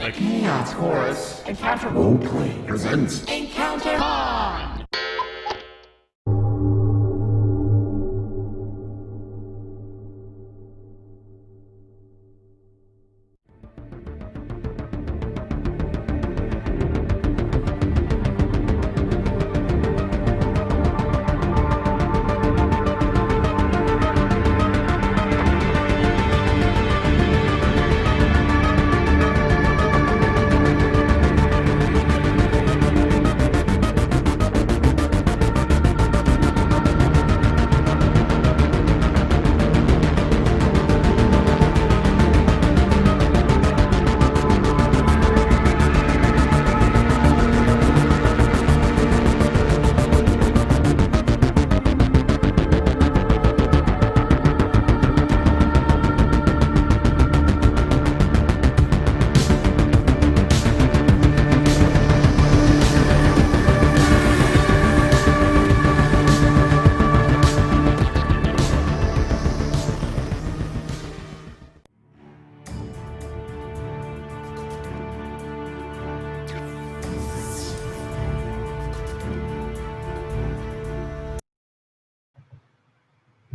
The Chaos Chorus Encounter Roleplay presents EncounterCon!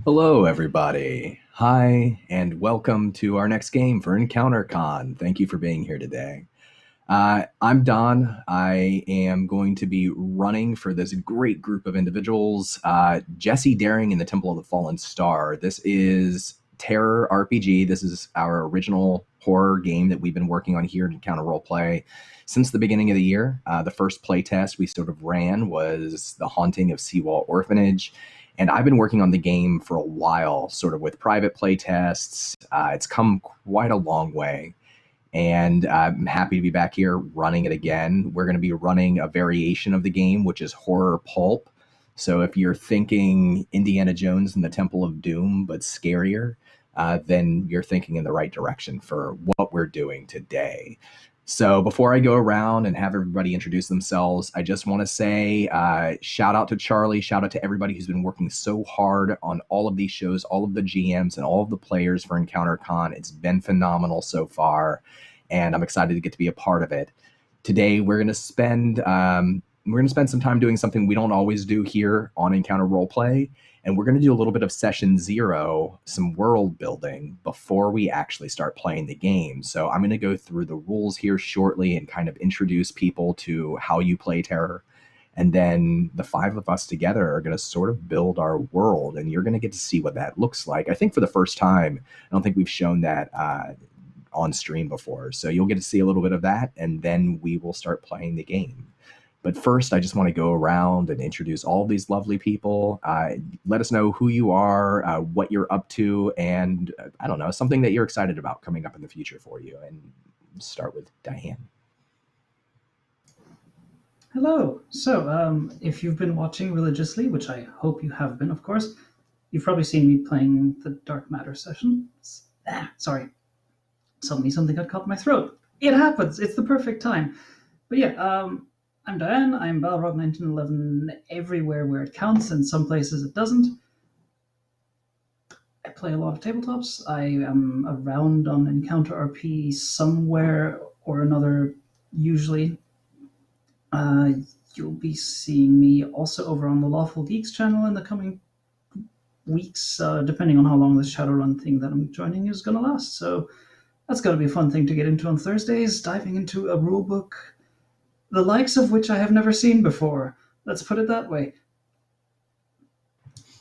Hello, everybody. Hi, and welcome to our next game for EncounterCon. Thank you for being here today. I'm Don. I am going to be running for this great group of individuals. Jesse Daring in the Temple of the Fallen Star. This is Terror RPG. This is our original horror game that we've been working on here at Encounter Roleplay since the beginning of the year. The first playtest we sort of ran was The Haunting of Seawall Orphanage. And I've been working on the game for a while, sort of with private play tests. It's come quite a long way. And I'm happy to be back here running it again. We're going to be running a variation of the game, which is horror pulp. So if you're thinking Indiana Jones and the Temple of Doom, but scarier, then you're thinking in the right direction for what we're doing today. So before I go around and have everybody introduce themselves, I just want to say shout out to Charlie, shout out to everybody who's been working so hard on all of these shows, all of the GMs and all of the players for EncounterCon. It's been phenomenal so far, and I'm excited to get to be a part of it. Today we're going to spend some time doing something we don't always do here on Encounter Roleplay, and we're going to do a little bit of session 0, some world building before we actually start playing the game. So I'm going to go through the rules here shortly and kind of introduce people to how you play Terror. And then the 5 of us together are going to sort of build our world, and you're going to get to see what that looks like. I think for the first time, I don't think we've shown that on stream before. So you'll get to see a little bit of that, and then we will start playing the game. But first, I just want to go around and introduce all these lovely people. Let us know who you are, what you're up to, and I don't know, something that you're excited about coming up in the future for you. And start with Diane. Hello. So if you've been watching religiously, which I hope you have been, of course, you've probably seen me playing the Dark Matter session. Sorry. Suddenly something got caught in my throat. It happens. It's the perfect time. But yeah, I'm Diane. I'm Balrog 1911 everywhere where it counts, and some places it doesn't. I play a lot of tabletops. I am around on Encounter RP somewhere or another, usually. You'll be seeing me also over on the Lawful Geeks channel in the coming weeks, depending on how long this Shadowrun thing that I'm joining is going to last. So that's going to be a fun thing to get into on Thursdays, diving into a rulebook, the likes of which I have never seen before. Let's put it that way.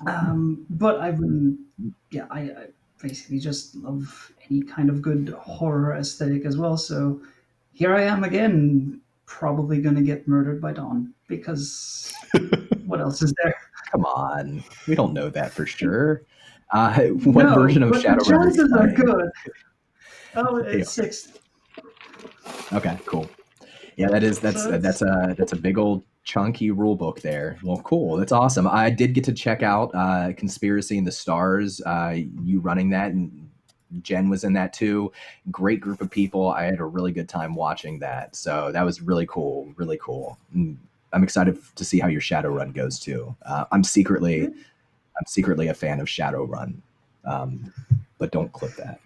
But I basically just love any kind of good horror aesthetic as well. So here I am again, probably going to get murdered by Dawn, because what else is there? Come on. We don't know that for sure. What version of Shadowrun? The chances are good. Oh, it's 6. Okay, cool. Yeah, that's a big old chunky rule book there. Well, cool. That's awesome. I did get to check out Conspiracy in the Stars. You running that, and Jen was in that too. Great group of people. I had a really good time watching that. So that was really cool. Really cool. And I'm excited to see how your Shadowrun goes too. I'm secretly a fan of Shadowrun, but don't clip that.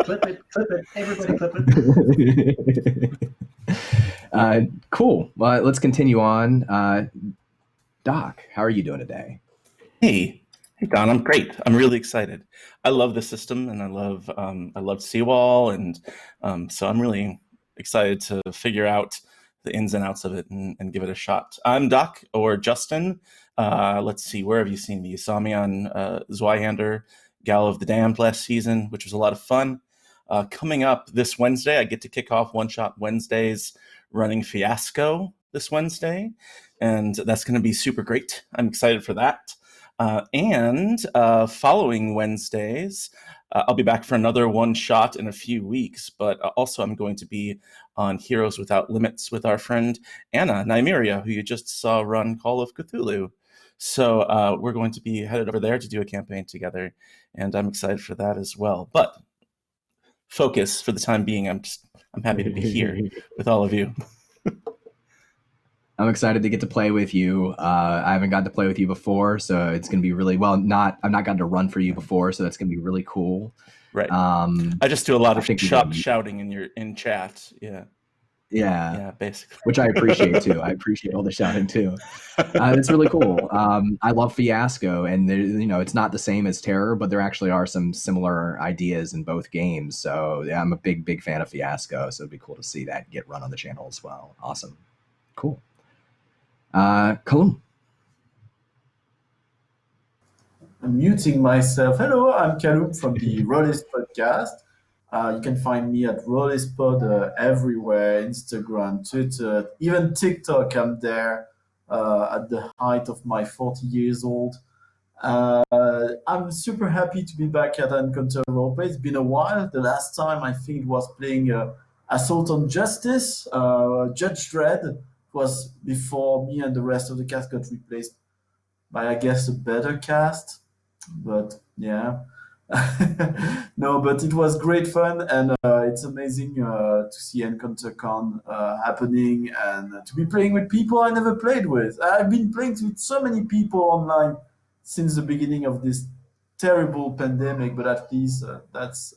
Clip it, everybody clip it. Cool. Well, let's continue on. Doc, how are you doing today? Hey, Don. I'm great. I'm really excited. I love the system, and I love Seawall, and so I'm really excited to figure out the ins and outs of it and give it a shot. I'm Doc, or Justin. Let's see, where have you seen me? You saw me on Zweihander, Gal of the Damned last season, which was a lot of fun. Coming up this Wednesday, I get to kick off One Shot Wednesdays running Fiasco this Wednesday, and that's going to be super great. I'm excited for that. And following Wednesdays, I'll be back for another one shot in a few weeks, but also I'm going to be on Heroes Without Limits with our friend Anna Nymeria, who you just saw run Call of Cthulhu. So we're going to be headed over there to do a campaign together, and I'm excited for that as well. But focus for the time being, I'm happy to be here with all of you. I'm excited to get to play with you. I haven't gotten to play with you before, so it's going to be really I've not gotten to run for you before, so that's going to be really cool. Right. I just do a lot of shouting in chat. Yeah, basically. Which I appreciate too. I appreciate all the shouting too. It's really cool. I love Fiasco, and it's not the same as Terror, but there actually are some similar ideas in both games. So yeah, I'm a big fan of Fiasco. So it'd be cool to see that get run on the channel as well. Awesome, cool. Kalum. I'm muting myself. Hello, I'm Kalum from the Roleplay podcast. You can find me at Roleplay everywhere, Instagram, Twitter, even TikTok. I'm there at the height of my 40 years old. I'm super happy to be back at Encounter Roleplay. It's been a while. The last time I think it was playing Assault on Justice, Judge Dredd. Was before me and the rest of the cast got replaced by, I guess, a better cast. But yeah, no, but it was great fun, and it's amazing to see EncounterCon happening and to be playing with people I never played with. I've been playing with so many people online since the beginning of this terrible pandemic, but at least that's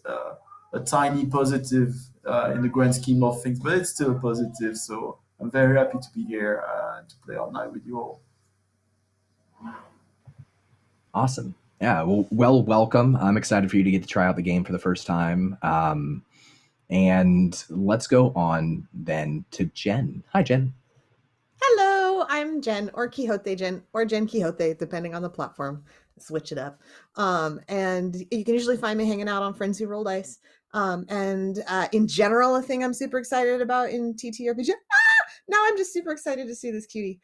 a tiny positive in the grand scheme of things, but it's still a positive. So I'm very happy to be here to play online with you all. Awesome. Yeah, well, welcome. I'm excited for you to get to try out the game for the first time. And let's go on then to Jen. Hi, Jen. Hello, I'm Jen, or Quixote Jen, or Jen Quixote, depending on the platform. Switch it up. And you can usually find me hanging out on Friends Who Roll Dice. And in general, a thing I'm super excited about in TTRPG. Now I'm just super excited to see this cutie.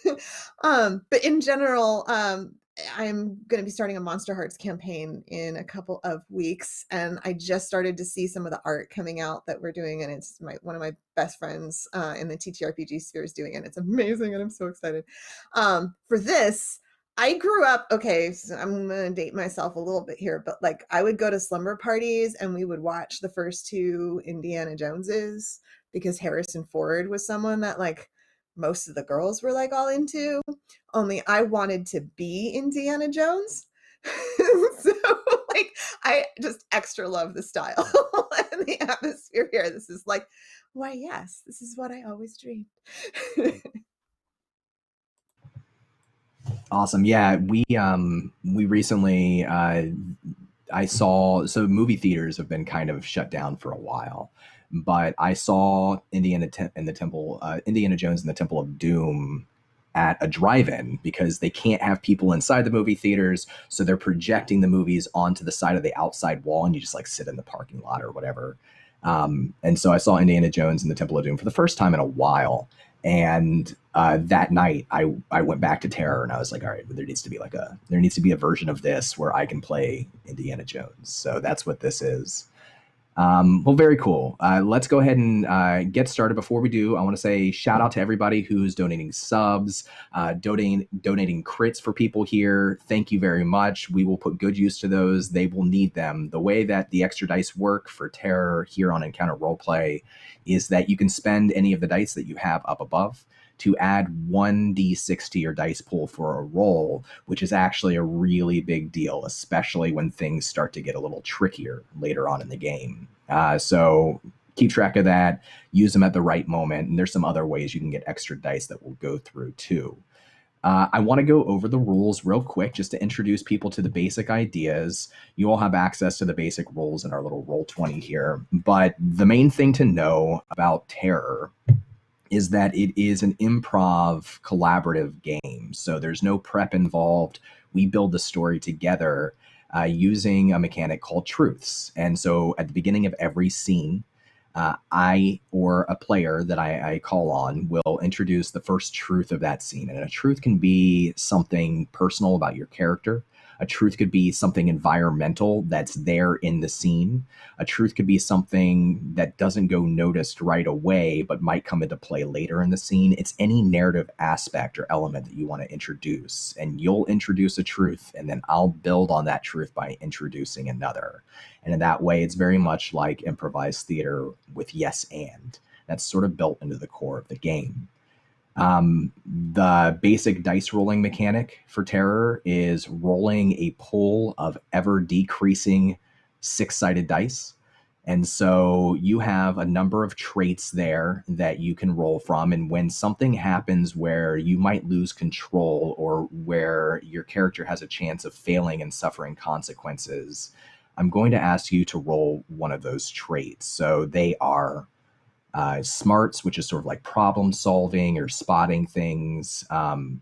Hi! But in general, I'm going to be starting a Monster Hearts campaign in a couple of weeks, and I just started to see some of the art coming out that we're doing, and it's one of my best friends in the TTRPG sphere is doing it. It's amazing, and I'm so excited. For this, I grew up, okay, so I'm going to date myself a little bit here, but like I would go to slumber parties and we would watch the first two Indiana Joneses because Harrison Ford was someone that like most of the girls were like all into, only I wanted to be Indiana Jones. So like I just extra love the style and the atmosphere here. This is like, why yes, this is what I always dreamed. Awesome. Yeah, we recently I saw, so movie theaters have been kind of shut down for a while, but I saw Indiana Jones and the Temple of Doom at a drive-in because they can't have people inside the movie theaters, so they're projecting the movies onto the side of the outside wall, and you just like sit in the parking lot or whatever. And so I saw Indiana Jones and the Temple of Doom for the first time in a while. And that night I went back to Terror and I was like, all right, there needs to be a version of this where I can play Indiana Jones. So that's what this is. Well, very cool. Let's go ahead and get started. Before we do, I want to say shout out to everybody who's donating subs, donating crits for people here. Thank you very much. We will put good use to those. They will need them. The way that the extra dice work for Terror here on Encounter Roleplay is that you can spend any of the dice that you have up above to add 1d6 to your dice pool for a roll, which is actually a really big deal, especially when things start to get a little trickier later on in the game. So keep track of that, use them at the right moment, and there's some other ways you can get extra dice that we'll go through too. I want to go over the rules real quick just to introduce people to the basic ideas. You all have access to the basic rules in our little Roll20 here, but the main thing to know about Terror is that it is an improv collaborative game. So there's no prep involved. We build the story together using a mechanic called truths. And so at the beginning of every scene, I or a player that I call on will introduce the first truth of that scene. And a truth can be something personal about your character. A truth could be something environmental that's there in the scene. A truth could be something that doesn't go noticed right away, but might come into play later in the scene. It's any narrative aspect or element that you want to introduce. And you'll introduce a truth, and then I'll build on that truth by introducing another. And in that way, it's very much like improvised theater with yes and. That's sort of built into the core of the game. The basic dice rolling mechanic for Terror is rolling a pool of ever decreasing 6-sided dice. And so you have a number of traits there that you can roll from. And when something happens where you might lose control or where your character has a chance of failing and suffering consequences, I'm going to ask you to roll one of those traits. So they are smarts, which is sort of like problem solving or spotting things,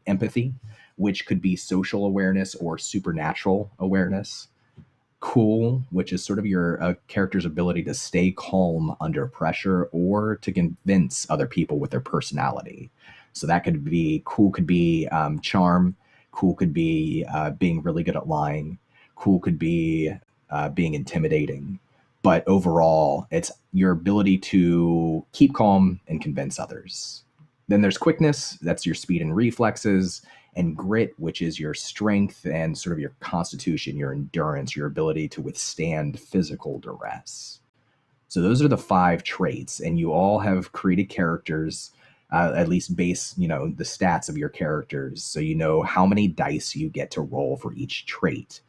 empathy, which could be social awareness or supernatural awareness, cool, which is sort of your character's ability to stay calm under pressure or to convince other people with their personality. So that could be cool, could be charm, cool could be being really good at lying, cool could be being intimidating. But overall, it's your ability to keep calm and convince others. Then there's quickness, that's your speed and reflexes, and grit, which is your strength and sort of your constitution, your endurance, your ability to withstand physical duress. So those are the 5 traits, and you all have created characters, at least base, the stats of your characters, so you know how many dice you get to roll for each trait.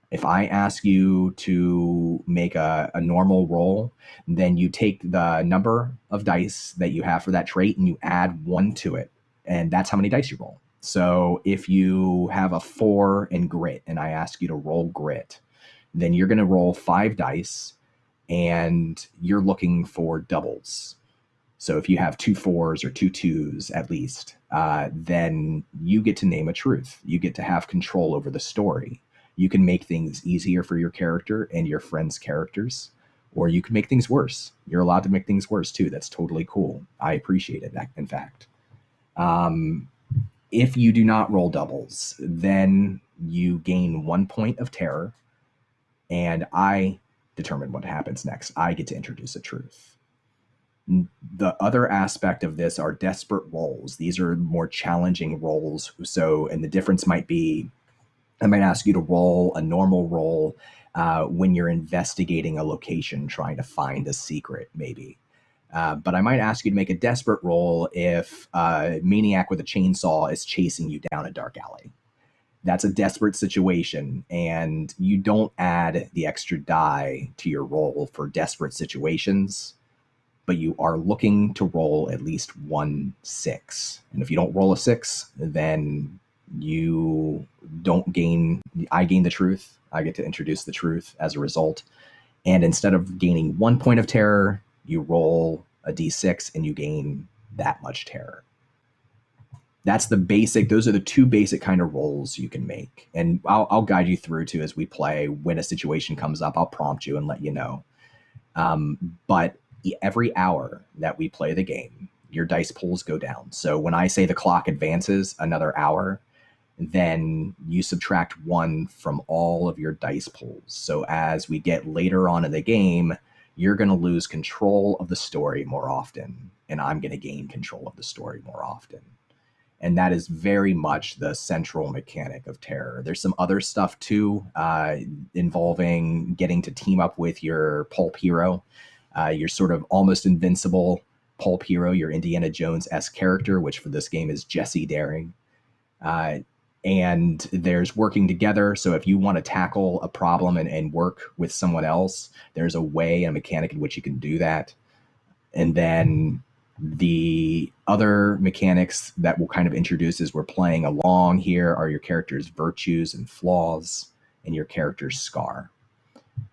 If I ask you to make a normal roll, then you take the number of dice that you have for that trait and you add 1 to it. And that's how many dice you roll. So if you have a 4 in grit and I ask you to roll grit, then you're going to roll 5 dice and you're looking for doubles. So if you have 2 4s or 2 2s at least, then you get to name a truth. You get to have control over the story. You can make things easier for your character and your friends' characters, or you can make things worse. You're allowed to make things worse too. That's totally cool. I appreciate it, in fact. If you do not roll doubles, then you gain 1 point of terror, and I determine what happens next. I get to introduce a truth. The other aspect of this are desperate rolls. These are more challenging rolls. So, and the difference might be, I might ask you to roll a normal roll when you're investigating a location, trying to find a secret, maybe. But I might ask you to make a desperate roll if a maniac with a chainsaw is chasing you down a dark alley. That's a desperate situation, and you don't add the extra die to your roll for desperate situations, but you are looking to roll at least 1 6. And if you don't roll a 6, then you don't gain, I gain the truth. I get to introduce the truth as a result. And instead of gaining 1 point of terror, you roll a d6 and you gain that much terror. That's the basic, those are the 2 basic kind of rolls you can make. And I'll guide you through too as we play. When a situation comes up, I'll prompt you and let you know. But every hour that we play the game, your dice pools go down. So when I say the clock advances another hour, then you subtract 1 from all of your dice pools. So as we get later on in the game, you're going to lose control of the story more often, and I'm going to gain control of the story more often. And that is very much the central mechanic of terror. There's some other stuff too, involving getting to team up with your pulp hero. You're sort of almost invincible pulp hero, your Indiana Jones-esque character, which for this game is Jesse Daring. And there's working together. So if you want to tackle a problem and work with someone else, there's a way, a mechanic in which you can do that. And then the other mechanics that we'll kind of introduce as we're playing along here are your character's virtues and flaws and your character's scar.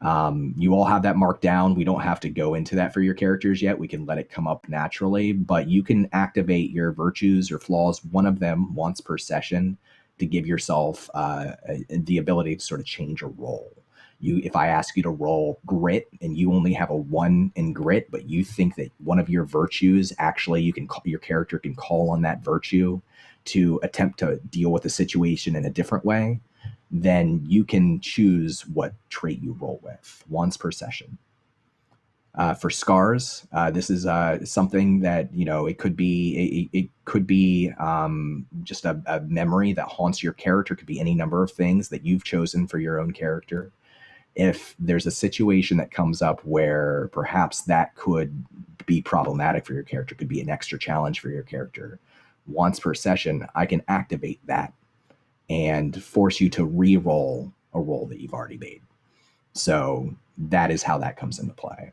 You all have that marked down. We don't have to go into that for your characters yet. We can let it come up naturally, but you can activate your virtues or flaws, one of them once per session, to give yourself the ability to sort of change a roll. If I ask you to roll grit and you only have a 1 in grit, but you think that one of your virtues, actually your character can call on that virtue to attempt to deal with the situation in a different way, then you can choose what trait you roll with once per session. For scars, this is something that, it could be just a memory that haunts your character. It could be any number of things that you've chosen for your own character. If there's a situation that comes up where perhaps that could be problematic for your character, could be an extra challenge for your character, once per session, I can activate that and force you to re-roll a roll that you've already made. So that is how that comes into play.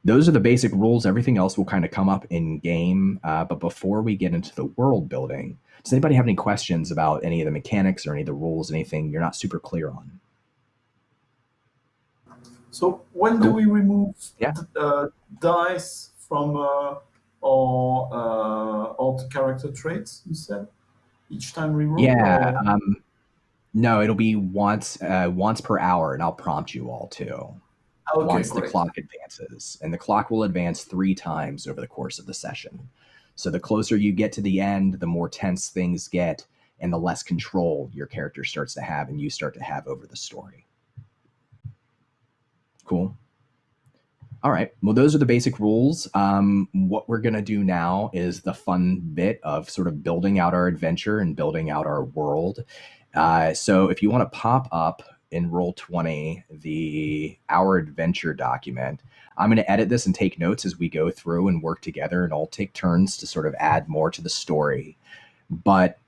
Those are the basic rules. Everything else will kind of come up in game. But before we get into the world building, does anybody have any questions about any of the mechanics or any of the rules, anything you're not super clear on? So when do we remove dice from all the character traits, you said? Each time we roll? Yeah. No, it'll be once per hour, and I'll prompt you all to. Okay, once great. The clock advances. And the clock will advance 3 times over the course of the session. So the closer you get to the end, the more tense things get, and the less control your character starts to have and you start to have over the story. Cool. All right. Well, those are the basic rules. What we're going to do now is the fun bit of sort of building out our adventure and building out our world. So if you want to pop up in Roll20 our adventure document, I'm going to edit this and take notes as we go through and work together, and I'll take turns to sort of add more to the story. But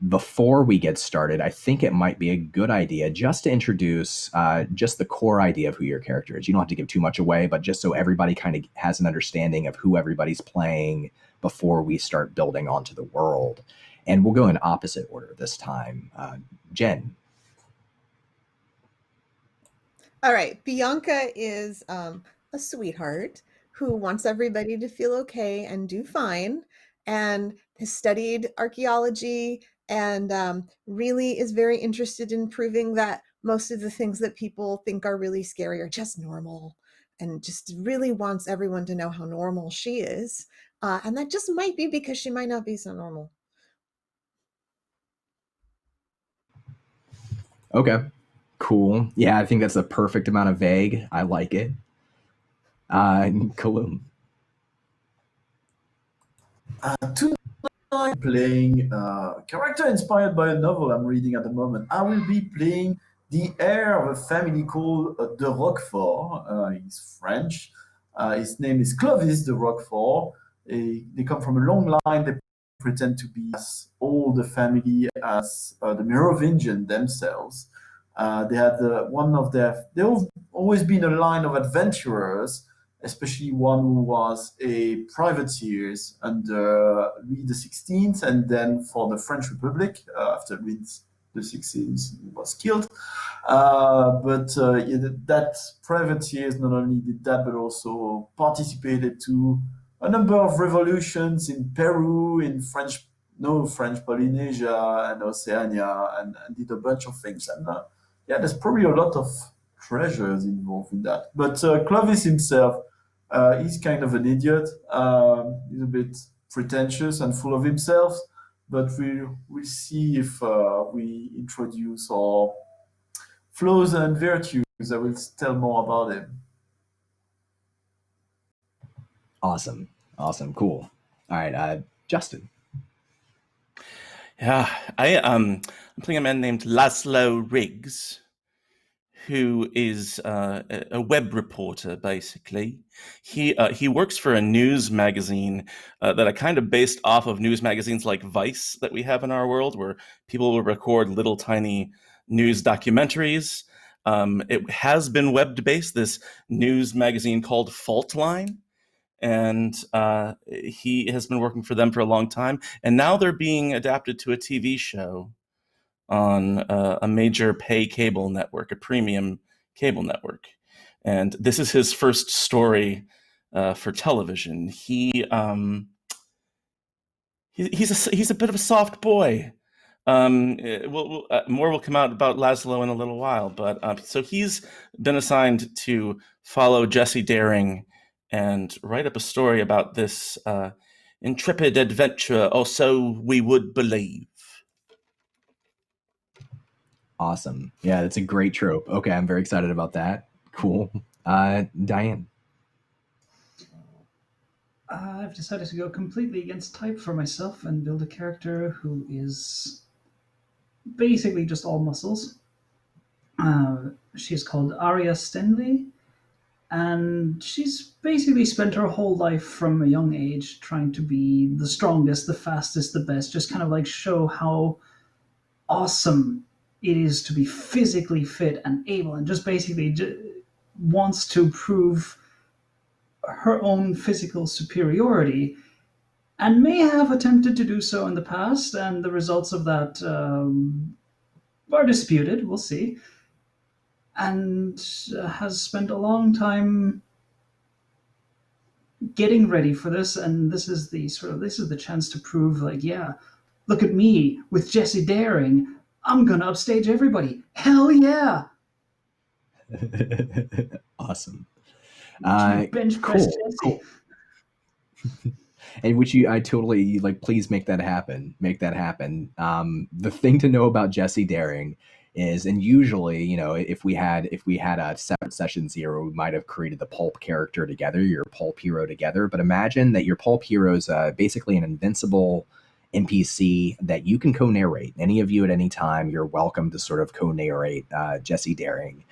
before we get started, I think it might be a good idea just to introduce just the core idea of who your character is. You don't have to give too much away, but just so everybody kind of has an understanding of who everybody's playing before we start building onto the world. And we'll go in opposite order this time. Jen. All right. Bianca is a sweetheart who wants everybody to feel okay and do fine, and has studied archaeology and really is very interested in proving that most of the things that people think are really scary are just normal, and just really wants everyone to know how normal she is. And that just might be because she might not be so normal. Okay, cool. Yeah, I think that's the perfect amount of vague. I like it. Kaloum. Tonight, playing a character inspired by a novel I'm reading at the moment. I will be playing the heir of a family called de Roquefort. He's French. His name is Clovis de Roquefort. They come from a long line. They pretend to be as old a family as the Merovingian themselves. They had they've always been a line of adventurers, especially one who was a privateer under Louis XVI, and then for the French Republic after Louis XVI was killed. That privateers not only did that, but also participated to a number of revolutions in Peru, in French Polynesia and Oceania, and did a bunch of things. And there's probably a lot of treasures involved in that. But Clovis himself, he's kind of an idiot. He's a bit pretentious and full of himself. But we'll see if we introduce our flaws and virtues. I will tell more about him. Awesome. Cool. All right, Justin. Yeah, I'm playing a man named Laszlo Riggs, who is a web reporter, basically. He works for a news magazine that are kind of based off of news magazines like Vice that we have in our world, where people will record little tiny news documentaries. It has been web-based, this news magazine called Faultline, and he has been working for them for a long time. And now they're being adapted to a TV show on a major pay cable network, a premium cable network. And this is his first story for television. He's a bit of a soft boy. More will come out about Laszlo in a little while, but so he's been assigned to follow Jesse Daring and write up a story about this intrepid adventurer, or so we would believe. Awesome. Yeah, that's a great trope. Okay, I'm very excited about that. Cool. Diane. I've decided to go completely against type for myself and build a character who is basically just all muscles. She's called Arya Stenley, and she's basically spent her whole life from a young age trying to be the strongest, the fastest, the best, just kind of like show how awesome it is to be physically fit and able, and just basically wants to prove her own physical superiority, and may have attempted to do so in the past, and the results of that are disputed, we'll see, and has spent a long time getting ready for this, and this is the chance to prove, like, yeah, look at me with Jesse Daring, I'm gonna upstage everybody, hell yeah. Awesome. Bench press Jesse. Cool. And I totally please make that happen. Make that happen. The thing to know about Jesse Daring is, and usually, if we had a separate session zero, we might have created the pulp character together, your pulp hero together. But imagine that your pulp hero is basically an invincible NPC that you can co-narrate. Any of you at any time, you're welcome to sort of co-narrate Jesse Daring.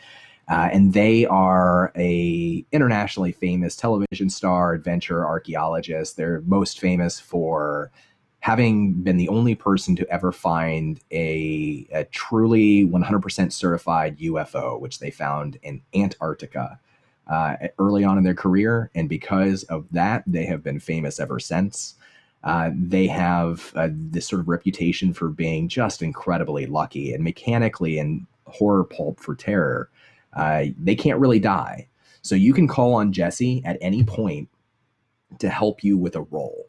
And they are a internationally famous television star, adventure archaeologist. They're most famous for having been the only person to ever find a truly 100% certified UFO, which they found in Antarctica early on in their career. And because of that, they have been famous ever since. They have this sort of reputation for being just incredibly lucky, and mechanically in horror pulp for terror, they can't really die. So you can call on Jesse at any point to help you with a roll,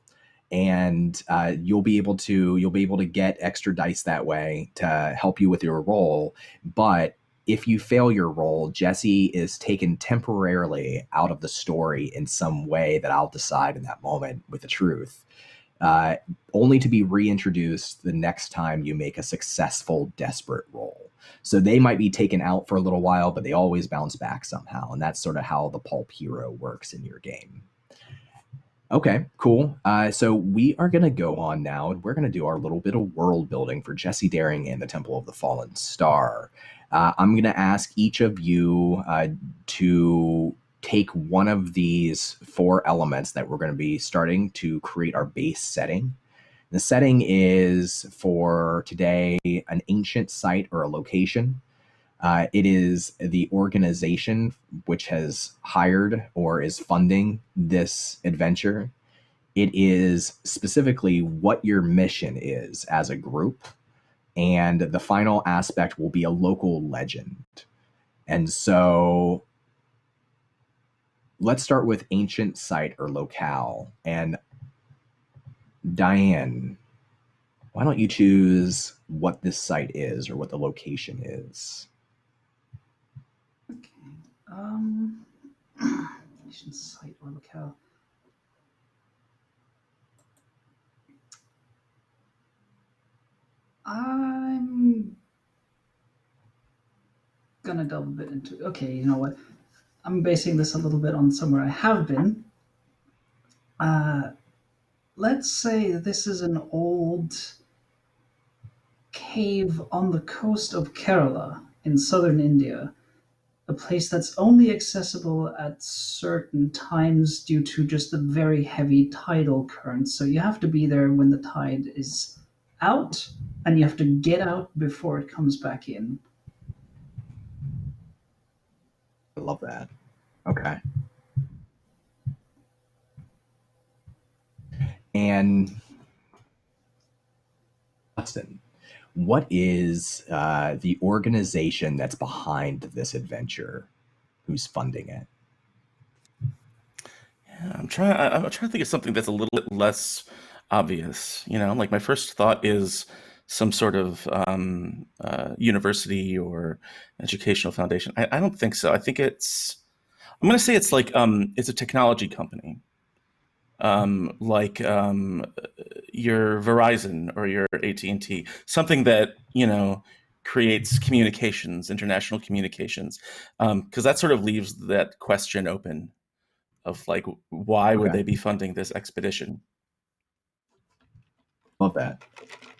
and you'll be able to get extra dice that way to help you with your roll. But if you fail your roll, Jesse is taken temporarily out of the story in some way that I'll decide in that moment with the truth, only to be reintroduced the next time you make a successful desperate roll. So they might be taken out for a little while, but they always bounce back somehow. And that's sort of how the pulp hero works in your game. Okay, cool. So we are going to go on now, and we're going to do our little bit of world building for Jesse Daring and the Temple of the Fallen Star. I'm going to ask each of you to take one of these 4 elements that we're going to be starting to create our base setting. The setting is, for today, an ancient site or a location. It is the organization which has hired or is funding this adventure. It is specifically what your mission is as a group. And the final aspect will be a local legend. And so let's start with ancient site or locale. And Diane, why don't you choose what this site is or what the location is? Okay. Ancient site or locale. I'm gonna delve a bit into. Okay, you know what? I'm basing this a little bit on somewhere I have been. Let's say this is an old cave on the coast of Kerala in southern India. a place that's only accessible at certain times due to just the very heavy tidal current. So you have to be there when the tide is out, and you have to get out before it comes back in. I love that. Okay. And Austin, what is the organization that's behind this adventure? Who's funding it? Yeah, I'm trying to think of something that's a little bit less obvious. Like my first thought is some sort of university or educational foundation. I don't think so. I think I'm going to say it's like it's a technology company. Like your Verizon or your AT&T, something that creates communications, international communications, because that sort of leaves that question open of like, why would they be funding this expedition? Love that.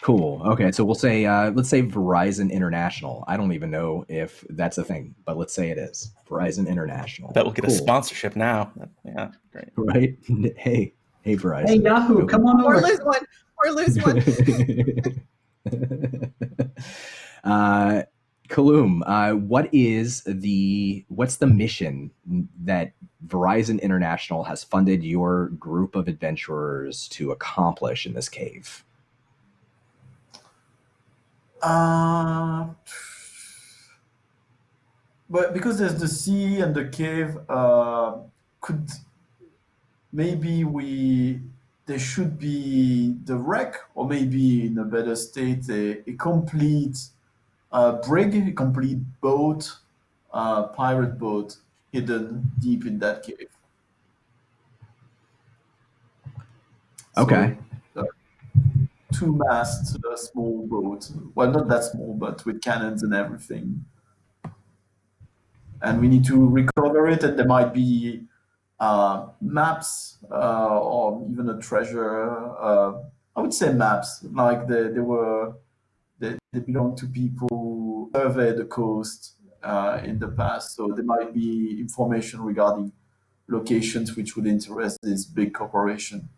Cool. Okay, so we'll say let's say Verizon International. I don't even know if that's a thing, but let's say it is Verizon International. That will get a sponsorship now. Yeah, great. Right? Hey, Verizon. Hey, Yahoo, come on over. Or lose one. Kaloum, what's the mission that Verizon International has funded your group of adventurers to accomplish in this cave? But because there's the sea and the cave, there should be the wreck, or maybe in a better state, a complete brig, a complete boat, pirate boat hidden deep in that cave. Okay. So, two-mast small boat. Well, not that small, but with cannons and everything. And we need to recover it, and there might be maps or even a treasure. I would say maps, like they belong to people who surveyed the coast in the past. So there might be information regarding locations which would interest this big corporation.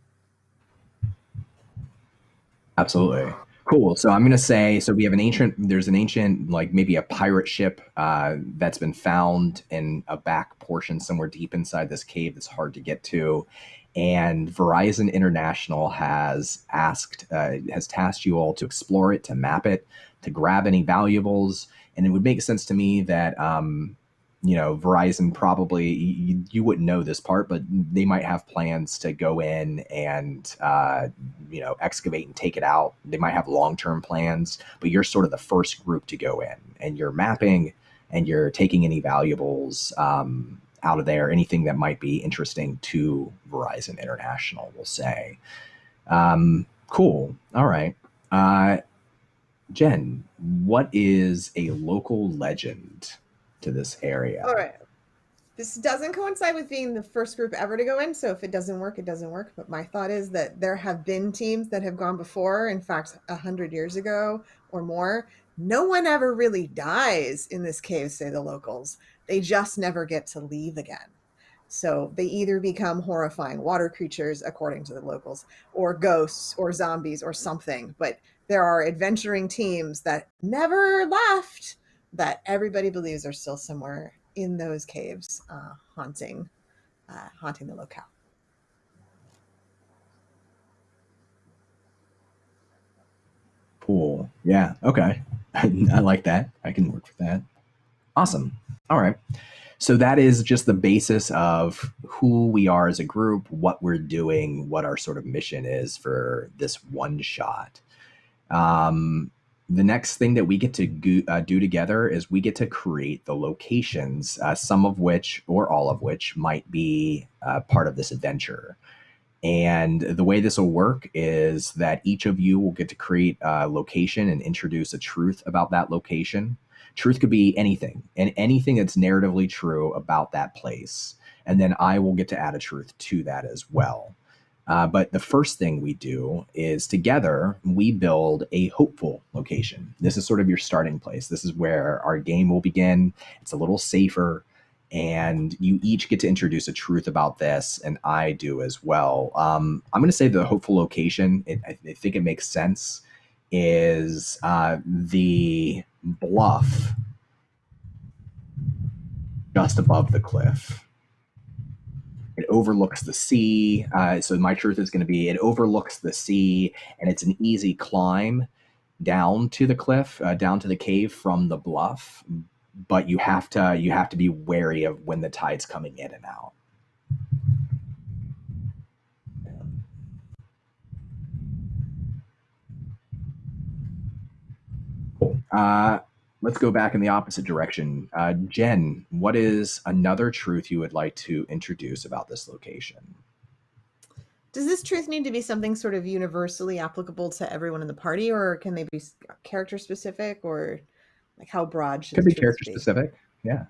Absolutely. Cool. So I'm going to say, there's an ancient, like maybe a pirate ship that's been found in a back portion somewhere deep inside this cave that's hard to get to. And Verizon International has tasked you all to explore it, to map it, to grab any valuables. And it would make sense to me that, Verizon probably, you wouldn't know this part, but they might have plans to go in and, excavate and take it out. They might have long-term plans, but you're sort of the first group to go in, and you're mapping and you're taking any valuables out of there, anything that might be interesting to Verizon International, we'll say. Cool. All right. Jen, what is a local legend to this area? All right. This doesn't coincide with being the first group ever to go in, so if it doesn't work, it doesn't work. But my thought is that there have been teams that have gone before. In fact, 100 years ago or more, no one ever really dies in this cave, say the locals. They just never get to leave again. So they either become horrifying water creatures, according to the locals, or ghosts or zombies or something. But there are adventuring teams that never left that everybody believes are still somewhere in those caves, haunting the locale. Cool. Yeah. Okay. I like that. I can work with that. Awesome. All right. So that is just the basis of who we are as a group, what we're doing, what our sort of mission is for this one shot. The next thing that we get to do together is we get to create the locations, some of which or all of which might be part of this adventure. And the way this will work is that each of you will get to create a location and introduce a truth about that location. Truth could be anything, and anything that's narratively true about that place. And then I will get to add a truth to that as well. But the first thing we do is together we build a hopeful location. This is sort of your starting place. This is where our game will begin. It's a little safer, and you each get to introduce a truth about this, and I do as well. I'm going to say the hopeful location, I think it makes sense, is the bluff just above the cliff. It overlooks the sea. So my truth is going to be it overlooks the sea, and it's an easy climb down to the cliff, down to the cave from the bluff. But you have to be wary of when the tide's coming in and out. Cool. Let's go back in the opposite direction. Jen, what is another truth you would like to introduce about this location? Does this truth need to be something sort of universally applicable to everyone in the party, or can they be character specific, or like how broad should Could the be truth character specific. Yeah.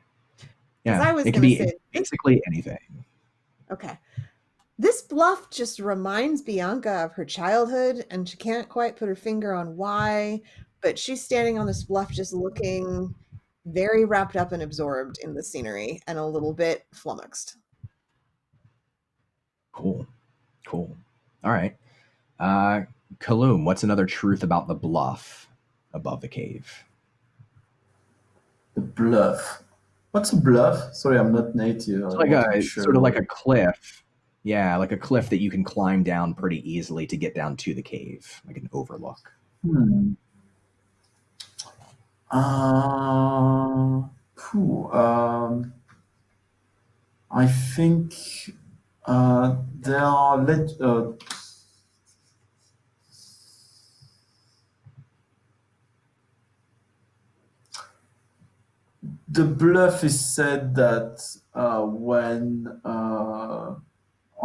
I was it can gonna be say- basically anything. Okay. This bluff just reminds Bianca of her childhood, and she can't quite put her finger on why, but she's standing on this bluff just looking very wrapped up and absorbed in the scenery and a little bit flummoxed. Cool. All right. Kaloum, what's another truth about the bluff above the cave? The bluff. What's a bluff? Sorry, I'm not native. It's like sort of like a cliff. Yeah, like a cliff that you can climb down pretty easily to get down to the cave, like an overlook. I think there are the bluff is said that when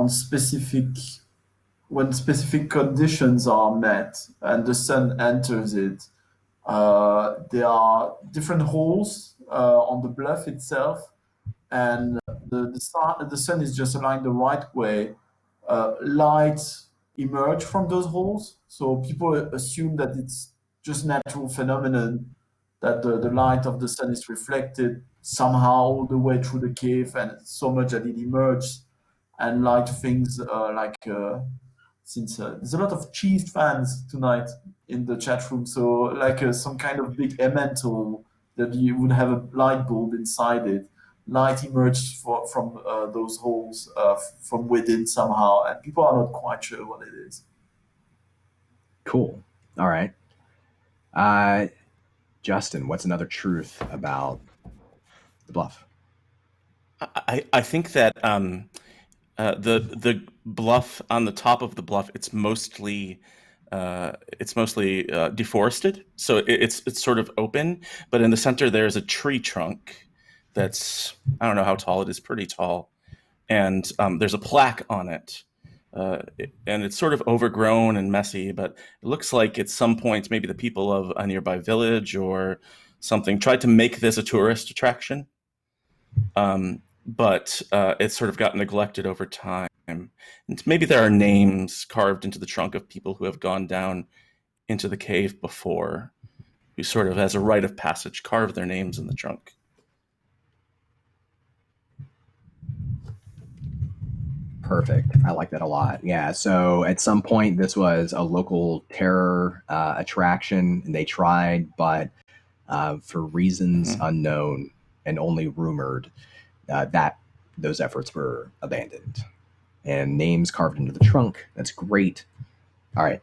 specific conditions are met and the sun enters it, there are different holes on the bluff itself, and the sun is just aligned the right way. Light emerge from those holes, so people assume that it's just natural phenomenon that the light of the sun is reflected somehow all the way through the cave, and so much that it emerges and light things since there's a lot of cheese fans tonight in the chat room, so some kind of big elemental that you would have a light bulb inside it. Light emerged from those holes from within somehow, and people are not quite sure what it is. Cool. All right. Justin, what's another truth about the bluff? I think that the bluff on the top of the bluff, it's mostly deforested, so it's sort of open. But in the center, there's a tree trunk that's, I don't know how tall it is, pretty tall, and there's a plaque on it. And it's sort of overgrown and messy, but it looks like at some point maybe the people of a nearby village or something tried to make this a tourist attraction, but it's sort of got neglected over time. And maybe there are names carved into the trunk of people who have gone down into the cave before, who sort of, as a rite of passage, carve their names in the trunk. Perfect. I like that a lot. Yeah. So at some point, this was a local terror attraction, and they tried, but for reasons unknown and only rumored, that those efforts were abandoned. And names carved into the trunk. That's great. All right,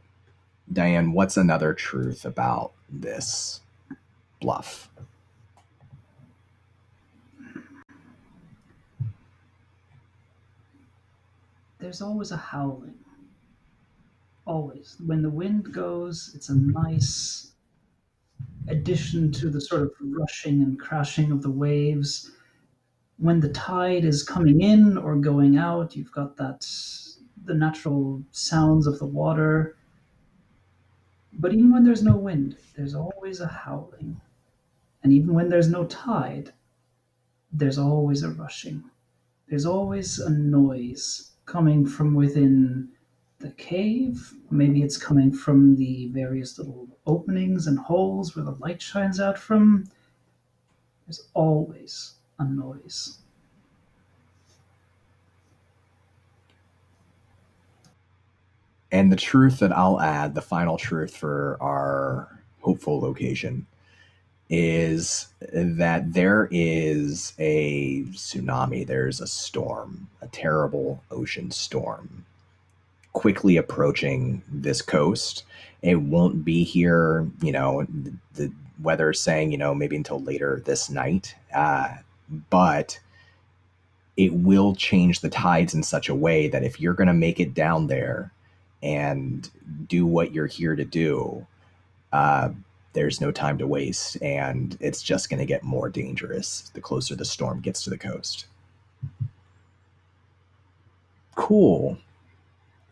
Diane, what's another truth about this bluff? There's always a howling. Always. When the wind goes, it's a nice addition to the sort of rushing and crashing of the waves. When the tide is coming in or going out, you've got the natural sounds of the water. But even when there's no wind, there's always a howling. And even when there's no tide, there's always a rushing. There's always a noise coming from within the cave. Maybe it's coming from the various little openings and holes where the light shines out from. There's always a noise. And the truth that I'll add, the final truth for our hopeful location, is that there is a tsunami, there's a storm, a terrible ocean storm quickly approaching this coast. It won't be here, the weather's saying, maybe until later this night, but it will change the tides in such a way that if you're going to make it down there and do what you're here to do, there's no time to waste, and it's just going to get more dangerous the closer the storm gets to the coast. Cool.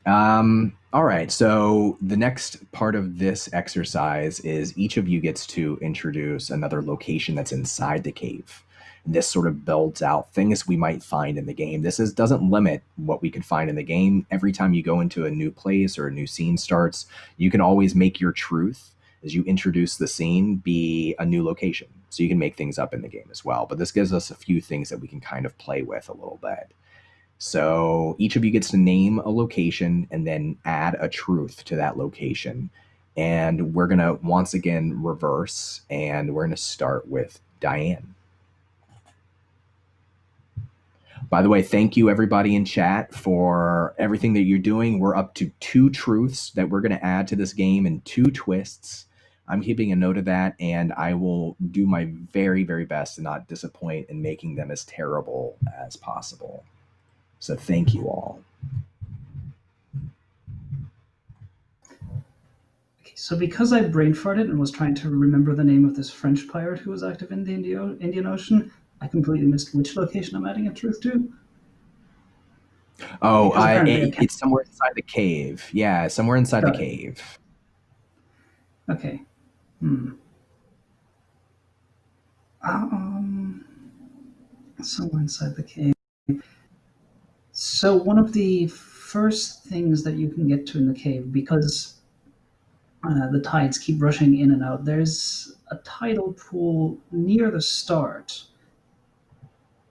All right, so the next part of this exercise is each of you gets to introduce another location that's inside the cave. This sort of builds out things we might find in the game. This doesn't limit what we can find in the game. Every time you go into a new place or a new scene starts, you can always make your truth as you introduce the scene be a new location. So you can make things up in the game as well. But this gives us a few things that we can kind of play with a little bit. So each of you gets to name a location and then add a truth to that location. And we're going to once again reverse, and we're going to start with Diane. By the way, thank you everybody in chat for everything that you're doing. We're up to 2 truths that we're going to add to this game and 2 twists. I'm keeping a note of that, and I will do my very, very best to not disappoint in making them as terrible as possible. So thank you all. Okay, so because I brain farted and was trying to remember the name of this French pirate who was active in the Indian Ocean, I completely missed which location I'm adding a truth to. Oh, it's somewhere inside the cave. Yeah, somewhere inside the cave. Okay. Somewhere inside the cave. So one of the first things that you can get to in the cave, because the tides keep rushing in and out, there's a tidal pool near the start.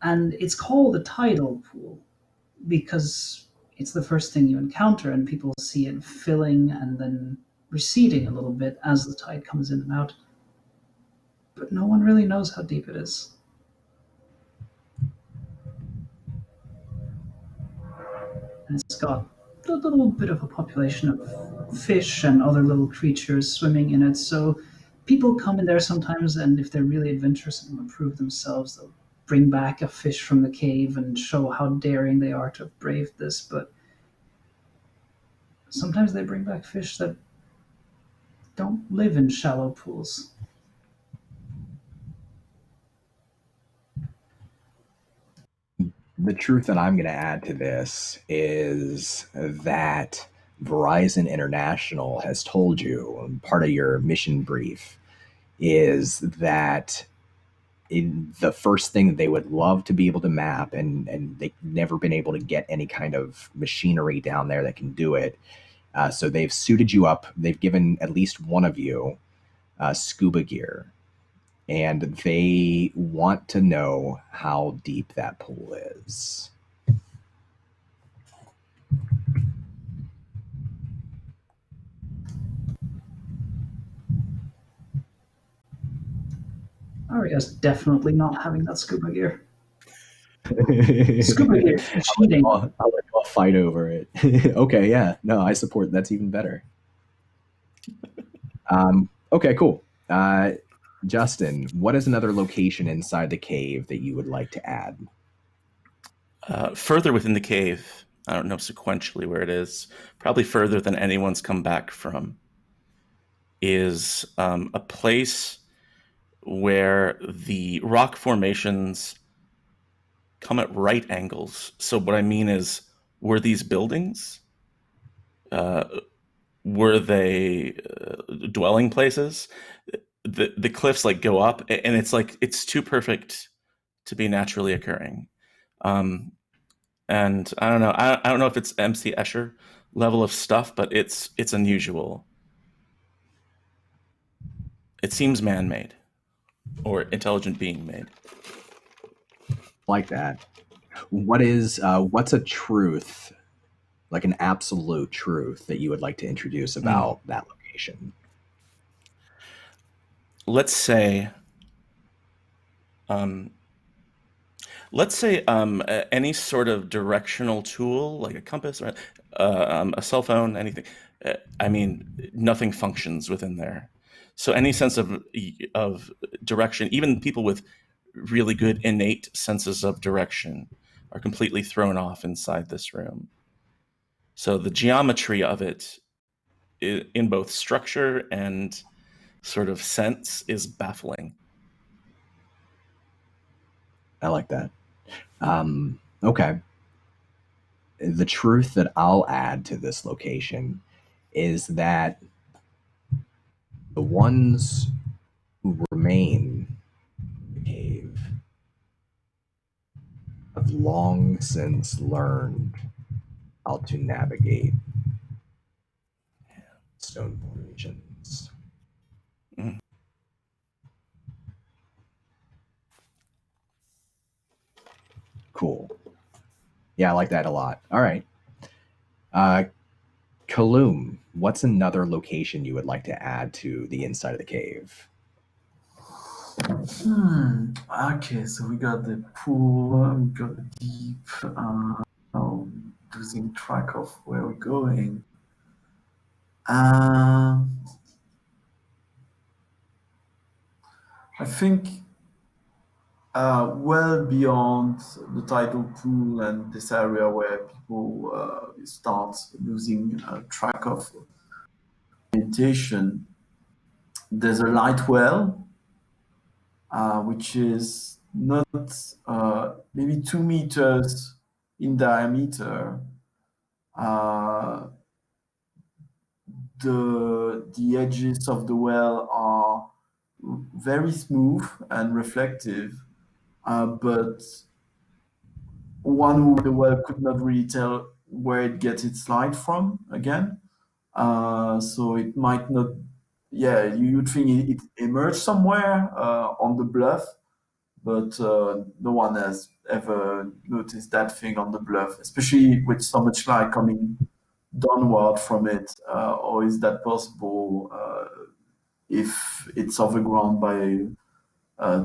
And it's called a tidal pool because it's the first thing you encounter, and people see it filling and then receding a little bit as the tide comes in and out. But no one really knows how deep it is. And it's got a little bit of a population of fish and other little creatures swimming in it. So people come in there sometimes, and if they're really adventurous and want to prove themselves, they'll bring back a fish from the cave and show how daring they are to have braved this. But sometimes they bring back fish that don't live in shallow pools. The truth that I'm going to add to this is that Verizon International has told you, part of your mission brief, is that the first thing that they would love to be able to map, and they've never been able to get any kind of machinery down there that can do it. So they've suited you up. They've given at least one of you scuba gear, and they want to know how deep that pool is. Aria's definitely not having that scuba gear. Scuba gear is cheating. I'll let you all fight over it. Okay, yeah. No, I support. That's even better. Okay, cool. Justin, what is another location inside the cave that you would like to add? Further within the cave, I don't know sequentially where it is, probably further than anyone's come back from, is a place where the rock formations come at right angles. So what I mean is, were these buildings? Were they dwelling places? The cliffs like go up, and it's too perfect to be naturally occurring. And I don't know. I don't know if it's MC Escher level of stuff, but it's unusual. It seems man-made or intelligent being made. Like that. What's a truth, like an absolute truth, that you would like to introduce about that location? Let's say any sort of directional tool, like a compass or a cell phone, anything. I mean, nothing functions within there. So any sense of direction, even people with really good innate senses of direction, are completely thrown off inside this room. So the geometry of it, in both structure and sort of sense, is baffling. I like that. Okay. The truth that I'll add to this location is that the ones who remain in the cave have long since learned how to navigate stone regions. Mm. Cool. Yeah, I like that a lot. All right. Kaloum, what's another location you would like to add to the inside of the cave? Okay, so we got the pool, we got the deep, losing track of where we're going. I think well beyond the tidal pool and this area where people start losing track of orientation, there's a light well, which is not maybe 2 meters in diameter. The edges of the well are very smooth and reflective, but one who the well could not really tell where it gets its light from again. So it might not, yeah, you'd think it emerged somewhere on the bluff, but no one has ever noticed that thing on the bluff, especially with so much light coming downward from it. Or is that possible if it's overgrown by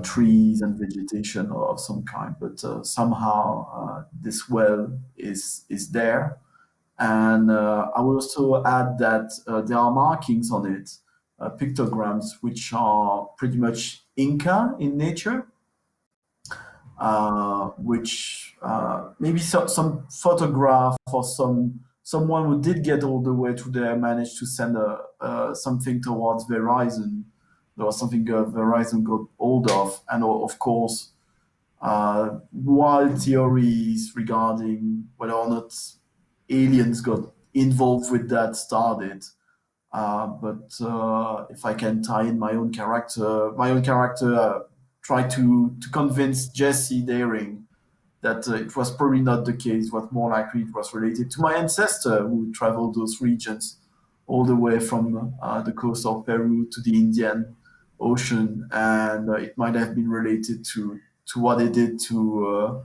trees and vegetation of some kind? But somehow this well is there. And I will also add that there are markings on it, pictograms, which are pretty much Inca in nature, which maybe some photograph or someone who did get all the way to there managed to send something towards Verizon. There was something Verizon got hold of, and of course, wild theories regarding whether or not aliens got involved with that started. But if I can tie in my own character tried to convince Jesse Daring that it was probably not the case. What more likely it was related to my ancestor who traveled those regions all the way from the coast of Peru to the Indian Ocean, and it might have been related to what they did to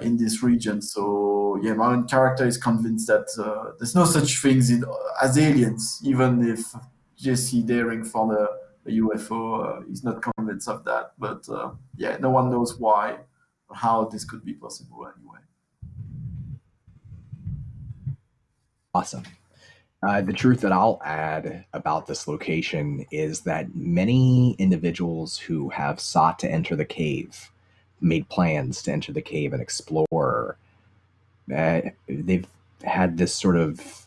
in this region. So yeah, my own character is convinced that there's no such things as aliens, even if Jesse Daring found a UFO. He's not convinced of that, but yeah, no one knows why or how this could be possible anyway. Awesome. The truth that I'll add about this location is that many individuals who have sought to enter the cave, made plans to enter the cave and explore, they've had this sort of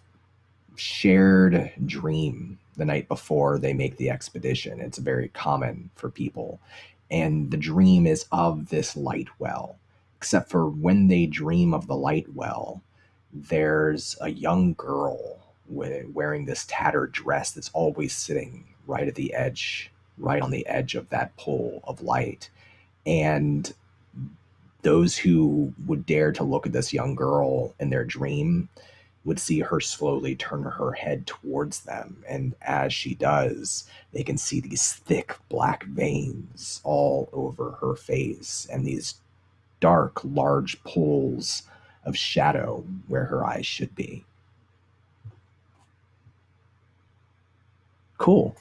shared dream the night before they make the expedition. It's very common for people. And the dream is of this light well, except for when they dream of the light well, there's a young girl wearing this tattered dress that's always sitting right at the edge, right on the edge of that pool of light. And those who would dare to look at this young girl in their dream, would see her slowly turn her head towards them. And as she does, they can see these thick black veins all over her face and these dark, large pools of shadow where her eyes should be. Cool.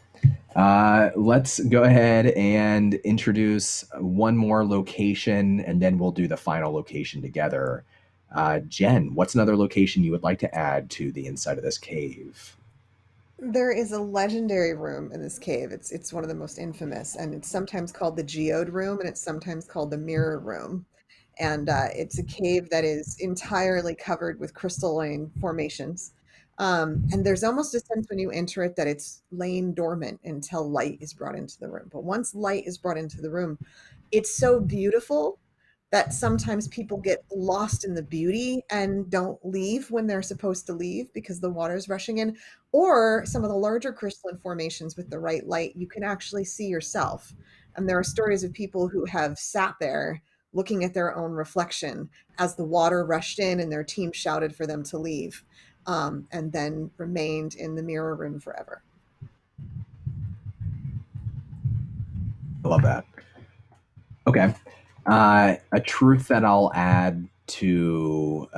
Let's go ahead and introduce one more location, and then we'll do the final location together. Jen, what's another location you would like to add to the inside of this cave? There is a legendary room in this cave. It's one of the most infamous, and it's sometimes called the Geode Room, and it's sometimes called the Mirror Room. And it's a cave that is entirely covered with crystalline formations. And there's almost a sense when you enter it that it's laying dormant until light is brought into the room. But once light is brought into the room, it's so beautiful that sometimes people get lost in the beauty and don't leave when they're supposed to leave because the water's rushing in. Or some of the larger crystalline formations with the right light, you can actually see yourself. And there are stories of people who have sat there looking at their own reflection as the water rushed in and their team shouted for them to leave, and then remained in the mirror room forever. I love that. Okay. A truth that I'll add to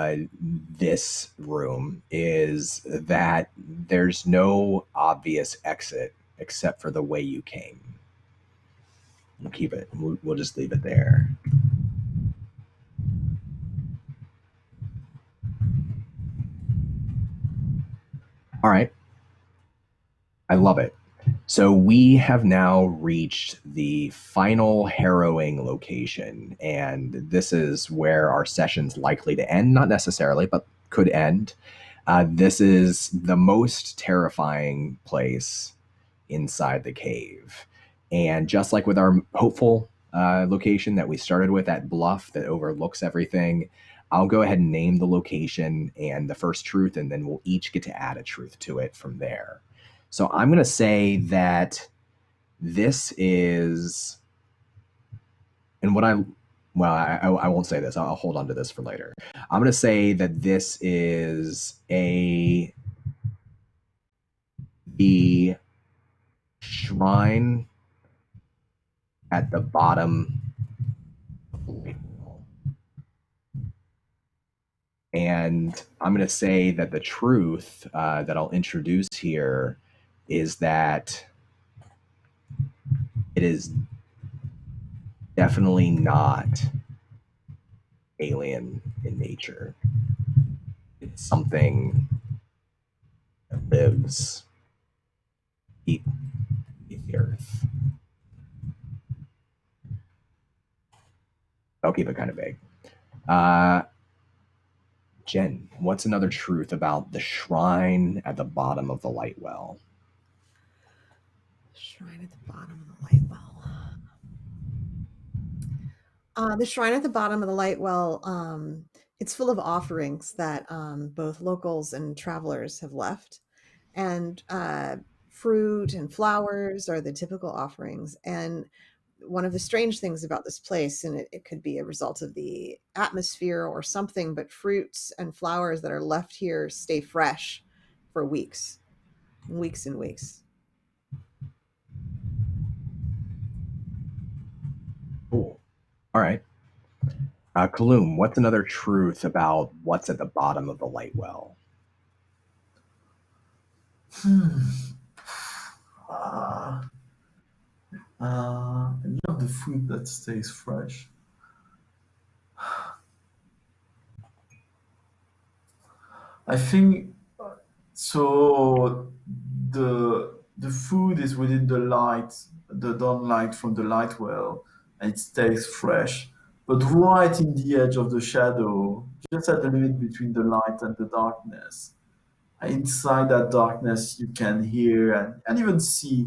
this room is that there's no obvious exit except for the way you came. We'll keep it. We'll just leave it there. All right. I love it. So we have now reached the final harrowing location, and this is where our session's likely to end. Not necessarily, but could end. This is the most terrifying place inside the cave. And just like with our hopeful location that we started with, that bluff that overlooks everything, I'll go ahead and name the location and the first truth, and then we'll each get to add a truth to it from there. So I'm going to say that this is, and what I won't say this. I'll hold on to this for later. I'm going to say that this is the shrine at the bottom of the lake. And I'm going to say that the truth that I'll introduce here is that it is definitely not alien in nature. It's something that lives deep beneath the earth. I'll keep it kind of vague. Jen, what's another truth about the shrine at the bottom of the light well? Shrine at the bottom of the light well. The shrine at the bottom of the light well, it's full of offerings that both locals and travelers have left. And fruit and flowers are the typical offerings. And one of the strange things about this place, and it could be a result of the atmosphere or something, but fruits and flowers that are left here stay fresh for weeks and weeks. Cool. All right. Kaloum, what's another truth about what's at the bottom of the light well? I love the food that stays fresh. I think so. The food is within the light, the dawn light from the light well, and it stays fresh. But right in the edge of the shadow, just at the limit between the light and the darkness, inside that darkness, you can hear and even see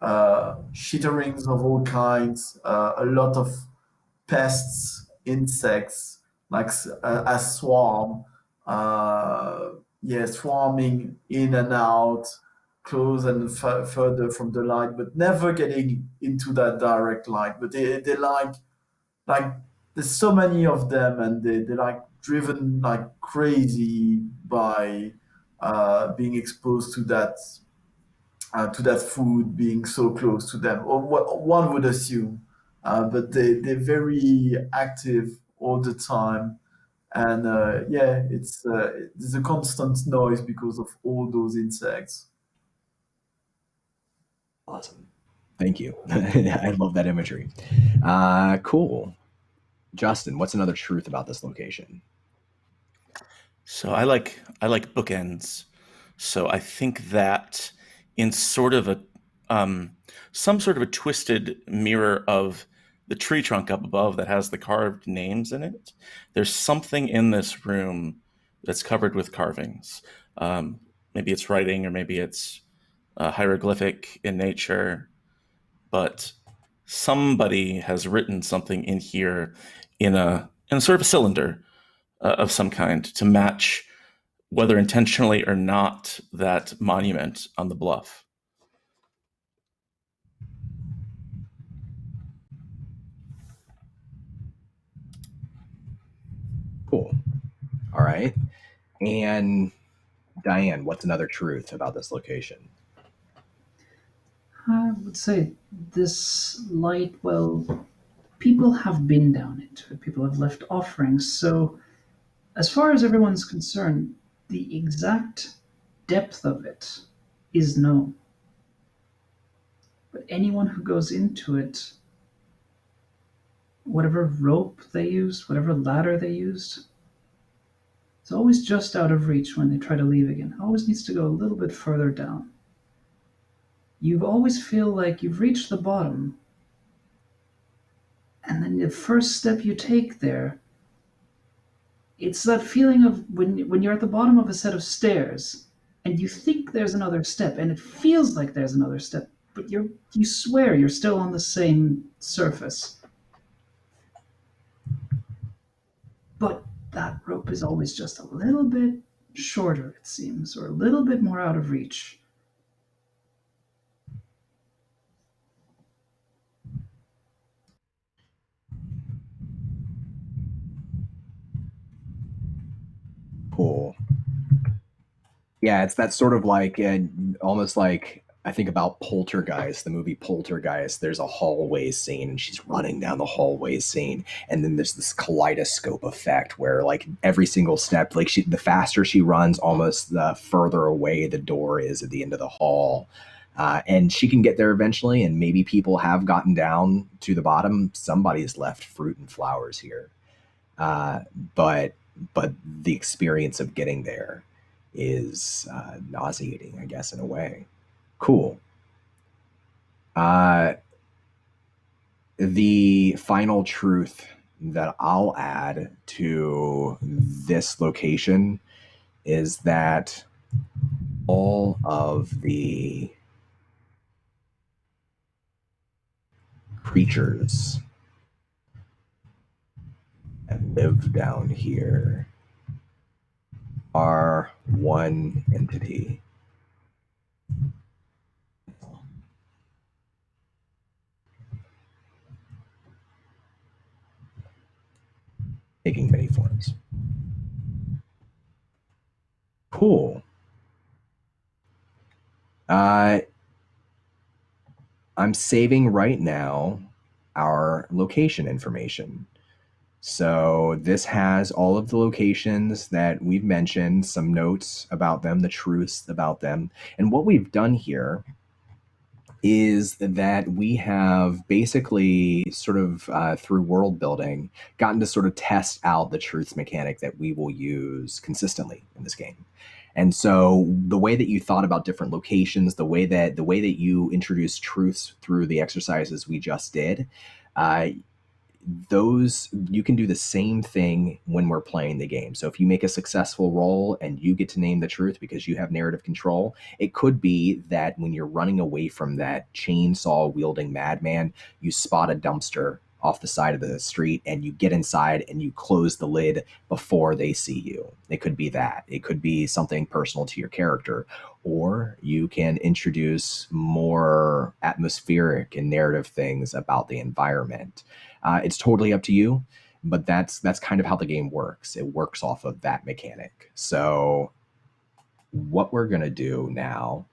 shitterings of all kinds, a lot of pests, insects, like a swarm, swarming in and out, close and further from the light, but never getting into that direct light. But they like there's so many of them, and they're like driven like crazy by being exposed to that food being so close to them, or what one would assume. But they're very active all the time. And yeah, there's a constant noise because of all those insects. Awesome. Thank you. I love that imagery. Cool. Justin, what's another truth about this location? So I like bookends. So I think that in sort of a some sort of a twisted mirror of the tree trunk up above that has the carved names in it, there's something in this room that's covered with carvings. Maybe it's writing, or maybe it's hieroglyphic in nature, but somebody has written something in here in a sort of a cylinder of some kind to match, whether intentionally or not, that monument on the bluff. Cool. All right. And Diane, what's another truth about this location? I would say this light, well, people have been down into it, people have left offerings. So, as far as everyone's concerned, the exact depth of it is known. But anyone who goes into it, whatever rope they used, whatever ladder they used, it's always just out of reach when they try to leave again. It always needs to go a little bit further down. You always feel like you've reached the bottom, and then the first step you take there, it's that feeling of when you're at the bottom of a set of stairs and you think there's another step and it feels like there's another step, but you swear you're still on the same surface. But that rope is always just a little bit shorter, it seems, or a little bit more out of reach. Cool. Yeah, it's that sort of like, almost like, I think about Poltergeist, the movie Poltergeist. There's a hallway scene and she's running down the hallway scene. And then there's this kaleidoscope effect where like every single step, like the faster she runs, almost the further away the door is at the end of the hall. And she can get there eventually. And maybe people have gotten down to the bottom. Somebody's left fruit and flowers here. But the experience of getting there is nauseating, I guess, in a way. Cool. The final truth that I'll add to this location is that all of the creatures that live down here are one entity. Taking many forms. Cool. I'm saving right now our location information. So this has all of the locations that we've mentioned, some notes about them, the truths about them. And what we've done here is that we have basically sort of through world building gotten to sort of test out the truths mechanic that we will use consistently in this game. And so the way that you thought about different locations, the way that you introduced truths through the exercises we just did, those you can do the same thing when we're playing the game. So if you make a successful roll and you get to name the truth because you have narrative control, it could be that when you're running away from that chainsaw wielding madman, you spot a dumpster off the side of the street and you get inside and you close the lid before they see you. It could be that. It could be something personal to your character, or you can introduce more atmospheric and narrative things about the environment. It's totally up to you. but that's kind of how the game works. It works off of that mechanic. So what we're going to do now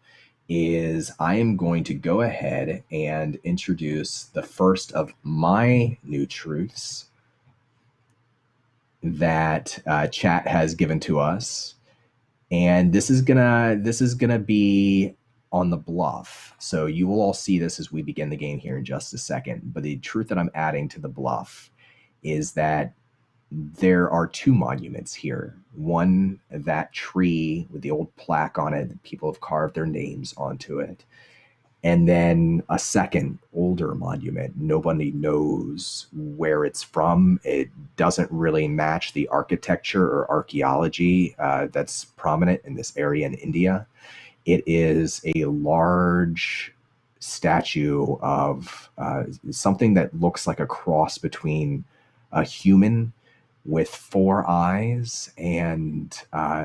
is I am going to go ahead and introduce the first of my new truths that chat has given to us, and this is gonna be on the bluff. So you will all see this as we begin the game here in just a second. But the truth that I'm adding to the bluff is that there are two monuments here. One, that tree with the old plaque on it, people have carved their names onto it. And then a second, older monument. Nobody knows where it's from. It doesn't really match the architecture or archaeology that's prominent in this area in India. It is a large statue of something that looks like a cross between a human with 4 eyes and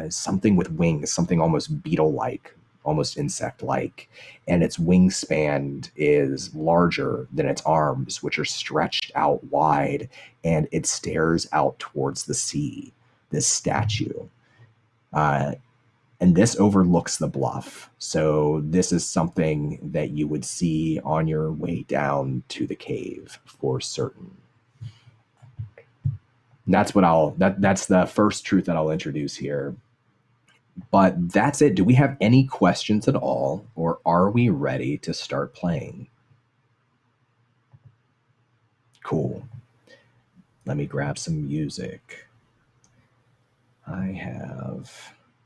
something with wings, something almost beetle-like, almost insect-like, and its wingspan is larger than its arms, which are stretched out wide, and it stares out towards the sea, this statue. And this overlooks the bluff. So this is something that you would see on your way down to the cave for certain. That's what that's the first truth that I'll introduce here. But that's it. Do we have any questions at all, or are we ready to start playing? Cool. Let me grab some music. I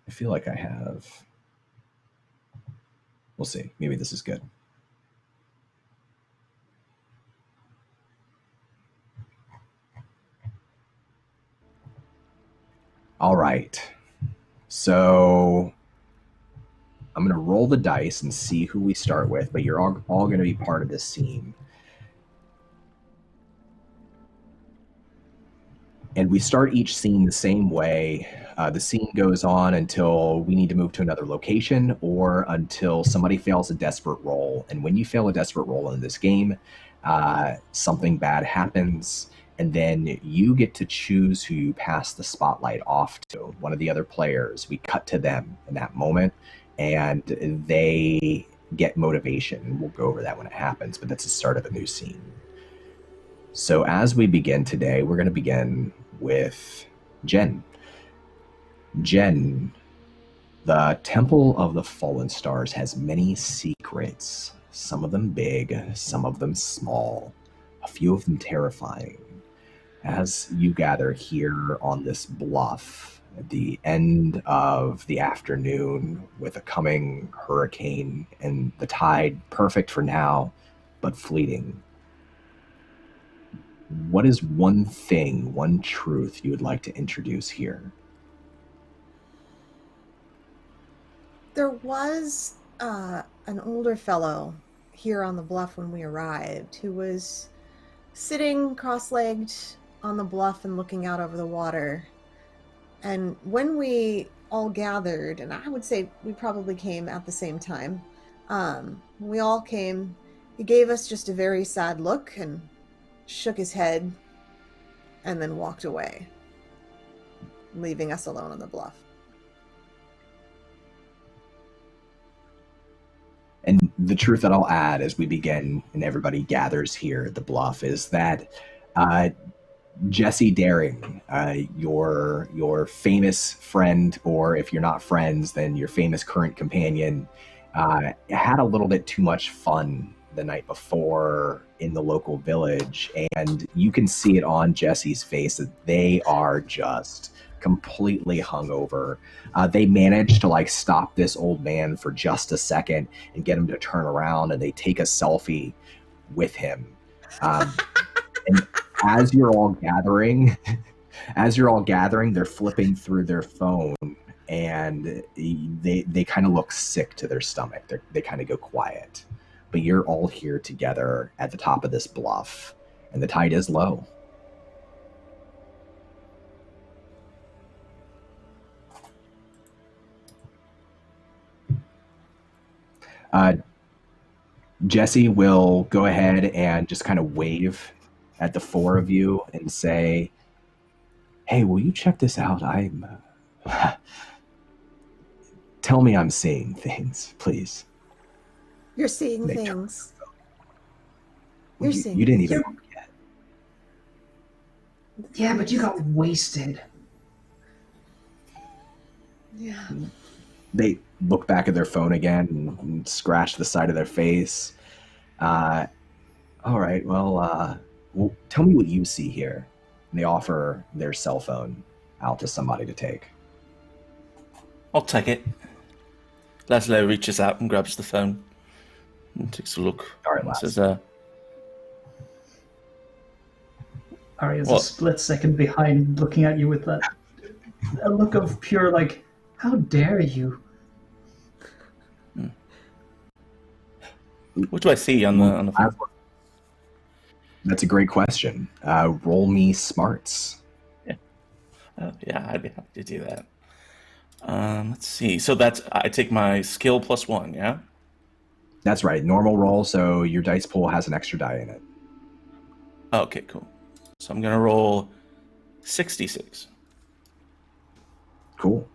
feel like I have. We'll see. Maybe this is good. All right. So I'm going to roll the dice and see who we start with, but you're all going to be part of this scene. And we start each scene the same way. The scene goes on until we need to move to another location or until somebody fails a desperate roll. And when you fail a desperate roll in this game, something bad happens, and then you get to choose who you pass the spotlight off to, one of the other players. We cut to them in that moment, and they get motivation. And we'll go over that when it happens, but that's the start of a new scene. So as we begin today, we're going to begin with Jen. Jen, the Temple of the Fallen Stars has many secrets, some of them big, some of them small, a few of them terrifying. As you gather here on this bluff at the end of the afternoon with a coming hurricane and the tide perfect for now, but fleeting, what is one thing, one truth you would like to introduce here? There was an older fellow here on the bluff when we arrived who was sitting cross-legged on the bluff and looking out over the water. And when we all gathered, and I would say we probably came at the same time, when we all came, he gave us just a very sad look and shook his head and then walked away, leaving us alone on the bluff. And the truth that I'll add as we begin and everybody gathers here at the bluff is that Jesse Daring, your famous friend, or if you're not friends, then your famous current companion, had a little bit too much fun the night before in the local village, and you can see it on Jesse's face that they are just completely hungover. They managed to stop this old man for just a second and get him to turn around, and they take a selfie with him. And as you're all gathering, they're flipping through their phone, and they kind of look sick to their stomach. They kind of go quiet. But you're all here together at the top of this bluff, and the tide is low. Jesse will go ahead and just kind of wave at the four of you and say, Hey, will you check this out? Tell me I'm seeing things, please. You're seeing They things. Well, You're seeing you didn't things. even look yet. Yeah, but you got wasted. Yeah. They look back at their phone again and scratch the side of their face. All right, well, tell me what you see here. And they offer their cell phone out to somebody to take. I'll take it. Laszlo reaches out and grabs the phone and takes a look. All right, and Laszlo. says, Arya's What? a split second behind, looking at you with a look of pure, like, how dare you? what do I see on the phone? That's a great question. Roll me smarts. Yeah, I'd be happy to do that. Let's see. So I take my skill +1, yeah? That's right. Normal roll, so your dice pool has an extra die in it. Okay, cool. So I'm gonna roll 66. Cool.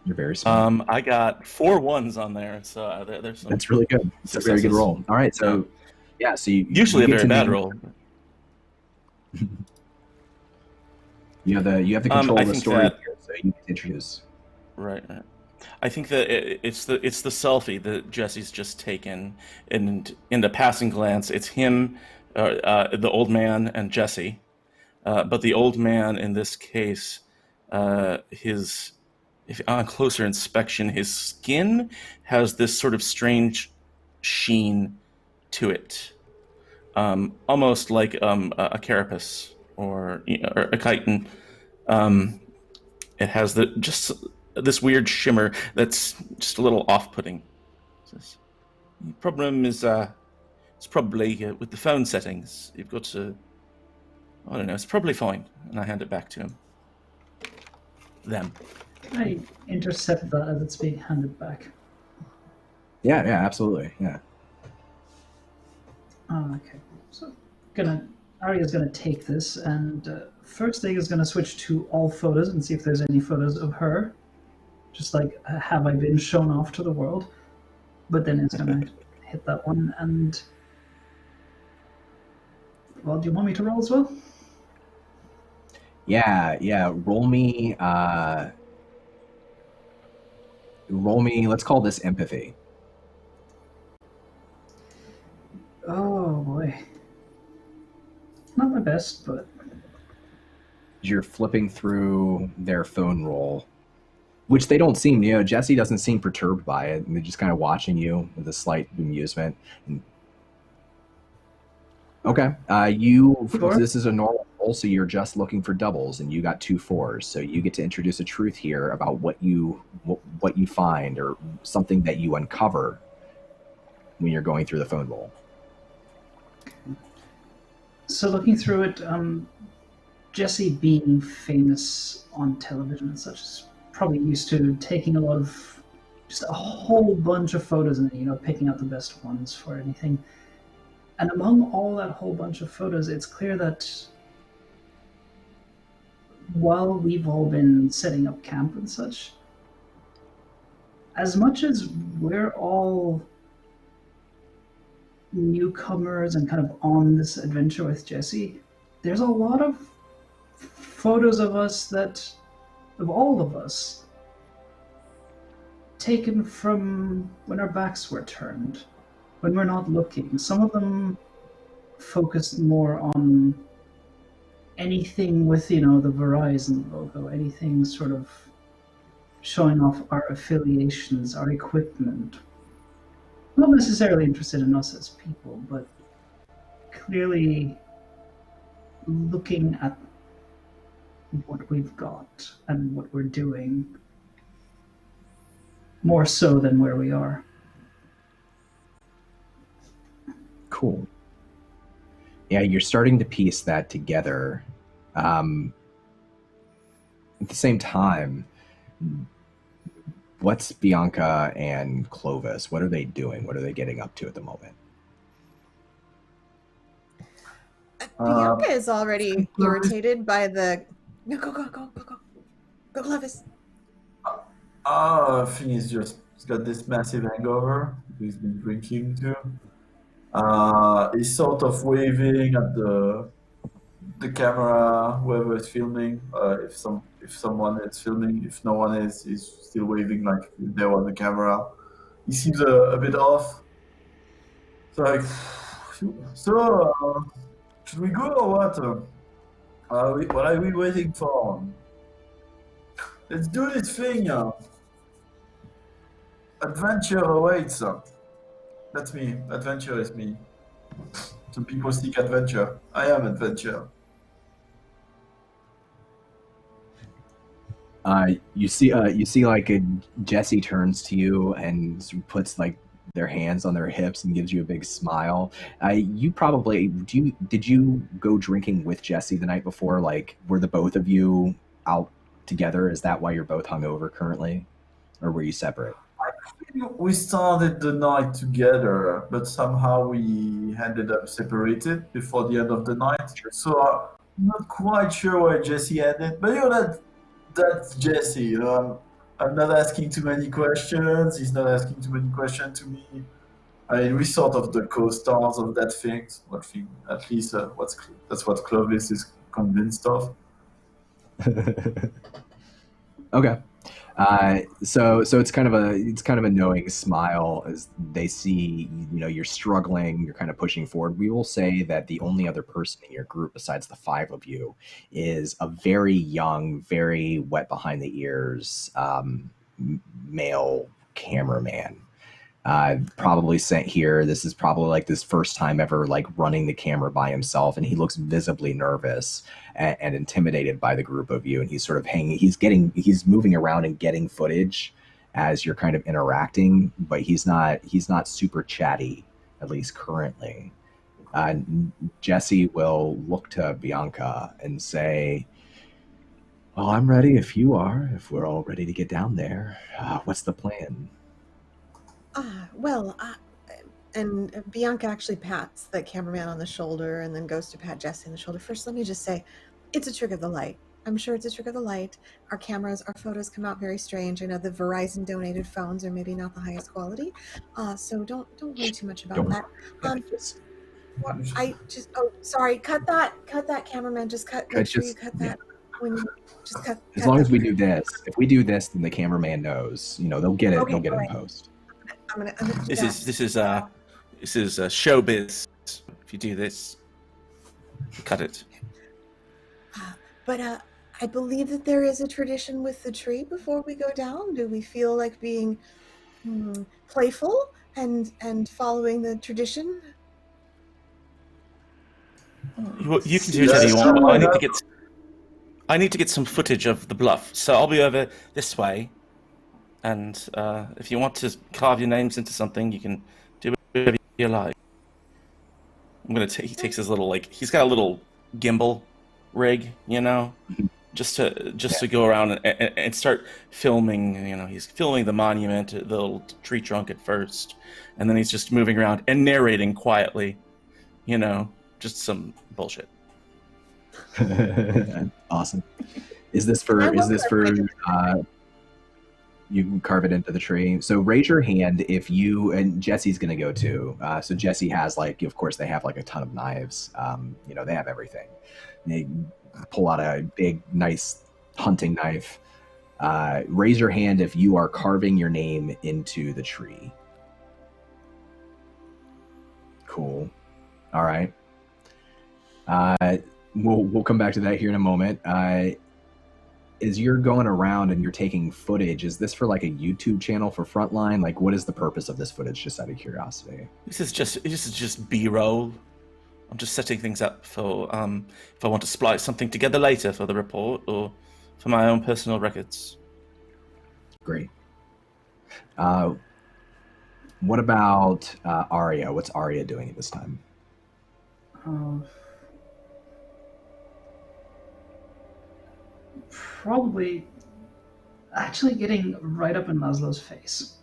You're very smart. I got 4 1s on there, so there's some. That's really good. It's a very good roll. All right, so yeah, so Usually you a get very to bad name- roll. You have the control I of the think story that- here, so you can introduce. Right. I think that it's the selfie that Jesse's just taken, and in the passing glance, it's him, the old man, and Jesse. But the old man in this case, if on closer inspection, his skin has this sort of strange sheen to it, almost like a carapace or a chitin. It has just this weird shimmer that's just a little off-putting. The problem is it's probably with the phone settings. You've got to, I don't know, it's probably fine. And I hand it back to him. Them. Can I intercept that as it's being handed back? Yeah, absolutely. Yeah. Oh, okay. So, Arya's gonna take this, and first thing is gonna switch to all photos and see if there's any photos of her. Just like, have I been shown off to the world? But then it's gonna hit that one, and well, do you want me to roll as well? Yeah. Roll me. Let's call this empathy. Oh boy, not my best, but You're flipping through their phone roll, which they don't seem. Jesse doesn't seem perturbed by it, and they're just kind of watching you with a slight amusement. Okay, this is a normal roll, so you're just looking for doubles, and you got 2 4s, so you get to introduce a truth here about what you find or something that you uncover when you're going through the phone roll. so looking through it, Jesse being famous on television and such is probably used to taking just a whole bunch of photos and picking out the best ones for anything. And among all that whole bunch of photos, it's clear that while we've all been setting up camp and such, as much as we're all newcomers and kind of on this adventure with Jesse, there's a lot of photos of all of us, taken from when our backs were turned, when we're not looking. Some of them focused more on anything with, the Verizon logo, anything sort of showing off our affiliations, our equipment. Not necessarily interested in us as people, but clearly looking at what we've got and what we're doing more so than where we are. Cool. Yeah, you're starting to piece that together. At the same time, what's Bianca and Clovis? What are they doing? What are they getting up to at the moment? Bianca is already irritated by the No, go, KAHLESS. I think he's got this massive hangover. He's been drinking too. He's sort of waving at the camera, whoever is filming. If someone is filming, if no one is, he's still waving like they're on the camera. He seems a bit off. So like, should we go or what? What are we waiting for? Let's do this thing. Adventure awaits. That's me. Adventure is me. Some people seek adventure. I am adventure. You see like Jesse turns to you and puts like their hands on their hips and gives you a big smile. You probably did you go drinking with Jesse the night before? Like, were the both of you out together? Is that why you're both hungover currently, or were you separate? We started the night together, but somehow we ended up separated before the end of the night. So I'm not quite sure where Jesse ended, but that's Jesse. I'm not asking too many questions. He's not asking too many questions to me. I mean, we sort of the co-stars of that thing. What thing? At least that's what Clovis is convinced of. Okay. So it's kind of a knowing smile as they see, you're struggling, you're kind of pushing forward. We will say that the only other person in your group besides the five of you is a very young, very wet behind the ears male cameraman. Probably sent here. This is probably like this first time ever like running the camera by himself, and he looks visibly nervous and intimidated by the group of you. And he's sort of he's moving around and getting footage as you're kind of interacting, but he's not super chatty, at least currently. Jesse will look to Bianca and say, "Well, I'm ready if you are. If we're all ready to get down there, what's the plan?" And Bianca actually pats the cameraman on the shoulder and then goes to pat Jesse on the shoulder. First, let me just say, it's a trick of the light. I'm sure it's a trick of the light. Our photos come out very strange. I know the Verizon donated phones are maybe not the highest quality, so don't worry too much about that. Sorry, cut that cameraman. Just make sure you cut that. When you just cut. As long as we do this, if we do this, then the cameraman knows. They'll get it. Okay, they'll get it right. in post. I'm gonna This is showbiz. If you do this, cut it. But I believe that there is a tradition with the tree before we go down. Do we feel like being playful and following the tradition? You can do whatever you want. I need to get some footage of the bluff, so I'll be over this way. And if you want to carve your names into something, you can do whatever you like. He takes his little he's got a little gimbal rig, just to go around and start filming. He's filming the monument, the little tree trunk at first, and then he's just moving around and narrating quietly, just some bullshit. Awesome. Is this for you can carve it into the tree. So raise your hand if you, and Jesse's going to go too. So Jesse has of course they have a ton of knives. They have everything. They pull out a big, nice hunting knife. Raise your hand if you are carving your name into the tree. Cool. All right. We'll come back to that here in a moment. As you're going around and you're taking footage, is this for a YouTube channel for Frontline? What is the purpose of this footage, just out of curiosity? This is just B-roll. I'm just setting things up for if I want to splice something together later for the report or for my own personal records. Great. What about Arya? What's Arya doing at this time? Probably actually getting right up in Maslow's face,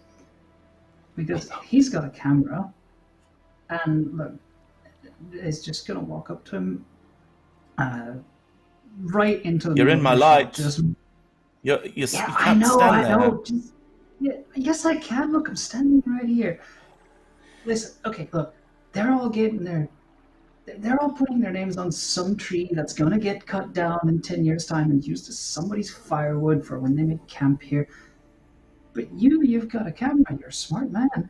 because he's got a camera and look, is just gonna walk up to him, right into the You're middle in my of the shot, light. just You yeah, can't I know, stand I there. know. Just, yeah, yes, I can. Look, I'm standing right here. Listen, okay, look, they're all getting their, they're all putting their names on some tree that's gonna get cut down in 10 years' time and used as somebody's firewood for when they make camp here. But you've got a camera. You're a smart man.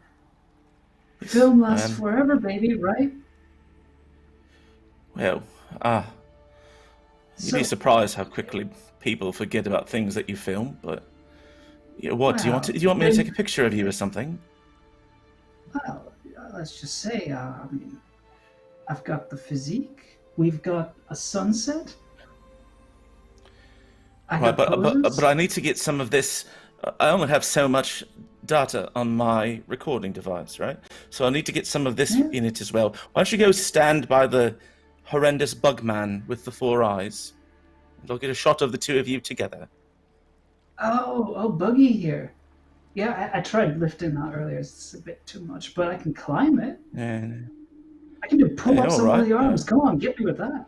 Film lasts forever, baby, right? Well, you'd So, be surprised how quickly people forget about things that you film. But what do you want? Do you want me to take a picture of you or something? well, let's just say, I mean, I've got the physique. We've got a sunset. Right, but I need to get some of this. I only have so much data on my recording device, right? So I need to get some of this in it as well. Why don't you go stand by the horrendous bug man with the 4 eyes, and I'll get a shot of the two of you together. Oh, Buggy here. Yeah, I tried lifting that earlier. It's a bit too much, but I can climb it. I can do pull-ups on one of the arms. Come on, get me with that.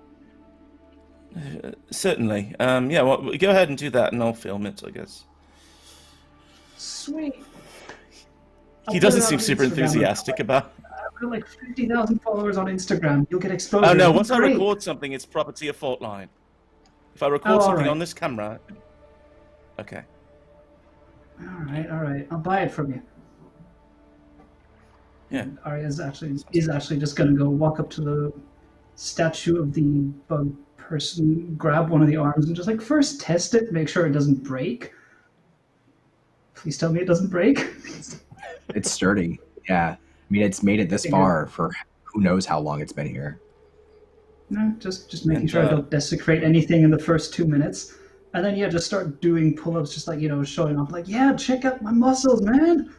Certainly. Yeah, well, go ahead and do that, and I'll film it, I guess. Sweet. He doesn't seem super enthusiastic about. I've got like 50,000 followers on Instagram. You'll get exposure. Oh no! Once I record something, it's property of Faultline. If I record something on this camera, okay. All right. I'll buy it from you. Yeah. And Arya is actually just gonna go walk up to the statue of the bug person, grab one of the arms, and just like first test it, make sure it doesn't break. Please tell me it doesn't break. It's sturdy. Yeah. I mean, it's made it this far for who knows how long it's been here. No, just making sure I don't desecrate anything in the first 2 minutes. And then, just start doing pull-ups, just like, showing off, like, check out my muscles, man.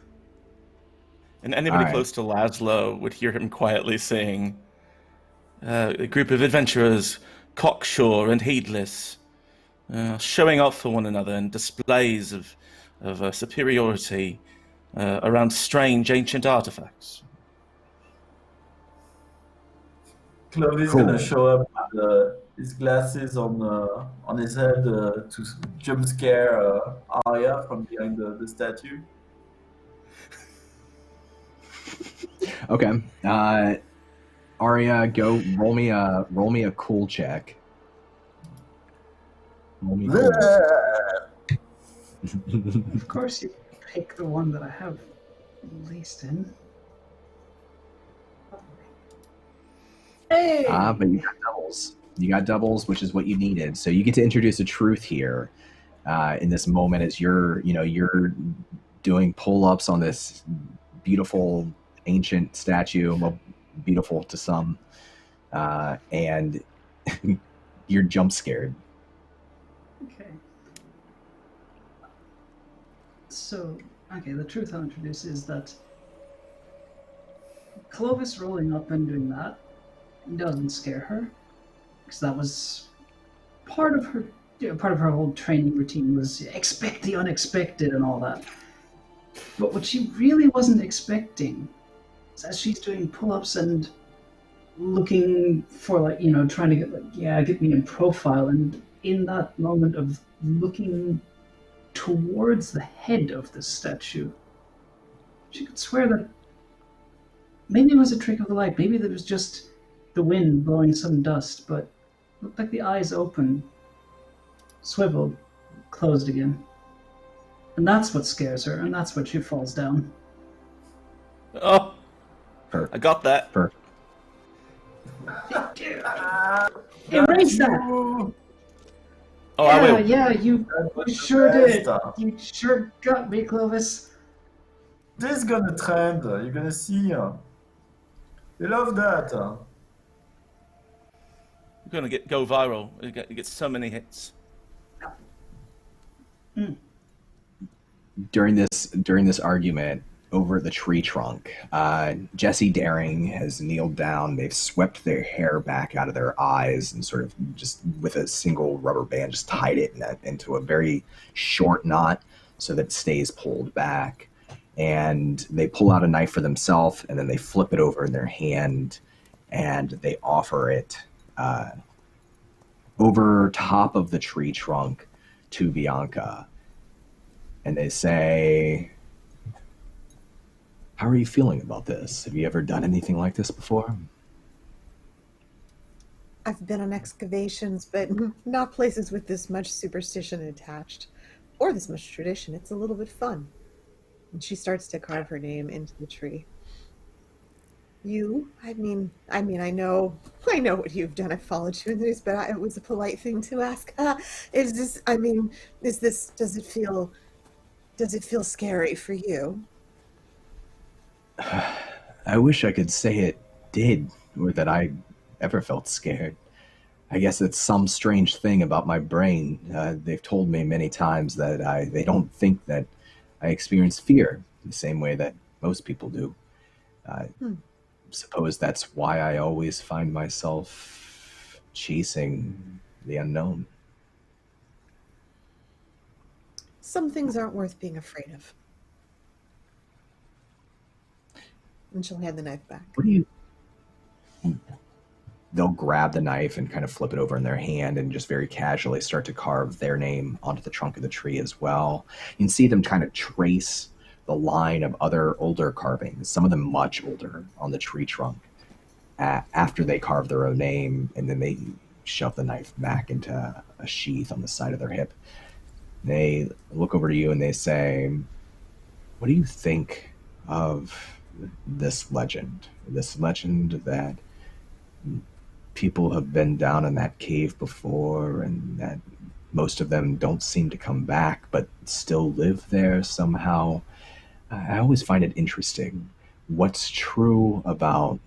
And anybody close to Laszlo would hear him quietly saying, a group of adventurers, cocksure and heedless, showing off for one another in displays of superiority around strange ancient artifacts. Clovis gonna show up with his glasses on his head to jump scare Arya from behind the statue. Okay. Arya, go roll me a cool check. Roll me cool. Of course, you pick the one that I have least in. Hey! But you got doubles. You got doubles, which is what you needed. So you get to introduce a truth here in this moment as you're doing pull-ups on this beautiful ancient statue, well, beautiful to some, and you're jump scared. Okay. So, the truth I'll introduce is that Clovis rolling up and doing that doesn't scare her, because that was part of her whole training routine was expect the unexpected and all that. But what she really wasn't expecting is as she's doing pull-ups and looking for trying to get me in profile, and in that moment of looking towards the head of the statue, she could swear that maybe it was a trick of the light, maybe there was just the wind blowing some dust, but it looked like the eyes opened, swiveled, closed again. And that's what scares her, and that's when she falls down. Oh, I got that. Perfect. Erase that! Oh, I will. Yeah, you sure did. You sure got me, Clovis. This is gonna trend. You're gonna see. They love that. You're gonna go viral. You get so many hits. During this argument over at the tree trunk, Jesse Daring has kneeled down. They've swept their hair back out of their eyes and sort of just with a single rubber band just tied it into a very short knot so that it stays pulled back. And they pull out a knife for themselves, and then they flip it over in their hand, and they offer it over top of the tree trunk to Bianca. And they say, how are you feeling about this? Have you ever done anything like this before? I've been on excavations, but not places with this much superstition attached, or this much tradition. It's a little bit fun. And she starts to carve her name into the tree. You, I mean, I know what you've done. I followed you in this, but it was a polite thing to ask. Does it feel scary for you? I wish I could say it did, or that I ever felt scared. I guess it's some strange thing about my brain. They've told me many times that they don't think that I experience fear the same way that most people do. Suppose that's why I always find myself chasing the unknown. Some things aren't worth being afraid of. And she'll hand the knife back. What do you... They'll grab the knife and kind of flip it over in their hand and just very casually start to carve their name onto the trunk of the tree as well. You can see them kind of trace the line of other older carvings, some of them much older, on the tree trunk after they carve their own name, and then they shove the knife back into a sheath on the side of their hip. They look over to you and they say, what do you think of this legend that people have been down in that cave before, and that most of them don't seem to come back but still live there somehow? I always find it interesting what's true about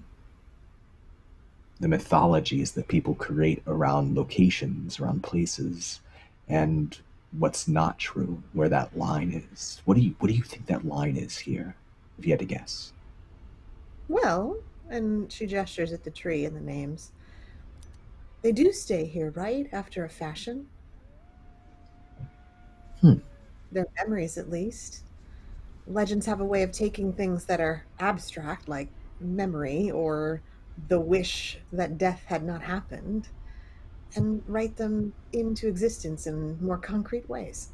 the mythologies that people create around locations, around places, and what's not true, where that line is. What do you think that line is here, if you had to guess? Well, and she gestures at the tree and the names. They do stay here, right? After a fashion. Their memories, at least. Legends have a way of taking things that are abstract, like memory or the wish that death had not happened, and write them into existence in more concrete ways.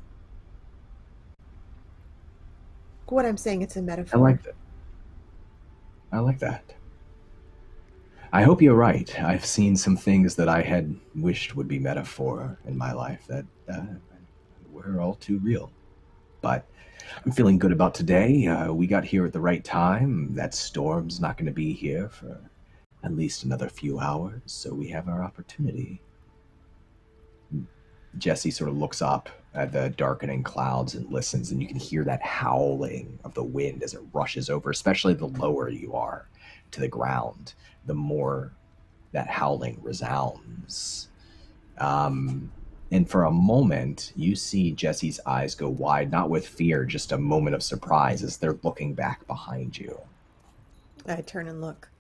What I'm saying, it's a metaphor. I like that. I like that. I hope you're right. I've seen some things that I had wished would be metaphor in my life that were all too real. But I'm feeling good about today. We got here at the right time. That storm's not going to be here for at least another few hours, so we have our opportunity. Jesse sort of looks up at the darkening clouds and listens, and you can hear that howling of the wind as it rushes over, especially the lower you are to the ground, the more that howling resounds. And for a moment, you see Jesse's eyes go wide, not with fear, just a moment of surprise as they're looking back behind you. I turn and look.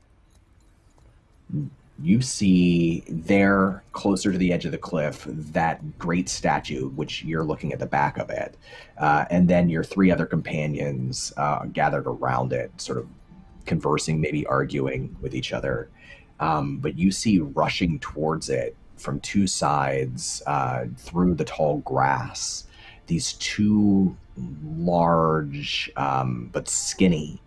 You see there, closer to the edge of the cliff, that great statue, which you're looking at the back of it. And then your three other companions gathered around it, sort of conversing, maybe arguing with each other. But you see rushing towards it from two sides through the tall grass, these two large but skinny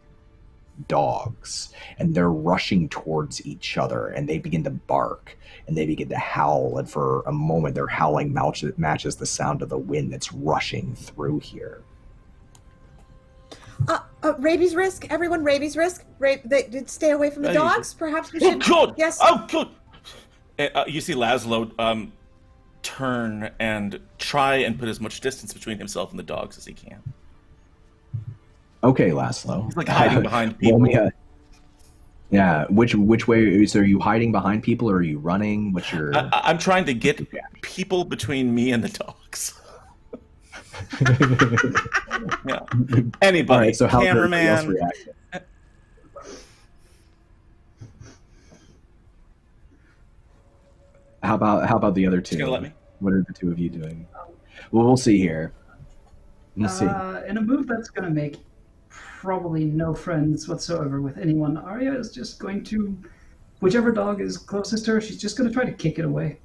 dogs, and they're rushing towards each other, and they begin to bark and they begin to howl, and for a moment their howling matches the sound of the wind that's rushing through here. Rabies risk, everyone. Rabies risk. Stay away from the dogs. Perhaps we should. Oh God! Yes. Oh God! You see Laszlo turn and try and put as much distance between himself and the dogs as he can. Okay, Laszlo. He's like hiding behind people. Yeah. Which way? So are you hiding behind people, or are you running? What's your? I'm trying to get people between me and the dogs. Yeah. Anybody. Right, so how cameraman. How about the other two? Gonna let me? What are the two of you doing? Well, we'll see here. We'll see. In a move that's going to make probably no friends whatsoever with anyone, Arya is just going to, whichever dog is closest to her, she's just going to try to kick it away.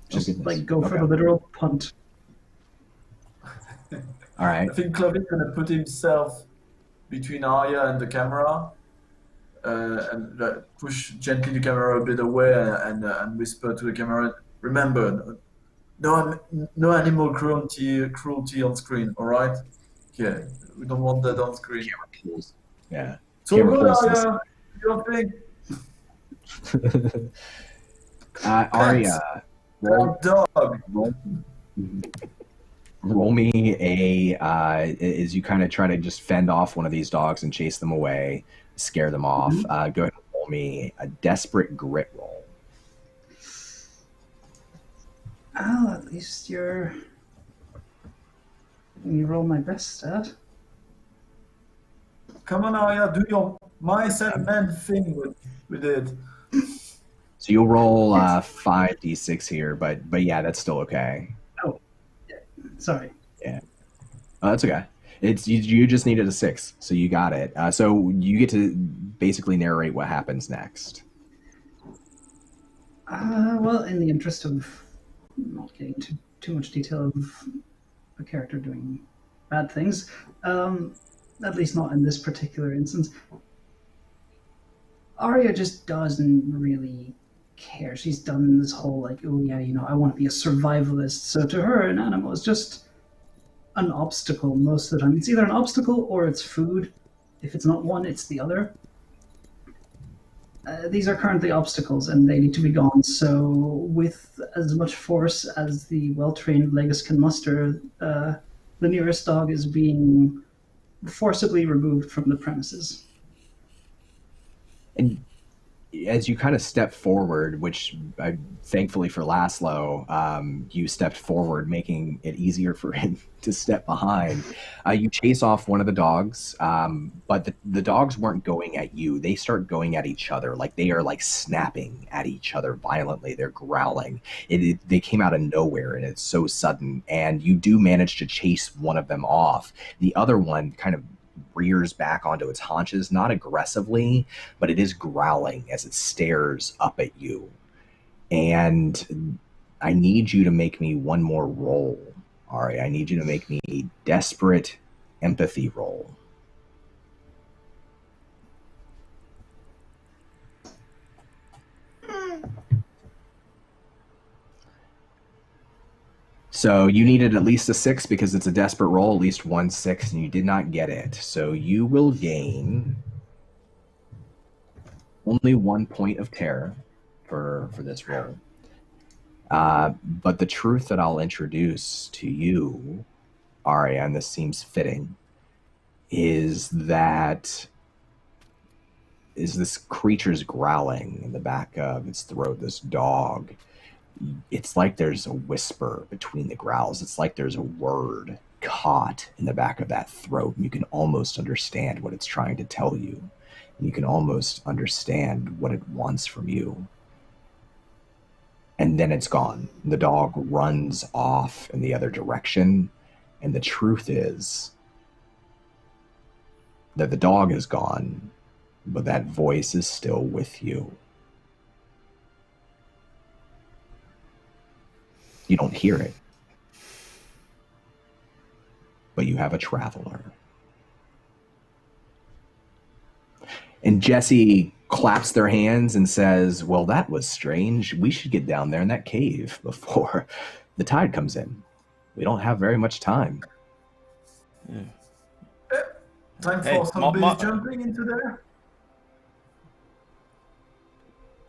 Just goodness. like go for Okay. the literal punt. All right. I think Clovis gonna put himself between Arya and the camera, and push gently the camera a bit away, and whisper to the camera, "Remember, no animal cruelty on screen. All right? Yeah, we don't want that on screen." Yeah. So Camera good, pulls this- Arya. Your thing. Arya, roll, Dog. roll me a as you kind of try to just fend off one of these dogs and chase them away, scare them off. Go ahead and roll me a desperate grit roll. Oh, at least you're. You roll my best stat. Come on, Arya, do your mice and men thing with it. So you'll roll 5d6 here, but yeah, that's still okay. Oh, yeah. Sorry. Yeah, that's okay. It's you just needed a 6, so you got it. So you get to basically narrate what happens next. Well, in the interest of not getting too much detail of a character doing bad things, at least not in this particular instance, Arya just doesn't really care. She's done this whole, like, oh yeah, I want to be a survivalist. So to her, an animal is just an obstacle most of the time. It's either an obstacle or it's food. If it's not one, it's the other. These are currently obstacles and they need to be gone. So with as much force as the well-trained Legus can muster, the nearest dog is being forcibly removed from the premises. And as you kind of step forward, which thankfully for Laszlo, you stepped forward, making it easier for him to step behind. You chase off one of the dogs, but the dogs weren't going at you. They start going at each other. Like they are like snapping at each other violently. They're growling. They came out of nowhere and it's so sudden. And you do manage to chase one of them off. The other one kind of rears back onto its haunches, not aggressively, but it is growling as it stares up at you. And I need you to make me one more roll, Ari. I need you to make me a desperate empathy roll. So you needed at least a 6 because it's a desperate roll, at least 1 6, and you did not get it. So you will gain only 1 point of terror for this roll. But the truth that I'll introduce to you, Arya, and this seems fitting, is this creature's growling in the back of its throat, this dog. It's like there's a whisper between the growls. It's like there's a word caught in the back of that throat. And you can almost understand what it's trying to tell you. And you can almost understand what it wants from you. And then it's gone. The dog runs off in the other direction. And the truth is that the dog is gone, but that voice is still with you. You don't hear it, but you have a traveler. And Jesse claps their hands and says, well, that was strange. We should get down there in that cave before the tide comes in. We don't have very much time. Yeah. Time Hey, for some base jumping into there.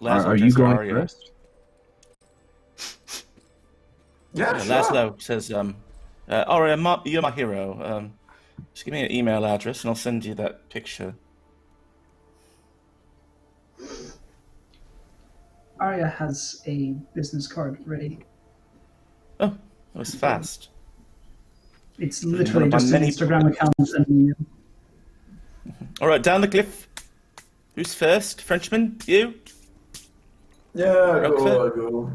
Are you going first? Yeah, sure. Laszlo says, Arya, you're my hero. Just give me an email address and I'll send you that picture. Arya has a business card ready. Oh, that was fast. It's literally just an Instagram account and an email. All right, down the cliff. Who's first? Frenchman? You? Yeah, I'll Rockford? go.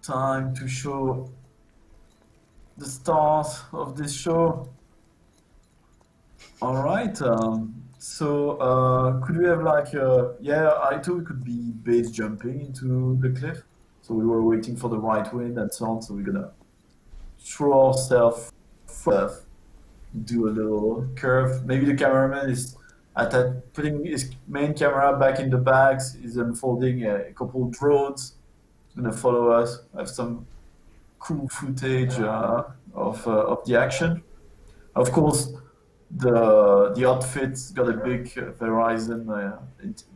Time to show the start of this show. All right. So could we have like, I thought we could be base jumping into the cliff. So we were waiting for the right wind and so on. So we're gonna throw ourselves first, do a little curve. Maybe the cameraman is putting his main camera back in the bags. He's unfolding a couple of drones. He's gonna follow us. Have some cool footage of the action. Of course, the outfit's got a big Verizon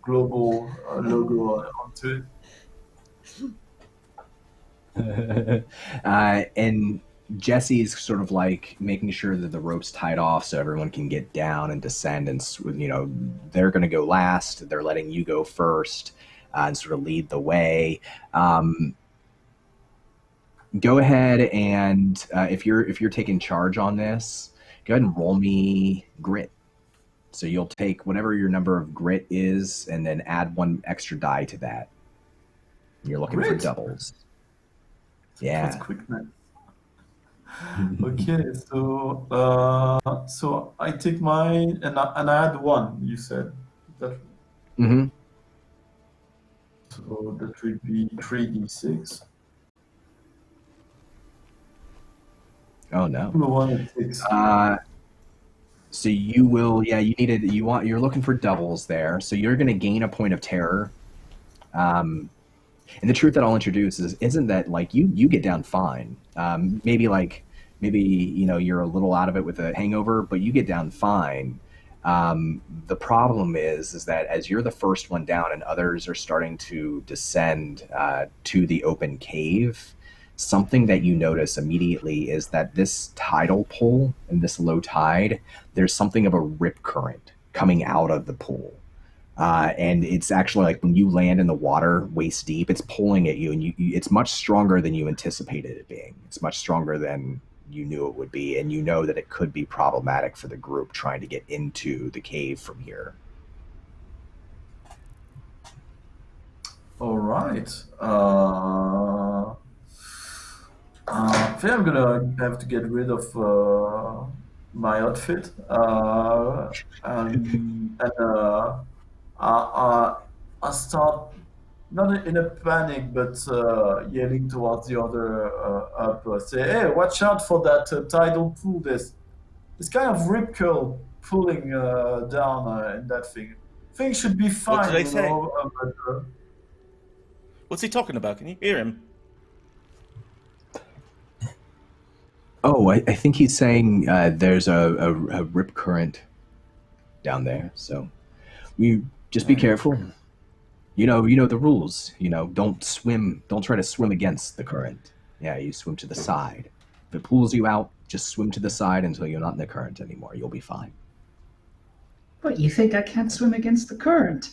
global logo onto it. And Jesse's sort of like making sure that the rope's tied off so everyone can get down and descend, and they're going to go last. They're letting you go first and sort of lead the way. Go ahead and if you're taking charge on this, go ahead and roll me grit. So you'll take whatever your number of grit is and then add one extra die to that. You're looking for doubles. Yeah. That's quick, man. Okay, so I take mine and I add one. You said that. Mm-hmm. So that would be 3d6. Oh no. 1 and 6. So you will, you're looking for doubles there. So you're going to gain a point of terror. And the truth that I'll introduce isn't that like you get down fine. Maybe you're a little out of it with a hangover, but you get down fine. The problem is that as you're the first one down and others are starting to descend to the open cave, something that you notice immediately is that this tidal pull and this low tide, there's something of a rip current coming out of the pool. And it's actually like when you land in the water waist deep, it's pulling at you, and it's much stronger than you anticipated it being. It's much stronger than you knew it would be, and you know that it could be problematic for the group trying to get into the cave from here. All right. I think I'm gonna have to get rid of my outfit, and I start not in a panic, but yelling towards the other up. Say, "Hey, watch out for that tidal pool! This kind of rip curl pulling down in that thing. Things should be fine." What did I say? But, What's he talking about? Can you hear him? Oh, I think he's saying there's a rip current down there. So we just be careful. You know the rules. Don't try to swim against the current. Yeah, you swim to the side. If it pulls you out, just swim to the side until you're not in the current anymore. You'll be fine. But you think I can't swim against the current?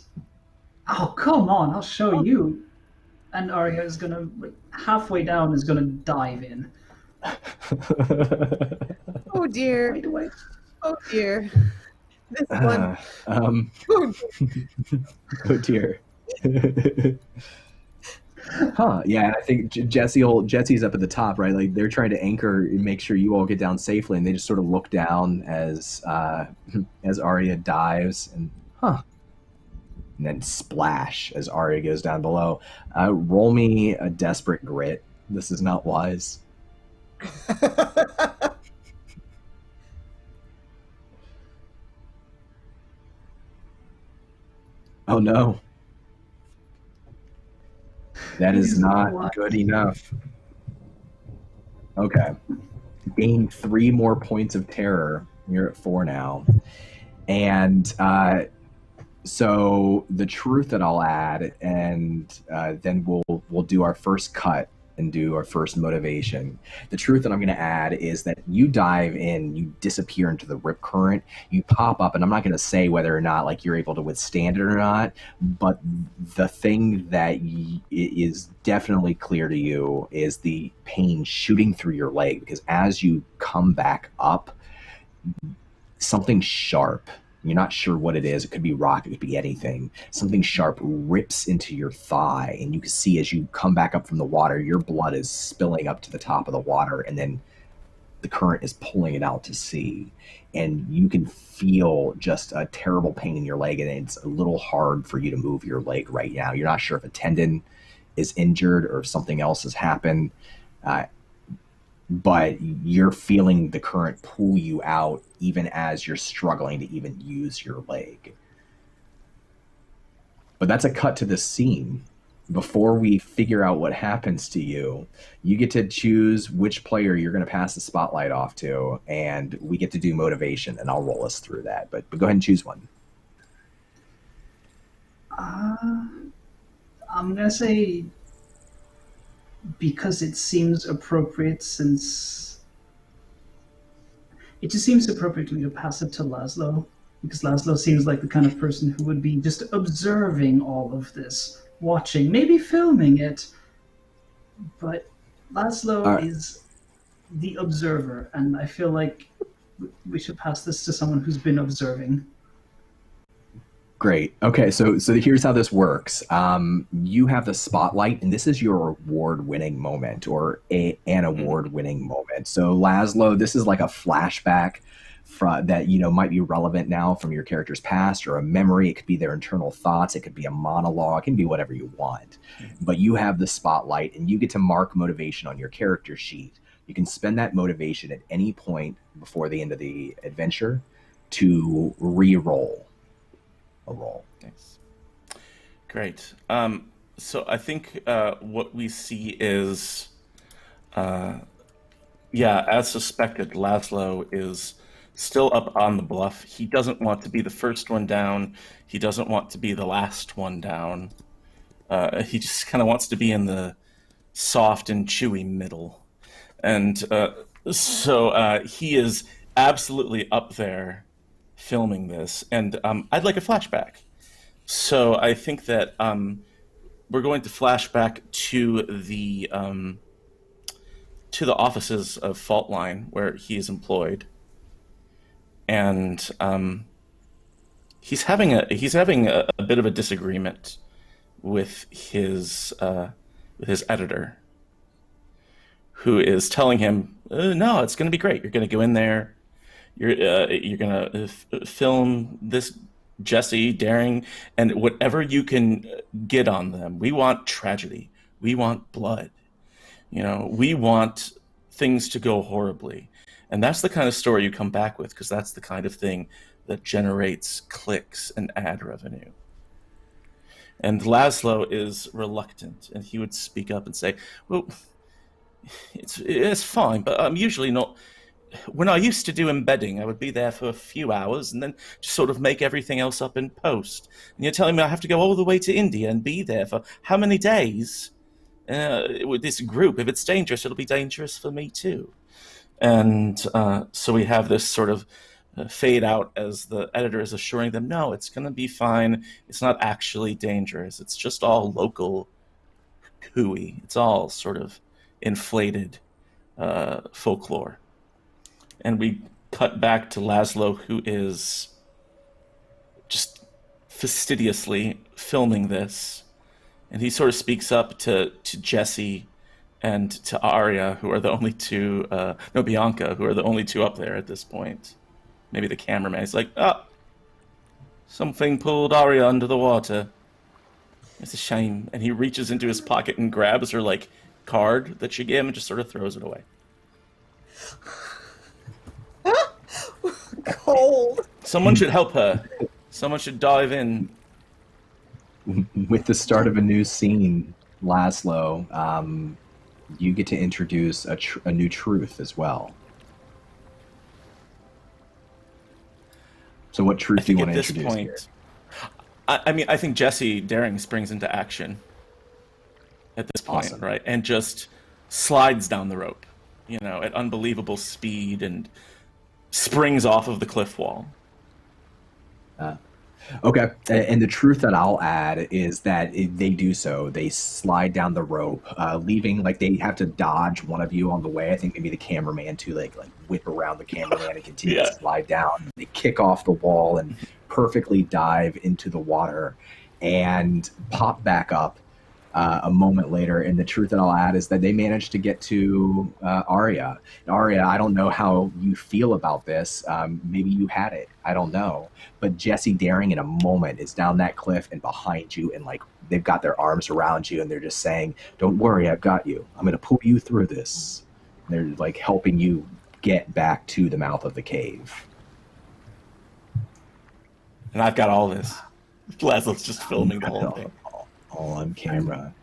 Oh, come on, I'll show you. And Arya is gonna, halfway down, is gonna dive in. Oh dear. Right away. Oh dear. This one. Oh dear. Huh? Yeah, I think Jesse's up at the top, right? Like they're trying to anchor and make sure you all get down safely, and they just sort of look down as Arya dives, and and then splash as Arya goes down below. Roll me a desperate grit. This is not wise. Oh no. That is not good enough. Okay. Gain 3 more points of terror. You're at 4 now. And so the truth that I'll add, and then we'll do our first cut and do our first motivation. The truth that I'm going to add is that you dive in, you disappear into the rip current, you pop up, and I'm not going to say whether or not like you're able to withstand it or not, but the thing that is definitely clear to you is the pain shooting through your leg, because as you come back up, something sharp, you're not sure what it is, it could be rock, it could be anything, something sharp rips into your thigh, and you can see as you come back up from the water, your blood is spilling up to the top of the water, and then the current is pulling it out to sea, and you can feel just a terrible pain in your leg, and it's a little hard for you to move your leg right now. You're not sure if a tendon is injured or if something else has happened. But you're feeling the current pull you out even as you're struggling to even use your leg. But that's a cut to the scene. Before we figure out what happens to you, you get to choose which player you're going to pass the spotlight off to, and we get to do motivation, and I'll roll us through that. But go ahead and choose one. I'm going to say, because it seems appropriate, since it just seems appropriate to me to pass it to Laszlo, because Laszlo seems like the kind of person who would be just observing all of this, watching, maybe filming it, but Laszlo is the observer, and I feel like we should pass this to someone who's been observing. Great. Okay, so here's how this works. You have the spotlight, and this is your award-winning moment, or an award-winning moment. So Laszlo, this is like a flashback that might be relevant now from your character's past, or a memory. It could be their internal thoughts. It could be a monologue. It can be whatever you want. But you have the spotlight, and you get to mark motivation on your character sheet. You can spend that motivation at any point before the end of the adventure to re-roll a roll. Nice. Great. So I think what we see is, as suspected, Laszlo is still up on the bluff. He doesn't want to be the first one down. He doesn't want to be the last one down. He just kind of wants to be in the soft and chewy middle. And so he is absolutely up there filming this, and I'd like a flashback. So I think that we're going to flash back to the offices of Faultline where he is employed, and he's having a bit of a disagreement with his editor, who is telling him, "No, it's going to be great. You're going to go in there. You're going to film this Jesse daring, and whatever you can get on them. We want tragedy. We want blood. We want things to go horribly." And that's the kind of story you come back with, because that's the kind of thing that generates clicks and ad revenue. And Laszlo is reluctant, and he would speak up and say, "Well, it's fine, but I'm usually not. When I used to do embedding, I would be there for a few hours and then just sort of make everything else up in post. And you're telling me I have to go all the way to India and be there for how many days with this group? If it's dangerous, it'll be dangerous for me too." And so we have this sort of fade out as the editor is assuring them, "No, it's going to be fine. It's not actually dangerous. It's just all local hooey. It's all sort of inflated folklore." And we cut back to Laszlo, who is just fastidiously filming this. And he sort of speaks up to Jesse and to Arya, who are the only two, Bianca, who are the only two up there at this point. Maybe the cameraman is like, something pulled Arya under the water. It's a shame. And he reaches into his pocket and grabs her, card that she gave him and just sort of throws it away. Cold. Someone should help her. Someone should dive in. With the start of a new scene, Laszlo, you get to introduce a new truth as well. So what truth do you want to introduce point, here? I think Jesse Daring springs into action at this point, Awesome. Right? And just slides down the rope, at unbelievable speed and springs off of the cliff wall. Okay, and the truth that I'll add is that they do so. They slide down the rope, leaving, they have to dodge one of you on the way. I think maybe the cameraman too, whip around the cameraman and continue to slide down. They kick off the wall and perfectly dive into the water and pop back up a moment later. And the truth that I'll add is that they managed to get to Arya. And Arya, I don't know how you feel about this. Maybe you had it. I don't know. But Jesse Daring in a moment is down that cliff and behind you, and like they've got their arms around you and they're just saying, "Don't worry, I've got you. I'm going to pull you through this." They're like helping you get back to the mouth of the cave. And I've got all this. Laszlo's just filming the whole thing. All on camera.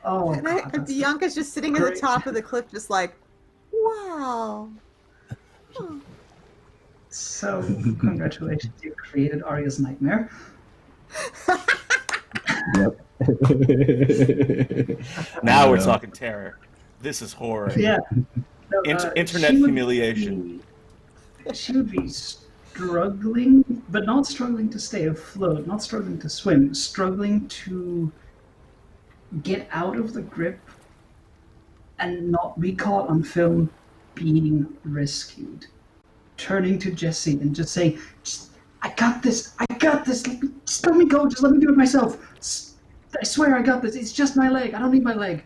Oh, And God, that's Bianca's just sitting at the great. top of the cliff, just like, wow. Oh. So, congratulations, you created Arya's nightmare. Yep. Now we're talking terror. This is horror. Yeah. No, Internet she would humiliation. She would be struggling, but not struggling to stay afloat, not struggling to swim, struggling to get out of the grip and not be caught on film being rescued. Turning to Jesse and just saying, I got this, just let me go, just let me do it myself. I swear I got this, it's just my leg, I don't need my leg.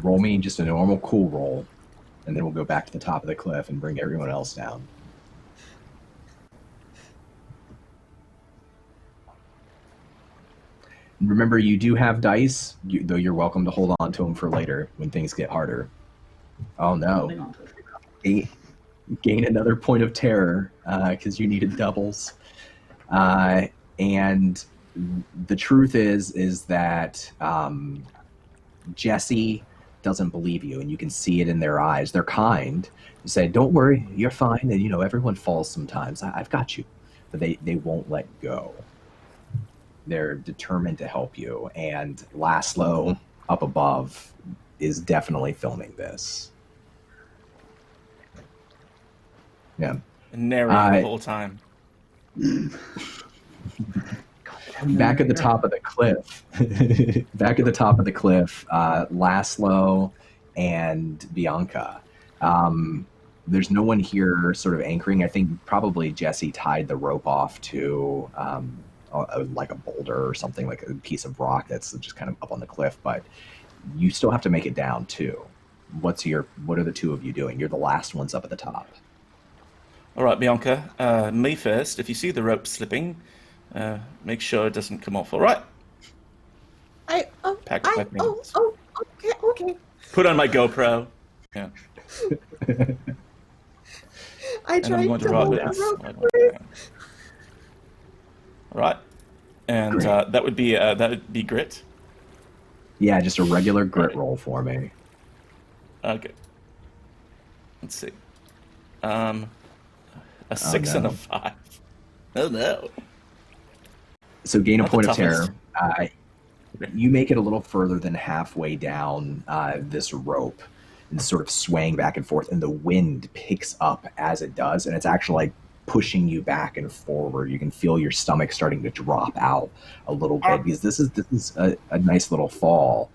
Roll me just a normal cool roll, and then we'll go back to the top of the cliff and bring everyone else down. Remember, you do have dice, though you're welcome to hold on to them for later when things get harder. Oh no. Holding on to it. Gain another point of terror because you needed doubles. And the truth is that Jesse doesn't believe you, and you can see it in their eyes. They're kind. You say, "Don't worry, you're fine." And you know, everyone falls sometimes. I've got you. But they won't let go. They're determined to help you. And Laszlo up above is definitely filming this. Yeah. And narrating the whole time. Back at the top of the cliff, Laszlo and Bianca. There's no one here sort of anchoring. I think probably Jesse tied the rope off to like a boulder or something, like a piece of rock that's just kind of up on the cliff. But you still have to make it down too. What are the two of you doing? You're the last ones up at the top. All right, Bianca. Me first. If you see the rope slipping, make sure it doesn't come off. All right. Pack my things. Okay. Put on my GoPro. Yeah. I And I'm tried going to to hold roll the this. rope. All right. And that would be grit. Yeah, just a regular grit roll for me. Okay. Let's see. A 6 and a 5. Oh no. So gain a Not the point of toughest. terror. You make it a little further than halfway down this rope and sort of swaying back and forth, and the wind picks up as it does, and it's actually like pushing you back and forward. You can feel your stomach starting to drop out a little bit because this is a nice little fall.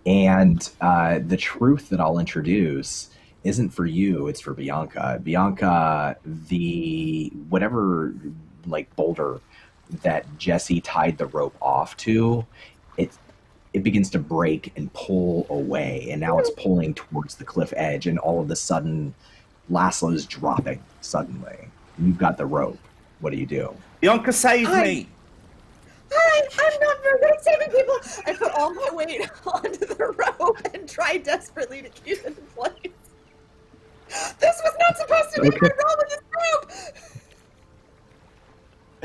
And the truth that I'll introduce isn't for you, it's for Bianca. Bianca, the whatever like boulder that Jesse tied the rope off to, it begins to break and pull away, and now it's pulling towards the cliff edge, and all of a sudden Laszlo's dropping suddenly. You've got the rope. What do you do? Bianca, save me! I'm not very good at saving people. I put all my weight onto the rope and try desperately to keep it in place. This was not supposed to be my role in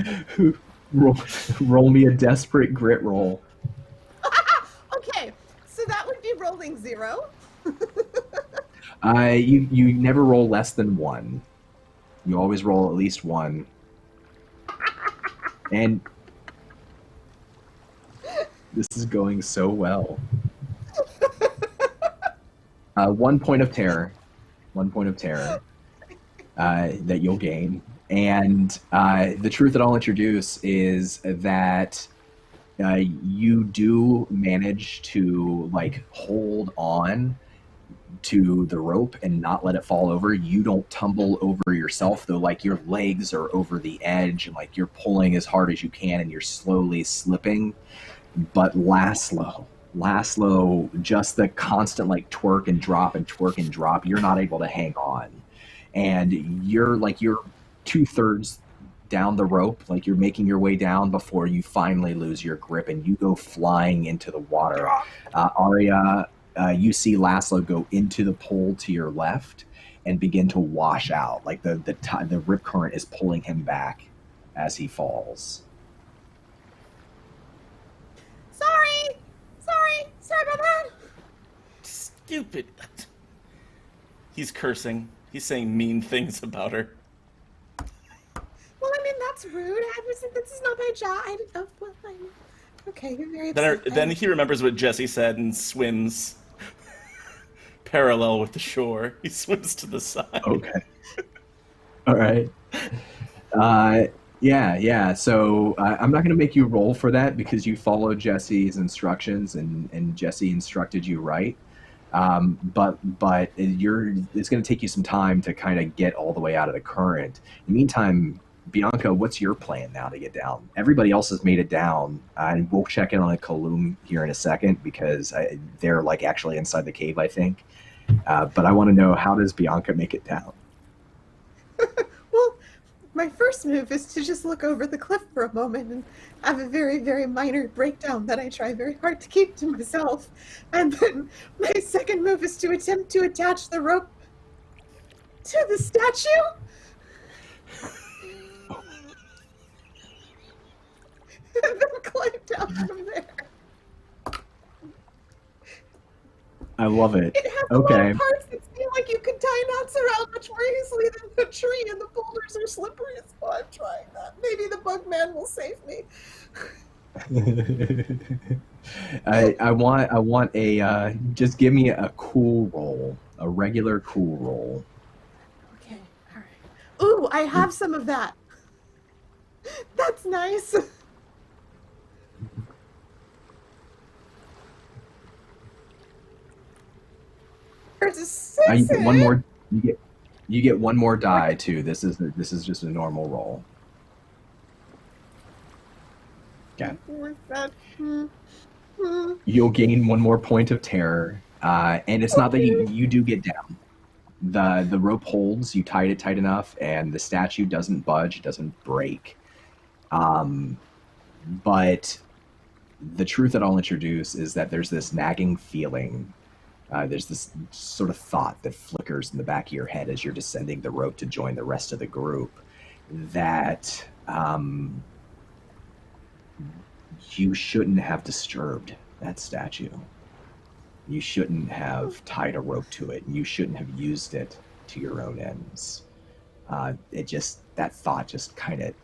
this group. Roll me a desperate grit roll. Okay, so that would be rolling 0. You never roll less than 1. You always roll at least 1. And this is going so well. 1 point of terror. 1 point of terror that you'll gain. And the truth that I'll introduce is that you do manage to like hold on to the rope and not let it fall over. You don't tumble over yourself, though, like your legs are over the edge and like you're pulling as hard as you can and you're slowly slipping. But Laszlo, just the constant like twerk and drop and twerk and drop, you're not able to hang on. And you're 2/3 down the rope, like you're making your way down before you finally lose your grip and you go flying into the water. Arya, you see Laszlo go into the pool to your left and begin to wash out. Like the rip current is pulling him back as he falls. Sorry about that. Stupid. He's cursing. He's saying mean things about her. Well, I mean, that's rude. This is not my job. I didn't know. Well, okay, you're very upset. Then he remembers what Jesse said and swims parallel with the shore. He swims to the side. Okay. All right. Yeah. So I'm not going to make you roll for that because you followed Jesse's instructions and Jesse instructed you right. But it's going to take you some time to kind of get all the way out of the current. In the meantime, Bianca, what's your plan now to get down? Everybody else has made it down, and we'll check in on a Kaloum here in a second because they're like actually inside the cave, I think. But I want to know, how does Bianca make it down? Well, my first move is to just look over the cliff for a moment and have a very, very minor breakdown that I try very hard to keep to myself. And then my second move is to attempt to attach the rope to the statue. And then climb down from there. I love it. It has a lot of parts that seem like you could tie knots around much more easily than the tree, and the boulders are slippery as well. I'm trying that. Maybe the bug man will save me. I want a just give me a cool roll, a regular cool roll. Okay, all right. Ooh, I have some of that. That's nice. There's a 6. You get one more. You get one more die too. This is just a normal roll. Okay. You'll gain one more point of terror, and it's not that you do get down. The rope holds. You tied it tight enough, and the statue doesn't budge. It doesn't break. But the truth that I'll introduce is that there's this nagging feeling. There's this sort of thought that flickers in the back of your head as you're descending the rope to join the rest of the group that you shouldn't have disturbed that statue. You shouldn't have tied a rope to it. You shouldn't have used it to your own ends. That thought just kind of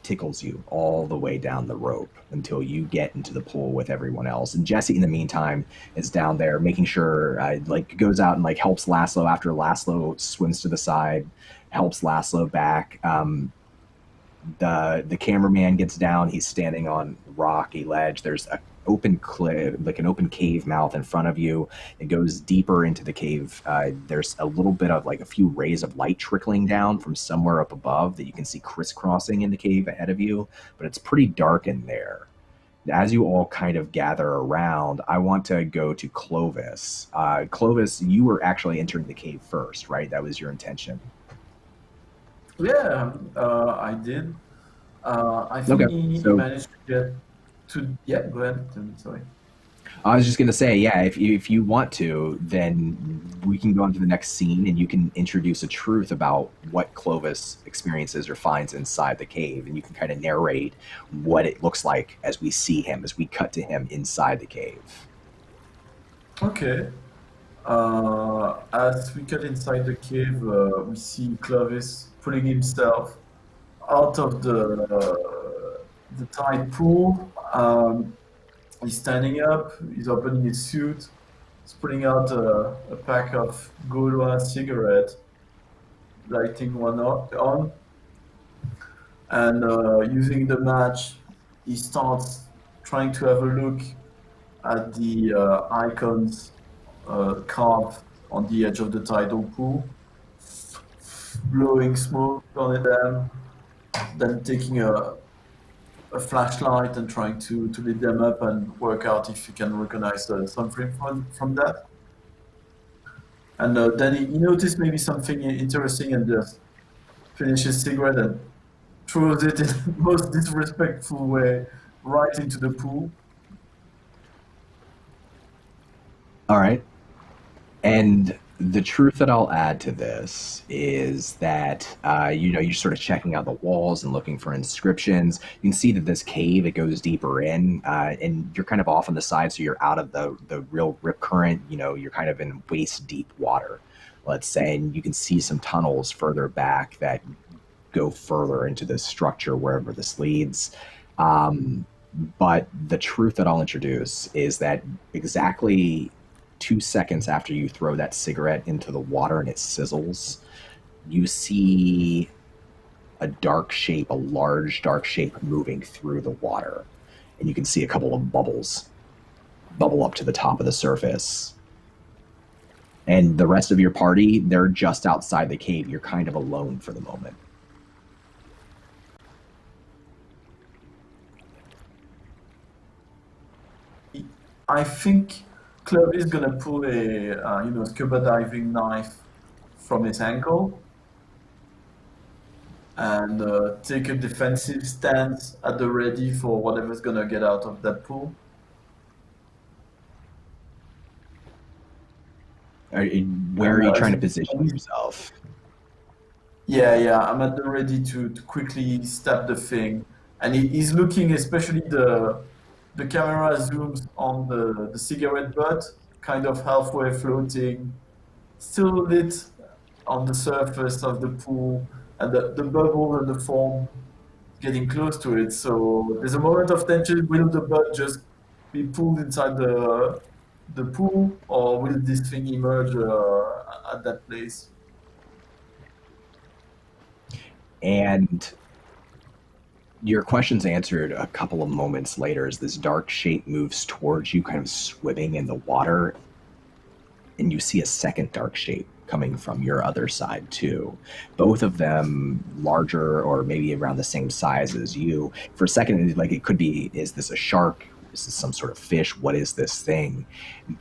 tickles you all the way down the rope until you get into the pool with everyone else. And Jesse, in the meantime, is down there making sure, goes out and helps Laszlo after Laszlo swims to the side, helps Laszlo back. The cameraman gets down. He's standing on rocky ledge. There's an open cliff, like an open cave mouth in front of you. It goes deeper into the cave. There's a little bit of a few rays of light trickling down from somewhere up above that you can see crisscrossing in the cave ahead of you, but it's pretty dark in there. As you all kind of gather around, I want to go to Clovis. Clovis, you were actually entering the cave first, right? That was your intention. Yeah, I did. I think he managed to get to... Yeah, go ahead. Sorry. I was just going to say, yeah, if you want to, then we can go on to the next scene and you can introduce a truth about what Clovis experiences or finds inside the cave. And you can kind of narrate what it looks like as we see him, as we cut to him inside the cave. Okay. As we cut inside the cave, we see Clovis pulling himself out of the tide pool. He's standing up, he's opening his suit, he's pulling out a pack of Gaulois cigarettes, lighting one on, and using the match, he starts trying to have a look at the icons carved on the edge of the tidal pool, blowing smoke on them, then taking a flashlight and trying to lead them up and work out if you can recognize something from that. And then he noticed maybe something interesting and just finishes his cigarette and throws it in the most disrespectful way right into the pool. All right. And the truth that I'll add to this is that, you're sort of checking out the walls and looking for inscriptions. You can see that this cave, it goes deeper in, and you're kind of off on the side, so you're out of the real rip current. You're kind of in waist deep water, let's say, and you can see some tunnels further back that go further into this structure wherever this leads. But the truth that I'll introduce is that exactly 2 seconds after you throw that cigarette into the water and it sizzles, you see a dark shape, a large dark shape moving through the water. And you can see a couple of bubbles bubble up to the top of the surface. And the rest of your party, they're just outside the cave. You're kind of alone for the moment. I think Clovis is gonna pull a scuba diving knife from his ankle and take a defensive stance at the ready for whatever's gonna get out of that pool. Where are you trying to position yourself? Yeah, I'm at the ready to quickly stab the thing, and he's looking, especially the camera zooms on the cigarette butt, kind of halfway floating, still lit on the surface of the pool, and the bubble and the foam getting close to it. So there's a moment of tension. Will the butt just be pulled inside the pool, or will this thing emerge at that place? And your question's answered a couple of moments later as this dark shape moves towards you, kind of swimming in the water, and you see a second dark shape coming from your other side too. Both of them larger or maybe around the same size as you. For a second, like, it could be, is this a shark? Is this some sort of fish? What is this thing?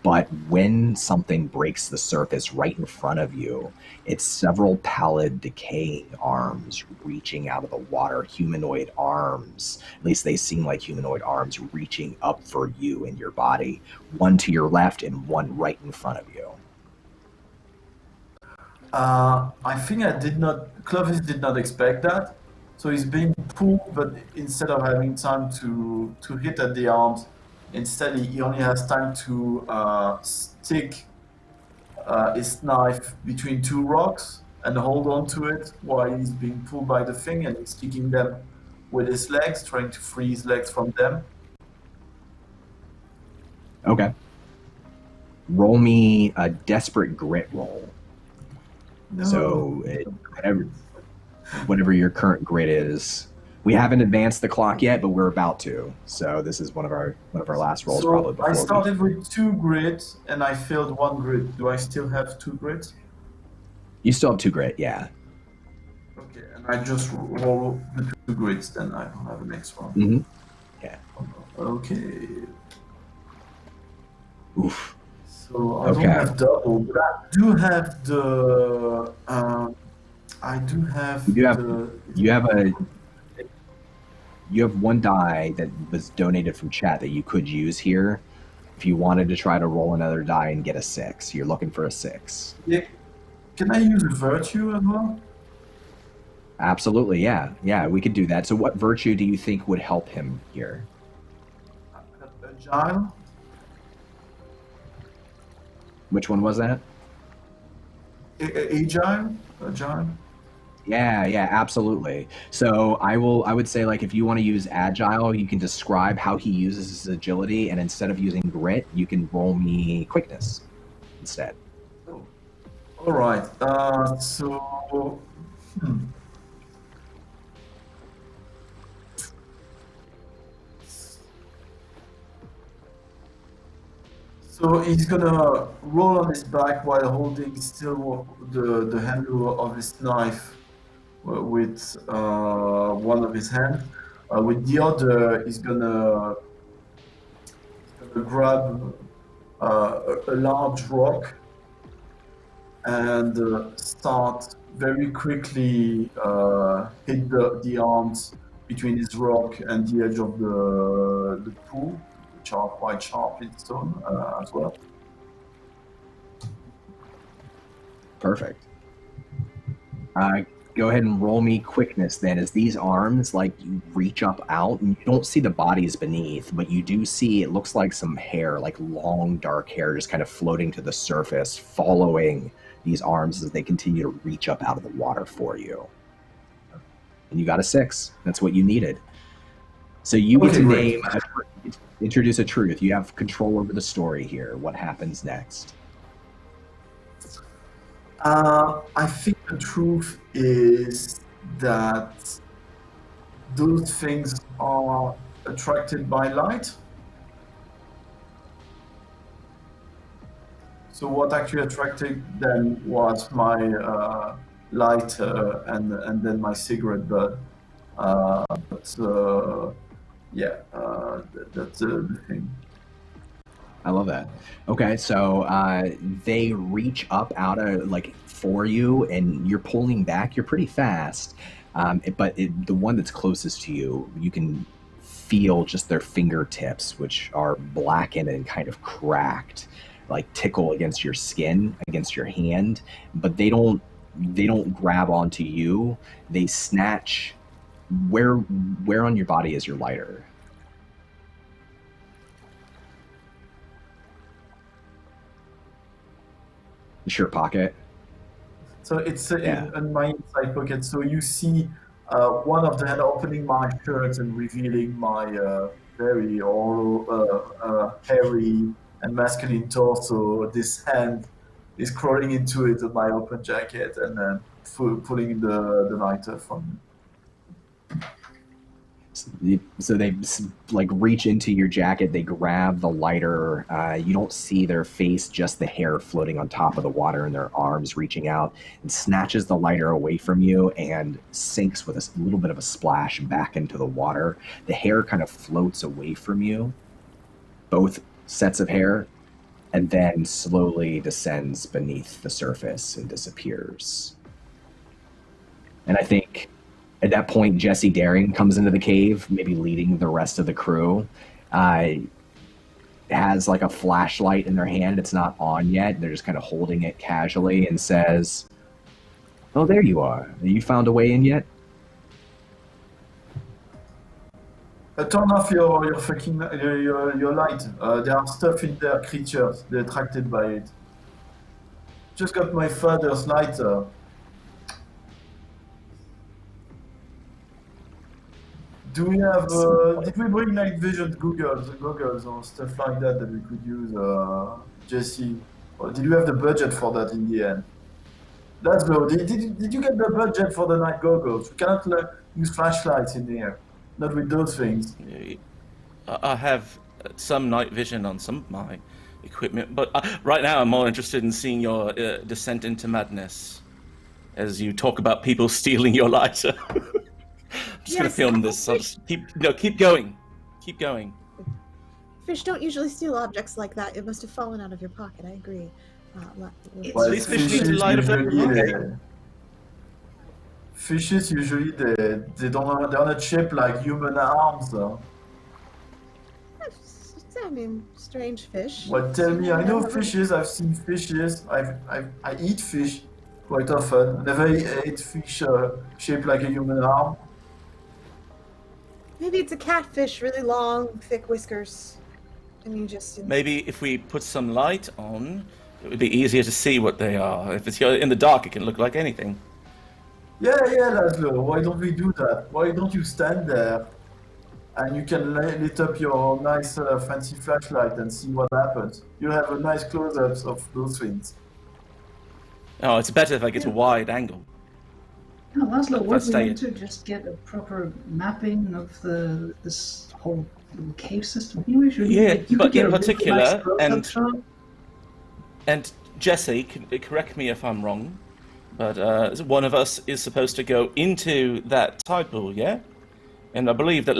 But when something breaks the surface right in front of you, it's several pallid, decaying arms reaching out of the water, humanoid arms. At least they seem like humanoid arms reaching up for you and your body. One to your left and one right in front of you. I think Clovis did not expect that. So he's being pulled, but instead of having time to hit at the arms, instead he only has time to stick his knife between two rocks and hold on to it while he's being pulled by the thing, and he's kicking them with his legs, trying to free his legs from them. Okay. Roll me a desperate grit roll. No. So whatever your current grit is. We haven't advanced the clock yet, but we're about to. So this is one of our last rolls, So probably before I started with 2 grit and I failed 1 grit. Do I still have 2 grits? You still have 2 grit, yeah. Okay, and I just roll the 2 grits, then I don't have the next one. Mm-hmm. Yeah. Okay. Oof. So I don't have double, but I do have the. You have 1 die that was donated from chat that you could use here if you wanted to try to roll another die and get a 6. You're looking for a 6. Yeah. Can I use virtue as well? Absolutely, yeah. Yeah, we could do that. So what virtue do you think would help him here? Agile. Which one was that? Agile. Yeah, absolutely. So I would say, like, if you want to use agile, you can describe how he uses his agility, and instead of using grit, you can roll me quickness instead. Oh. All right. So. So he's gonna roll on his back while holding still the handle of his knife with one of his hands. With the other, he's gonna grab a large rock and start very quickly hit the arms between his rock and the edge of the pool, which are quite sharp in stone as well. Perfect. Go ahead and roll me quickness then, as these arms, like, you reach up out, and you don't see the bodies beneath, but you do see, it looks like some hair, like long dark hair, just kind of floating to the surface, following these arms as they continue to reach up out of the water for you. And you got a 6. That's what you needed. So you get to name, introduce a truth. You have control over the story here. What happens next? I think the truth is that those things are attracted by light. So what actually attracted them was my lighter and then my cigarette butt. That's the thing. I love that. Okay, so they reach up out of, like, for you, and you're pulling back. You're pretty fast, but the one that's closest to you, you can feel just their fingertips, which are blackened and kind of cracked, like tickle against your skin, against your hand. But they don't grab onto you. They snatch. Where on your body is your lighter? Shirt pocket. So it's in my inside pocket. So you see one of the hand opening my shirt and revealing my very hairy and masculine torso. This hand is crawling into it in my open jacket and then pulling the lighter from me. So they, like, reach into your jacket, they grab the lighter. You don't see their face, just the hair floating on top of the water, and their arms reaching out, and snatches the lighter away from you and sinks with a little bit of a splash back into the water. The hair kind of floats away from you, both sets of hair, and then slowly descends beneath the surface and disappears. And I think at that point, Jesse Daring comes into the cave, maybe leading the rest of the crew. Has, like, a flashlight in their hand. It's not on yet. They're just kind of holding it casually, and says, "Oh, there you are. Have you found a way in yet?" Turn off your fucking your light. There are stuff in there, creatures. They're attracted by it. Just got my father's lighter. Do we have? Did we bring night vision goggles or stuff like that we could use, Jesse? Or did you have the budget for that in the end? Let's go. Did you get the budget for the night goggles? We cannot use flashlights in here. Not with those things. I have some night vision on some of my equipment, but right now I'm more interested in seeing your descent into madness as you talk about people stealing your lighter. I'm just gonna film this. I'll just keep going. Keep going. Fish don't usually steal objects like that. It must have fallen out of your pocket. I agree. These fish need to light up their pocket. Fishes usually they're not shaped like human arms. I mean, strange fish. Well, tell me, I know fishes. I've seen fishes. I eat fish quite often. I never ate fish shaped like a human arm. Maybe it's a catfish, really long, thick whiskers, and you just... Maybe if we put some light on, it would be easier to see what they are. If it's in the dark, it can look like anything. Yeah, Laszlo, why don't we do that? Why don't you stand there and you can lit up your nice fancy flashlight and see what happens? You'll have a nice close-ups of those things. Oh, it's better if I get a wide angle. No, Laszlo, weren't we going to just get a proper mapping of this whole cave system anyway. Yeah, you but could get in a really particular, nice close-up shot. And Jesse, correct me if I'm wrong, but one of us is supposed to go into that tide pool, yeah? And I believe that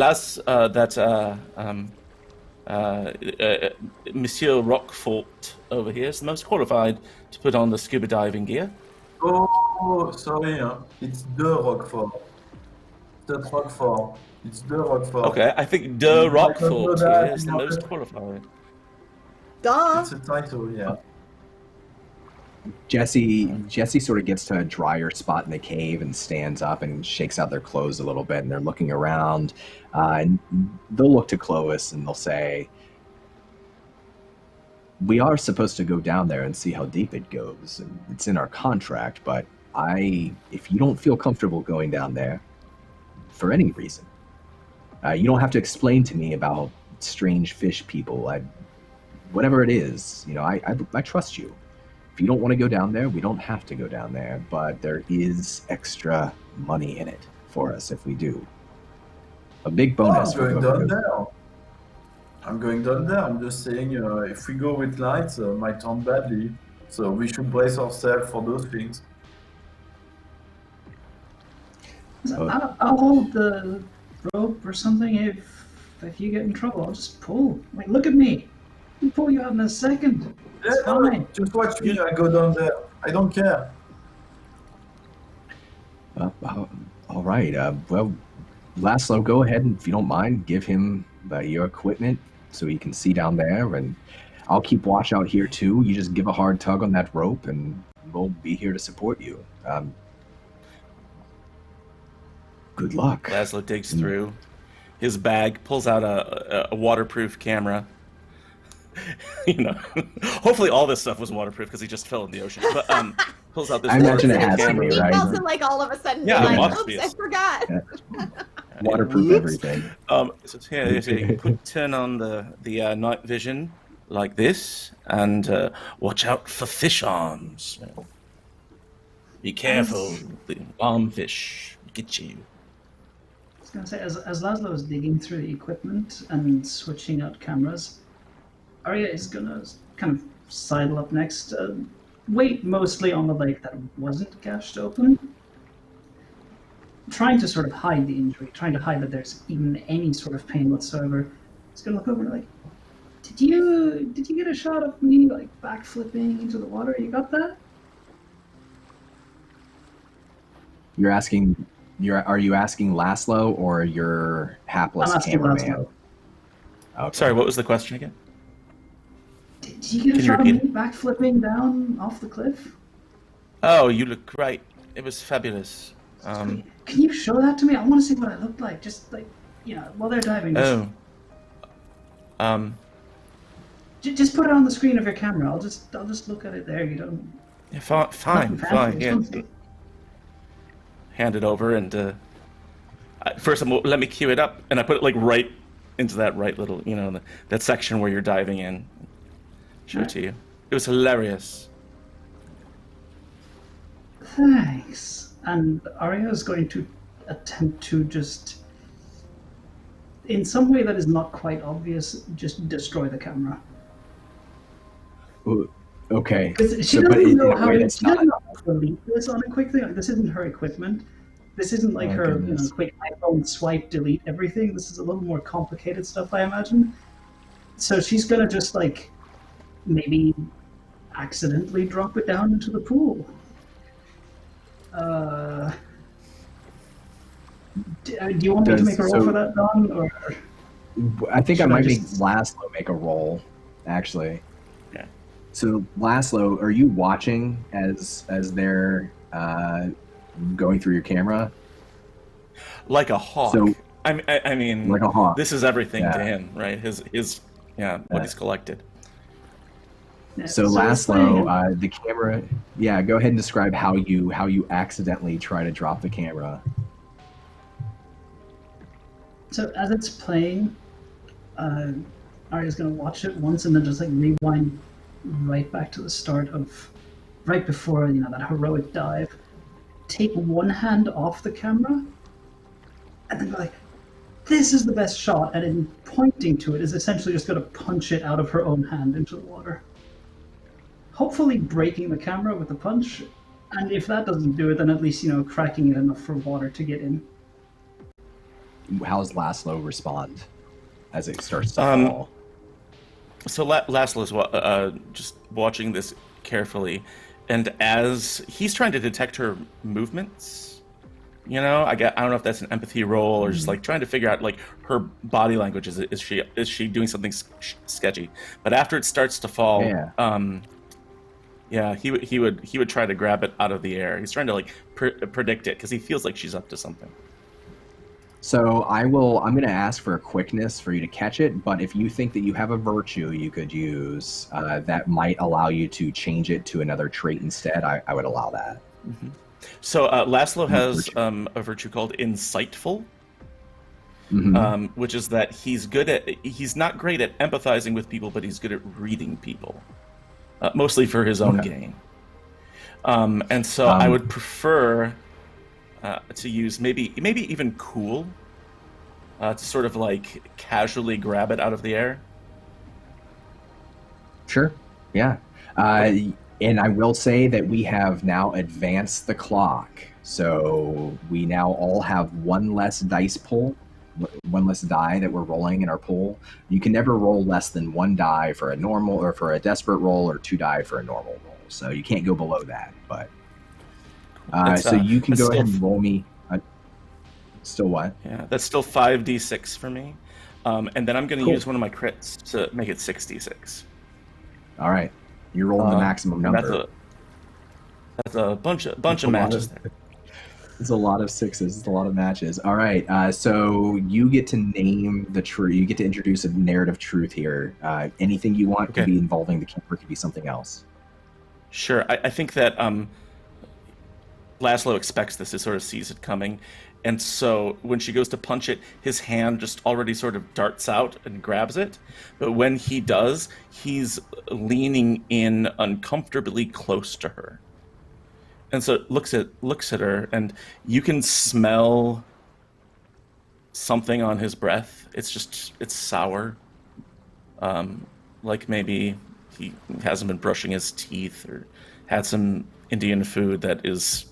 Monsieur Roquefort over here is the most qualified to put on the scuba diving gear. Oh, sorry, it's the Roquefort. The Roquefort. It's the Roquefort. Okay, I think De I don't know Roquefort that, here is the you know. most qualified. Duh. It's a title, yeah. Jesse sort of gets to a drier spot in the cave and stands up and shakes out their clothes a little bit, and they're looking around. And they'll look to Clovis and they'll say, "We are supposed to go down there and see how deep it goes, and it's in our contract. But if you don't feel comfortable going down there, for any reason, you don't have to explain to me about strange fish people. Whatever it is, I trust you. If you don't want to go down there, we don't have to go down there, but there is extra money in it for us if we do. A big bonus for I'm whoever going down goes." there. I'm going down there. I'm just saying, if we go with lights, might turn badly. So we should brace ourselves for those things. I'll hold the rope or something if you get in trouble. I'll just pull. Like, look at me. I'll pull you out in a second. It's fine. Just watch me. I go down there. I don't care. All right. Well, Laszlo, go ahead and, if you don't mind, give him your equipment so he can see down there, and I'll keep watch out here too. You just give a hard tug on that rope, and we'll be here to support you. Good luck. Laszlo digs through his bag, pulls out a waterproof camera. Hopefully all this stuff was waterproof because he just fell in the ocean. But pulls out this. I imagine it waterproof has to camera. be, He right? felt it like all of a sudden. Yeah, Yeah, it like, must oops, be. I forgot. Waterproof Oops. everything. So you turn on the night vision like this, and watch out for fish arms. Be careful, the arm fish get you. I was going to say, as Laszlo is digging through the equipment and switching out cameras, Arya is going to kind of sidle up next, wait mostly on the leg that wasn't gashed open, trying to sort of hide the injury, trying to hide that there's even any sort of pain whatsoever. He's going to look over and like, did you get a shot of me like backflipping into the water? You got that? Are you asking Laszlo or your hapless I'm asking cameraman? Laszlo. Okay. Sorry, what was the question again? Did you get a Can you shot of me repeat backflipping down off the cliff? Oh, you look great. It was fabulous. Can you show that to me? I want to see what it looked like. Just like, while they're diving. Just put it on the screen of your camera. I'll just look at it there. You don't. Yeah, fine. Yeah. Hand it over, and first let me cue it up, and I put it like right into that right little, that section where you're diving in. Show it to you. It was hilarious. Thanks. And Arya is going to attempt to just, in some way that is not quite obvious, just destroy the camera. Ooh, okay. She doesn't know how to delete this on it quickly. Like, this isn't her equipment. This isn't like her quick iPhone swipe, delete everything. This is a little more complicated stuff, I imagine. So she's gonna just like maybe accidentally drop it down into the pool. Do you want me to make a roll for that, Don? Or I think I might make Laszlo make a roll, actually. Yeah. So Laszlo, are you watching as they're going through your camera? Like a hawk. So, I mean, like a hawk. This is everything to him, right? His what he's collected. Yeah, so Laszlo, the camera. Yeah, go ahead and describe how you accidentally try to drop the camera. So as it's playing, Arya's gonna watch it once and then just like rewind right back to the start of right before that heroic dive. Take one hand off the camera, and then go like, this is the best shot, and in pointing to it is essentially just going to punch it out of her own hand into the water. Hopefully breaking the camera with the punch, and if that doesn't do it, then at least, cracking it enough for water to get in. How's Laszlo respond as it starts to fall? So Laszlo's just watching this carefully, and as he's trying to detect her movements, I don't know if that's an empathy roll or just like trying to figure out like her body language. Is she doing something sketchy? But after it starts to fall, he would try to grab it out of the air. He's trying to like predict it because he feels like she's up to something. So I'm going to ask for a quickness for you to catch it, but if you think that you have a virtue you could use that might allow you to change it to another trait instead, I would allow that. Mm-hmm. So Laszlo has a virtue called Insightful, which is that he's not great at empathizing with people, but he's good at reading people, mostly for his own gain. And so I would prefer to use maybe even cool to sort of like casually grab it out of the air. Sure. Yeah. And I will say that we have now advanced the clock. So we now all have one less die that we're rolling in our pool. You can never roll less than one die for a normal or for a desperate roll, or 2 die for a normal roll. So you can't go below that. But so you can go ahead and roll me. Still what? Yeah, that's still 5d6 for me. And then I'm going to use one of my crits to make it 6d6. All right. You're rolling the maximum number. That's a bunch of matches there. It's a lot of 6s. It's a lot of matches. All right. So you get to name the truth. You get to introduce a narrative truth here. Anything you want could be involving the camper, could be something else. Sure. I think that Laszlo expects this. He sort of sees it coming. And so when she goes to punch it, his hand just already sort of darts out and grabs it. But when he does, he's leaning in uncomfortably close to her. And so it looks at her, and you can smell something on his breath. It's sour. Like maybe he hasn't been brushing his teeth or had some Indian food that is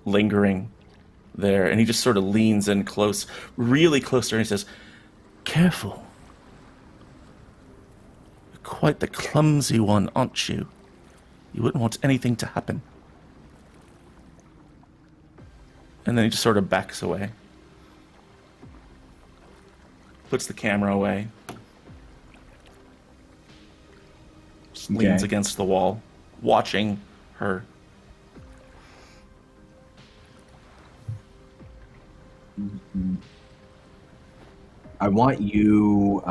lingering there, and he just sort of leans in close, really close to her, and he says, "Careful. You're quite the clumsy one, aren't you? You wouldn't want anything to happen." And then he just sort of backs away. Puts the camera away. Just leans against the wall, watching her. I want you.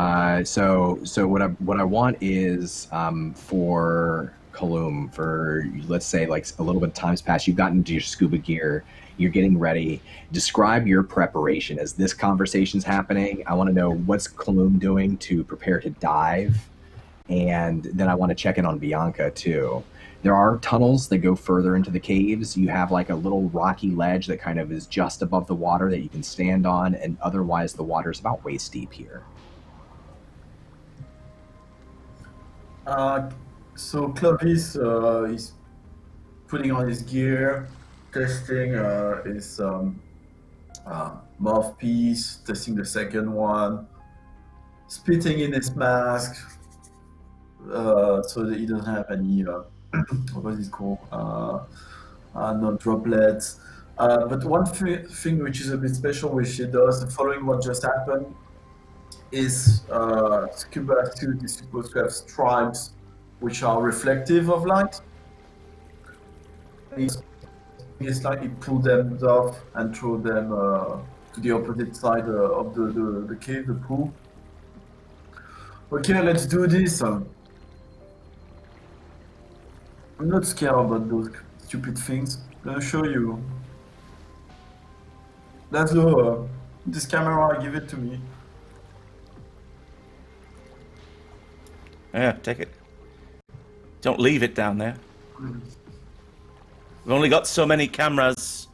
So what I want is for Kalum, for let's say like a little bit of time's passed. You've gotten into your scuba gear. You're getting ready. Describe your preparation as this conversation's happening. I want to know what's Kalum doing to prepare to dive, and then I want to check in on Bianca too. There are tunnels that go further into the caves. You have like a little rocky ledge that kind of is just above the water that you can stand on, and otherwise the water's about waist deep here. So Clovis is putting on his gear, testing his mouthpiece, testing the second one, spitting in his mask so that he doesn't have any what is it called? No droplets. But one thing which is a bit special, which she does, following what just happened, is scuba suit is supposed to have stripes which are reflective of light. It's like he pull them off and throw them to the opposite side of the cave, the pool. Okay, let's do this. I'm not scared about those stupid things. I'm gonna show you. Let's go. This camera, give it to me. Yeah, take it. Don't leave it down there. We've only got so many cameras.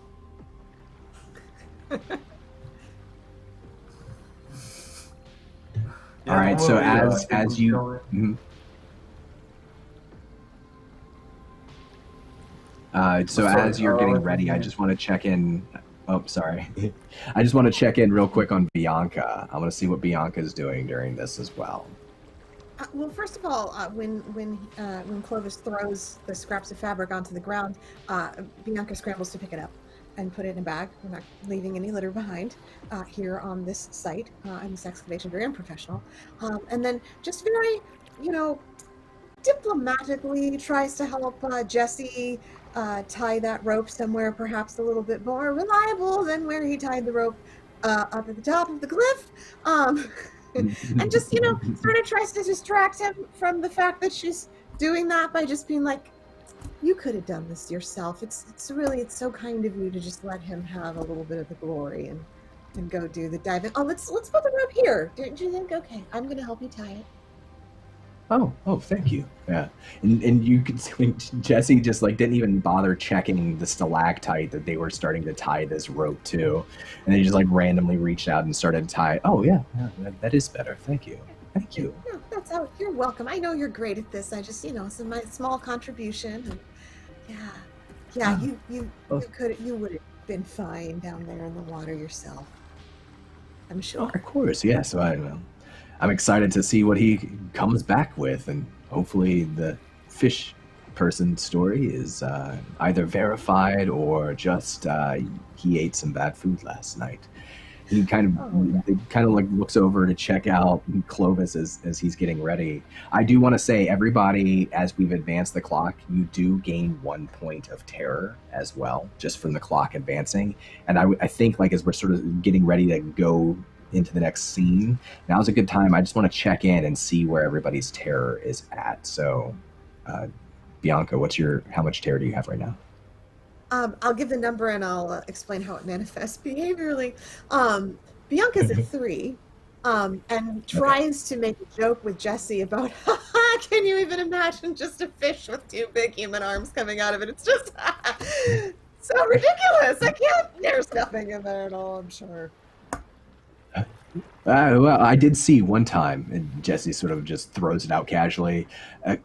All right. don't So worry, as you. Mhm. So sorry, as you're getting ready, I just want to check in. Oh, sorry. I just want to check in real quick on Bianca. I want to see what Bianca's doing during this as well. Well, first of all, when Clovis throws the scraps of fabric onto the ground, Bianca scrambles to pick it up and put it in a bag. We're not leaving any litter behind here on this site and this excavation. Very unprofessional. And then just very, diplomatically tries to help Jesse tie that rope somewhere perhaps a little bit more reliable than where he tied the rope up at the top of the cliff. And just, sort of tries to distract him from the fact that she's doing that by just being like, you could have done this yourself. It's so kind of you to just let him have a little bit of the glory and go do the diving. Oh, let's put the rope here. Do you think? Okay, I'm going to help you tie it. Oh, thank you. Yeah, and you could see Jesse just didn't even bother checking the stalactite that they were starting to tie this rope to, and they just randomly reached out and started to tie. Oh yeah, that is better. Thank you. No, that's how. You're welcome. I know you're great at this. I just, it's my small contribution. And you would have been fine down there in the water yourself. I'm sure. Oh, of course, yeah. So I'm excited to see what he comes back with, and hopefully the fish person story is either verified or just he ate some bad food last night. He kind of looks over to check out Clovis as he's getting ready. I do want to say, everybody, as we've advanced the clock, you do gain 1 point of terror as well, just from the clock advancing. And I think as we're sort of getting ready to go into the next scene, now's a good time. I just want to check in and see where everybody's terror is at. So, Bianca, how much terror do you have right now? I'll give the number and I'll explain how it manifests behaviorally. Bianca's at 3, and tries to make a joke with Jesse about, can you even imagine just a fish with 2 big human arms coming out of it? It's just so ridiculous. There's nothing in there at all, I'm sure. Well, I did see one time, and Jesse sort of just throws it out casually, an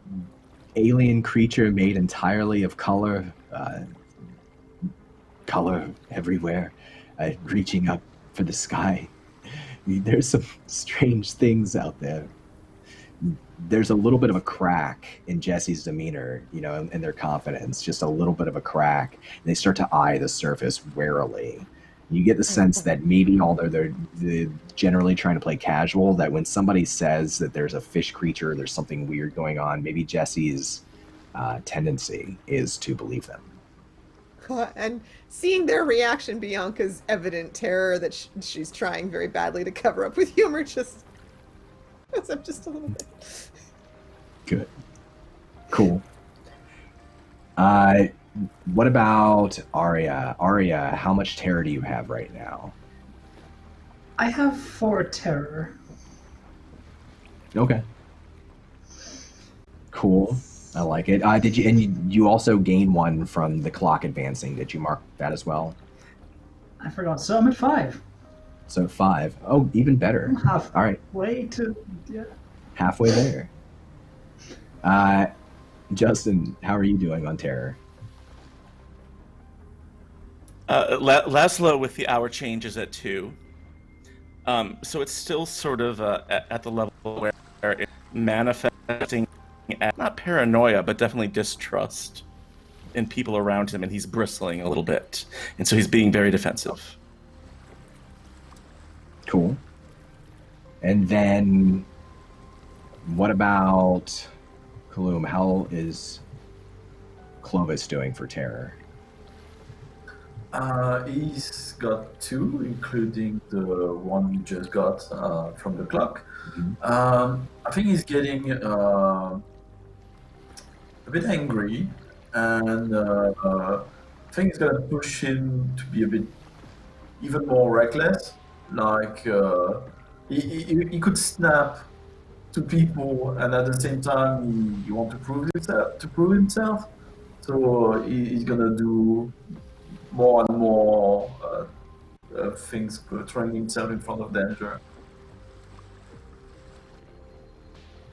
alien creature made entirely of color everywhere, reaching up for the sky. There's some strange things out there. There's a little bit of a crack in Jesse's demeanor, and their confidence, just a little bit of a crack. And they start to eye the surface warily. You get the sense that maybe although they're generally trying to play casual, that when somebody says that there's a fish creature, there's something weird going on, maybe Jesse's tendency is to believe them. And seeing their reaction, Bianca's evident terror that she's trying very badly to cover up with humor just puts up just a little bit. Good. Cool. What about Arya? Arya, how much terror do you have right now? I have 4 terror. Okay. Cool. I like it. Did you? And you also gain 1 from the clock advancing. Did you mark that as well? I forgot. So I'm at 5. So 5. Oh, even better. All right. Halfway there. Justin, how are you doing on terror? Laszlo with the hour change is at 2. So it's still sort of at the level where it's manifesting not paranoia, but definitely distrust in people around him, and he's bristling a little bit. And so he's being very defensive. Cool. And then what about Kaloum? How is Clovis doing for terror? He's got 2, including the one you just got from the clock. Mm-hmm. I think he's getting a bit angry, and I think it's gonna push him to be a bit even more reckless. He could snap to people, and at the same time he wants to prove himself. So he's gonna do more and more things, throwing himself in front of danger.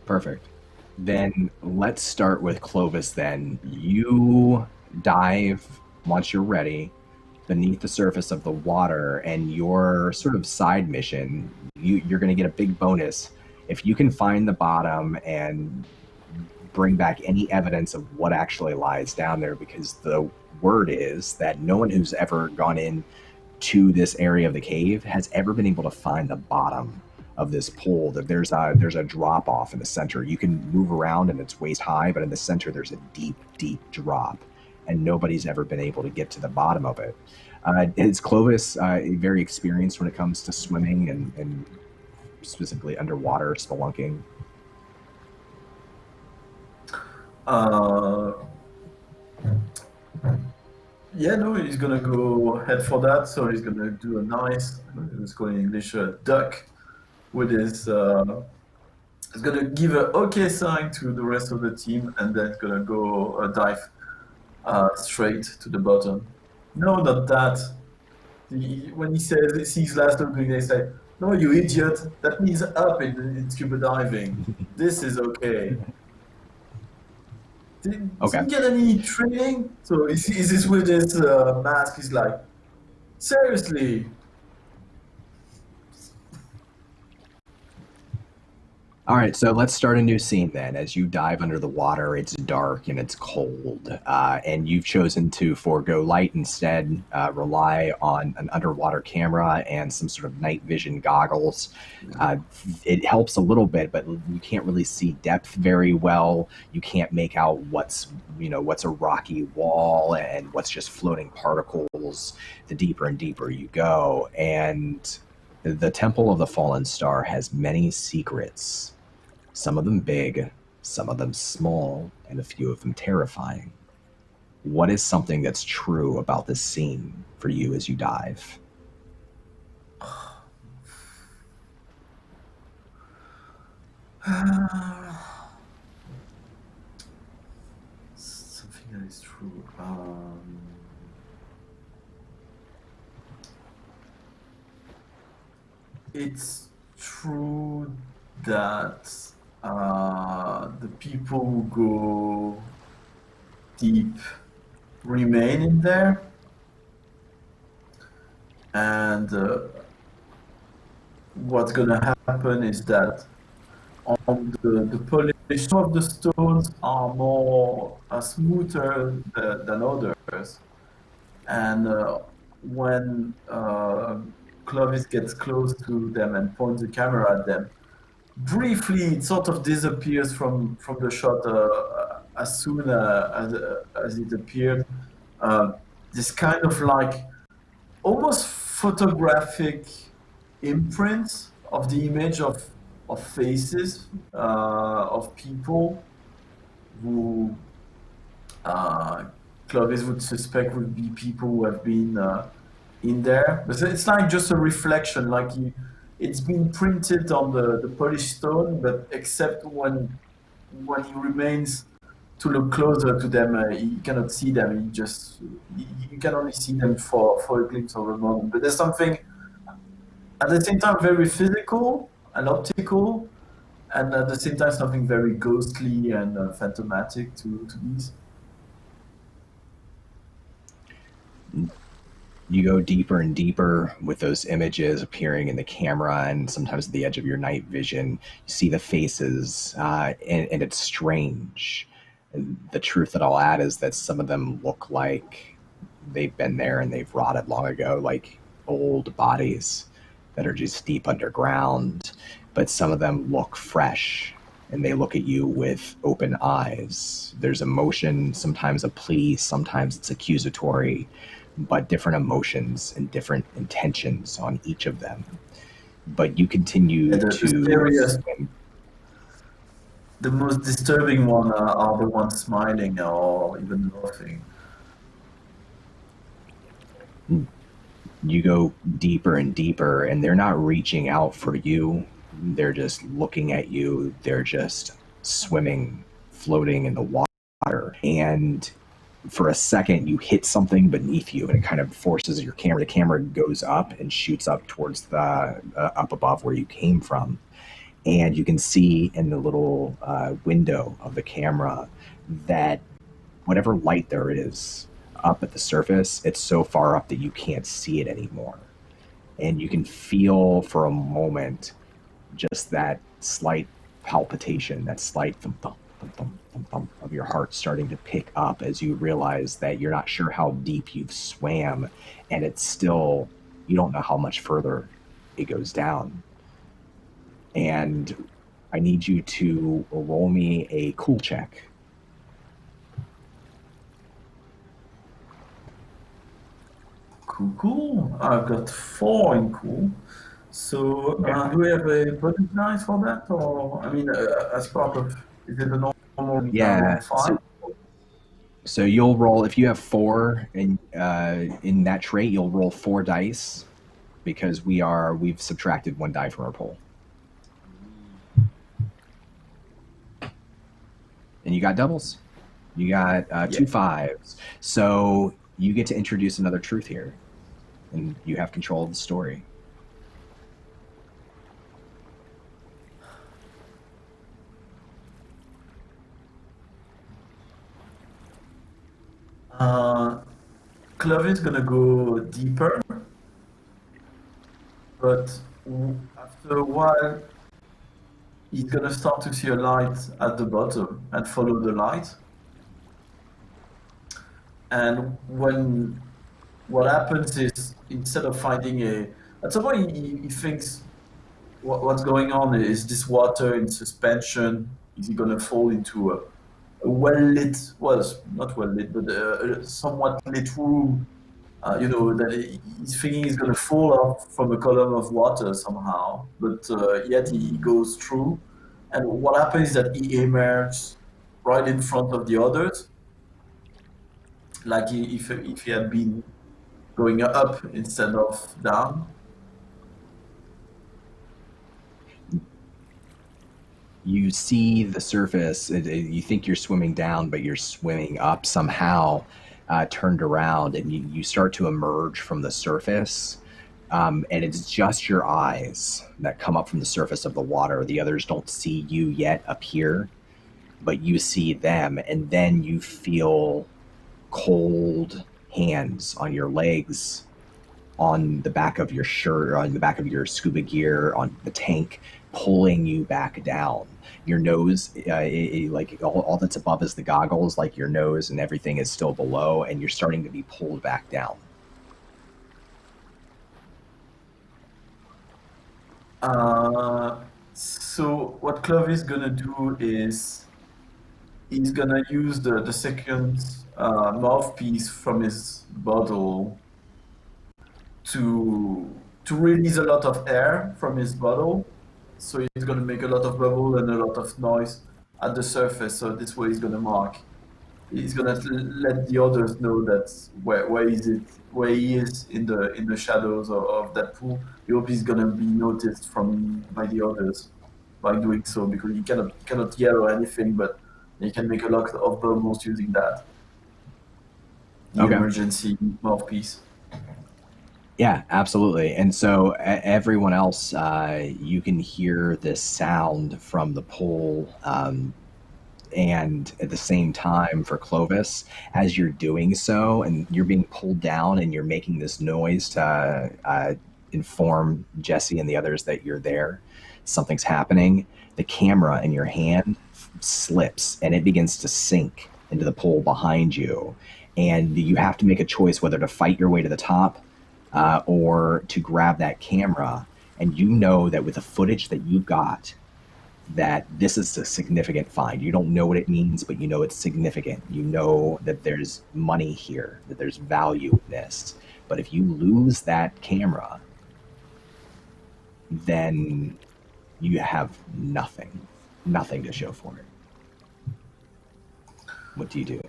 Perfect. Then let's start with Clovis then. You dive, once you're ready, beneath the surface of the water, and your sort of side mission, you're going to get a big bonus if you can find the bottom and bring back any evidence of what actually lies down there, because the word is that no one who's ever gone in to this area of the cave has ever been able to find the bottom of this pool. That there's a drop off in the center. You can move around and it's waist high, but in the center there's a deep drop, and nobody's ever been able to get to the bottom of it. Is Clovis very experienced when it comes to swimming and specifically underwater spelunking? Yeah, no, he's gonna go head for that. So he's gonna do a nice, let's call it in English, a duck with his. He's gonna give a okay sign to the rest of the team, and then gonna go dive straight to the bottom. No, not that. When he says sees last opening, they say, "No, you idiot! That means up in scuba diving. This is okay." Didn't get any training, so is this with his mask? He's like, seriously. All right, so let's start a new scene then. As you dive under the water, it's dark and it's cold, and you've chosen to forego light, instead rely on an underwater camera and some sort of night vision goggles. It helps a little bit, but you can't really see depth very well. You can't make out what's a rocky wall and what's just floating particles the deeper and deeper you go. And the Temple of the Fallen Star has many secrets. Some of them big, some of them small, and a few of them terrifying. What is something that's true about this scene for you as you dive? Something that is true. It's true that the people who go deep remain in there, and what's gonna happen is that on the polish, some of the stones are more smoother than others, and when Clovis gets close to them and points the camera at them, briefly it sort of disappears from the shot as soon as it appeared. This kind of like almost photographic imprint of the image of faces of people who Clovis would suspect would be people who have been in there. But it's like just a reflection, like it's been printed on the polished stone, but except when he remains to look closer to them, he cannot see them. You can only see them for a glimpse of a moment. But there's something at the same time very physical and optical, and at the same time something very ghostly and phantomatic to these. You go deeper and deeper with those images appearing in the camera, and sometimes at the edge of your night vision, you see the faces, and it's strange. And the truth that I'll add is that some of them look like they've been there and they've rotted long ago, like old bodies that are just deep underground. But some of them look fresh, and they look at you with open eyes. There's emotion, sometimes a plea, sometimes it's accusatory, but different emotions and different intentions on each of them. But you continue to... The most disturbing one are the ones smiling or even laughing. You go deeper and deeper, and they're not reaching out for you. They're just looking at you. They're just swimming, floating in the water. And for a second, you hit something beneath you, and it kind of forces your camera. The camera goes up and shoots up towards the up above where you came from. and you can see in the little window of the camera that whatever light there is up at the surface, it's so far up that you can't see it anymore. And you can feel for a moment just that slight palpitation, that slight thump, thump, thump, thump, thump, thump of your heart starting to pick up as you realize that you're not sure how deep you've swam, and it's still, you don't know how much further it goes down. And I need you to roll me a cool check. Cool. I've got 4 in cool. So do we have a bonus dice for that, or I mean, as part of, is it a normal? Yeah. 5? So you'll roll, if you have 4 in that trait, you'll roll 4 dice, because we've subtracted 1 die from our poll. And you got doubles. You got 2 5s. So you get to introduce another truth here, and you have control of the story. Clovis is gonna go deeper, but after a while, he's gonna start to see a light at the bottom and follow the light. And what happens is, instead of finding at some point he thinks what's going on is this water in suspension. Is he gonna fall into a well-lit, well, not well-lit, but a somewhat lit room, that he's thinking he's going to fall off from a column of water somehow, but yet he goes through. And what happens is that he emerges right in front of the others, like if he had been going up instead of down. You see the surface, you think you're swimming down, but you're swimming up somehow, turned around, and you start to emerge from the surface, and it's just your eyes that come up from the surface of the water. The others don't see you yet up here, but you see them, and then you feel cold hands on your legs, on the back of your shirt, on the back of your scuba gear, on the tank, pulling you back down. Your nose, like all that's above is the goggles, like your nose and everything is still below, and you're starting to be pulled back down. So what Clovis is gonna do is he's gonna use the second mouthpiece from his bottle to release a lot of air from his bottle. So he's going to make a lot of bubble and a lot of noise at the surface. So this way he's going to mark. He's going to let the others know that where he is in the shadows of that pool. He hopes he's going to be noticed by the others by doing so, because he cannot yell or anything, but he can make a lot of bubbles using that. The emergency mouthpiece. Yeah, absolutely. And so everyone else, you can hear this sound from the pole, and at the same time for Clovis, as you're doing so and you're being pulled down and you're making this noise to inform Jesse and the others that you're there, something's happening, the camera in your hand slips and it begins to sink into the pole behind you. And you have to make a choice whether to fight your way to the top, or to grab that camera. And you know that with the footage that you've got, that this is a significant find. You don't know what it means, but you know it's significant. You know that there's money here, that there's value in this. But if you lose that camera, then you have nothing to show for it. What do you do?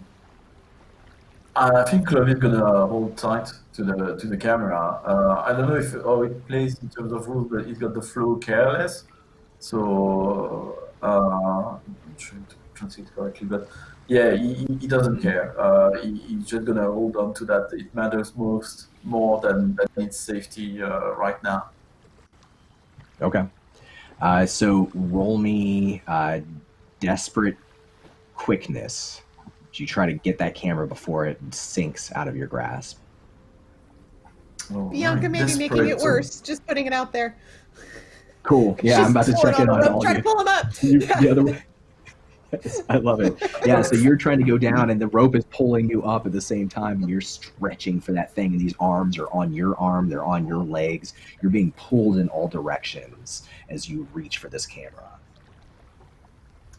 I think Clovis is gonna hold tight to the camera. I don't know how it plays in terms of rules, but he's got the flow KAHLESS. So I'm trying to translate correctly, but yeah, he doesn't care. He's just gonna hold on to that. It matters more than its safety right now. Okay. So roll me desperate quickness. You try to get that camera before it sinks out of your grasp. All Bianca right. may be making it worse, just putting it out there. Cool. Yeah, She's I'm about to check in on all trying you. to pull him up. The other way. Yes, I love it. Yeah, so you're trying to go down and the rope is pulling you up at the same time and you're stretching for that thing and these arms are on your arm, they're on your legs. You're being pulled in all directions as you reach for this camera.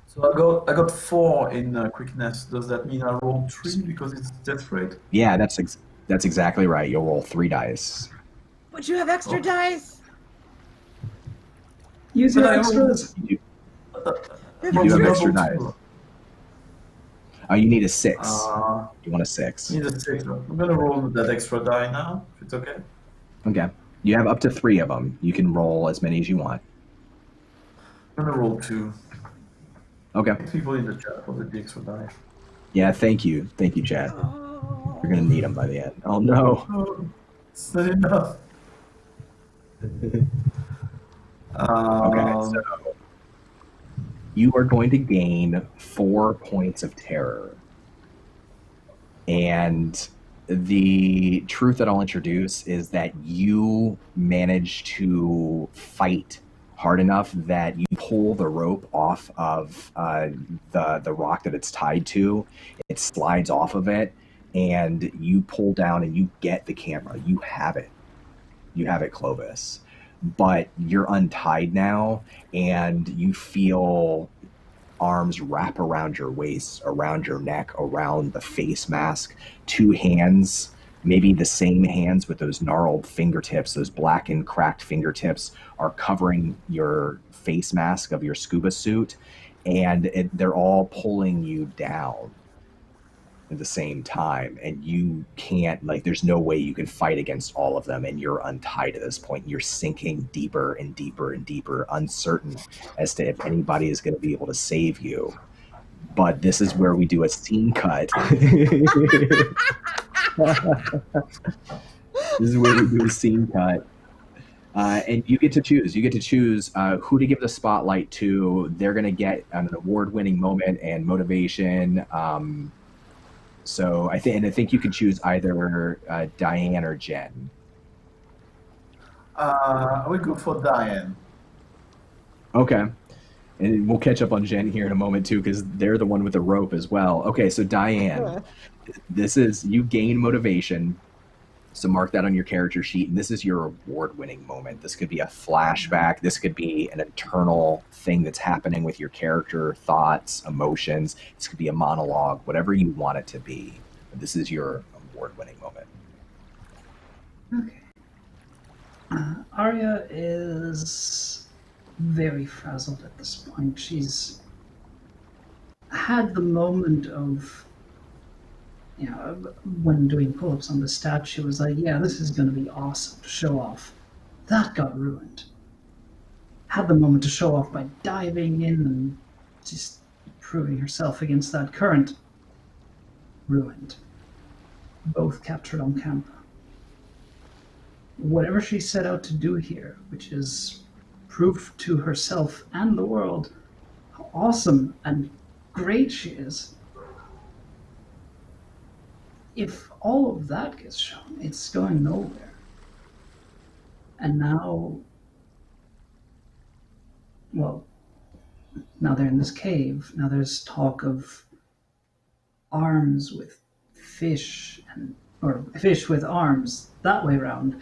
So I got 4 in quickness. Does that mean I rolled 3 because it's desperate? Yeah, that's exactly right. You'll roll 3 dice. Would you have extra dice? Use But your I extras. You You do have Double extra 2. dice. Oh, you need a 6. Uh, You want a 6. need a 6. I'm gonna roll that extra die now, if it's okay. Okay. You have up to 3 of them. You can roll as many as you want. I'm gonna roll 2. Okay. People in the chat for the extra die. Yeah, thank you. Thank you, Chad. Oh. You're going to need them by the end. Oh, no. Oh, it's not enough. Okay, so you are going to gain 4 points of terror. And the truth that I'll introduce is that you manage to fight hard enough that you pull the rope off of the rock that it's tied to. It slides off of it, and you pull down and you get the camera. You have it. You have it, Clovis. But you're untied now, and you feel arms wrap around your waist, around your neck, around the face mask. 2 hands, maybe the same hands with those gnarled fingertips, those black and cracked fingertips, are covering your face mask of your scuba suit, and they're all pulling you down at the same time, and you can't, like, there's no way you can fight against all of them, and you're untied at this point. You're sinking deeper and deeper and deeper, uncertain as to if anybody is going to be able to save you. But this is where we do a scene cut. This is where we do a scene cut. And you get to choose. You get to choose who to give the spotlight to. They're going to get an award-winning moment and motivation. So I think you could choose either Diane or Jen. I will go for Diane. Okay. And we'll catch up on Jen here in a moment too, because they're the one with the rope as well. Okay, so Diane, this is, you gain motivation. So mark that on your character sheet, and this is your award-winning moment. This could be a flashback. This could be an internal thing that's happening with your character, thoughts, emotions. This could be a monologue, whatever you want it to be. But this is your award-winning moment. Okay. Arya is very frazzled at this point. She's had the moment of, you know, when doing pull-ups on the stat, she was like, yeah, this is going to be awesome to show off. That got ruined. Had the moment to show off by diving in and just proving herself against that current. Ruined. Both captured on camera. Whatever she set out to do here, which is prove to herself and the world how awesome and great she is, if all of that gets shown, it's going nowhere. And now, well, now they're in this cave. Now there's talk of arms with fish, or fish with arms, that way around.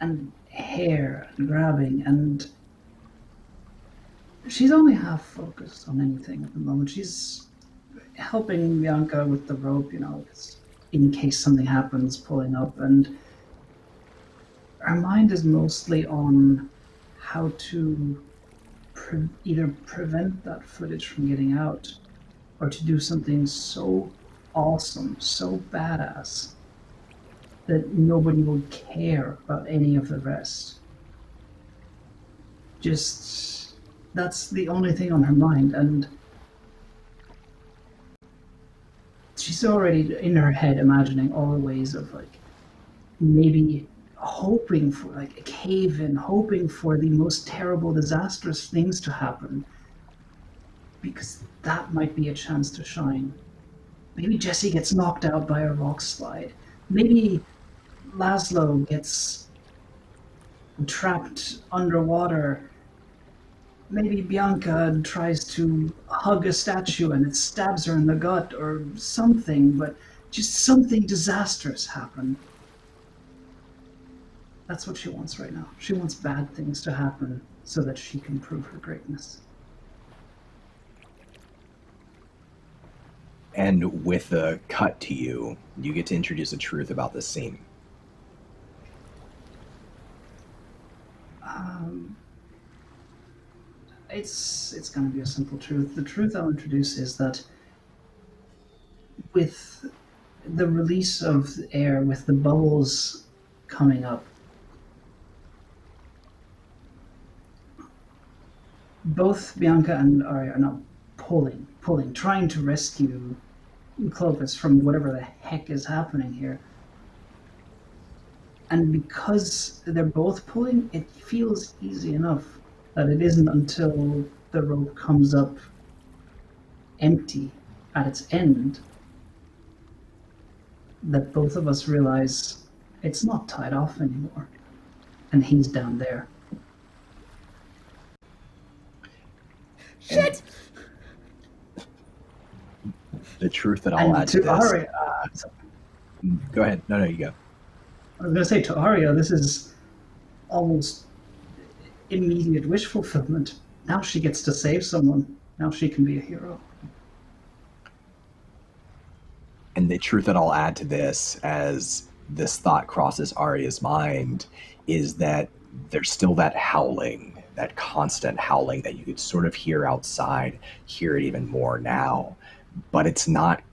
And hair and grabbing, and she's only half focused on anything at the moment. She's helping Bianca with the rope, you know, in case something happens, pulling up, and her mind is mostly on how to either prevent that footage from getting out, or to do something so awesome, so badass, that nobody will care about any of the rest. Just, that's the only thing on her mind, and she's already in her head imagining all the ways of, like, maybe hoping for like a cave-in, hoping for the most terrible, disastrous things to happen, because that might be a chance to shine. Maybe Jesse gets knocked out by a rock slide. Maybe Laszlo gets trapped underwater. Maybe Bianca tries to hug a statue and it stabs her in the gut or something, but just something disastrous happen. That's what she wants right now. She wants bad things to happen so that she can prove her greatness. And with a cut to you, you get to introduce a truth about this scene. It's going to be a simple truth. The truth I'll introduce is that with the release of air, with the bubbles coming up, both Bianca and Arya are now pulling, trying to rescue Clovis from whatever the heck is happening here. And because they're both pulling, it feels easy enough that it isn't until the rope comes up empty at its end that both of us realize it's not tied off anymore, and he's down there. Shit! The truth that I'll add to this. Arya, Go ahead. No, you go. I was going to say, to Arya, this is almost immediate wish fulfillment. Now she gets to save someone. Now she can be a hero. And the truth that I'll add to this, as this thought crosses Arya's mind, is that there's still that howling, that constant howling that you could sort of hear outside, hear it even more now. But it's not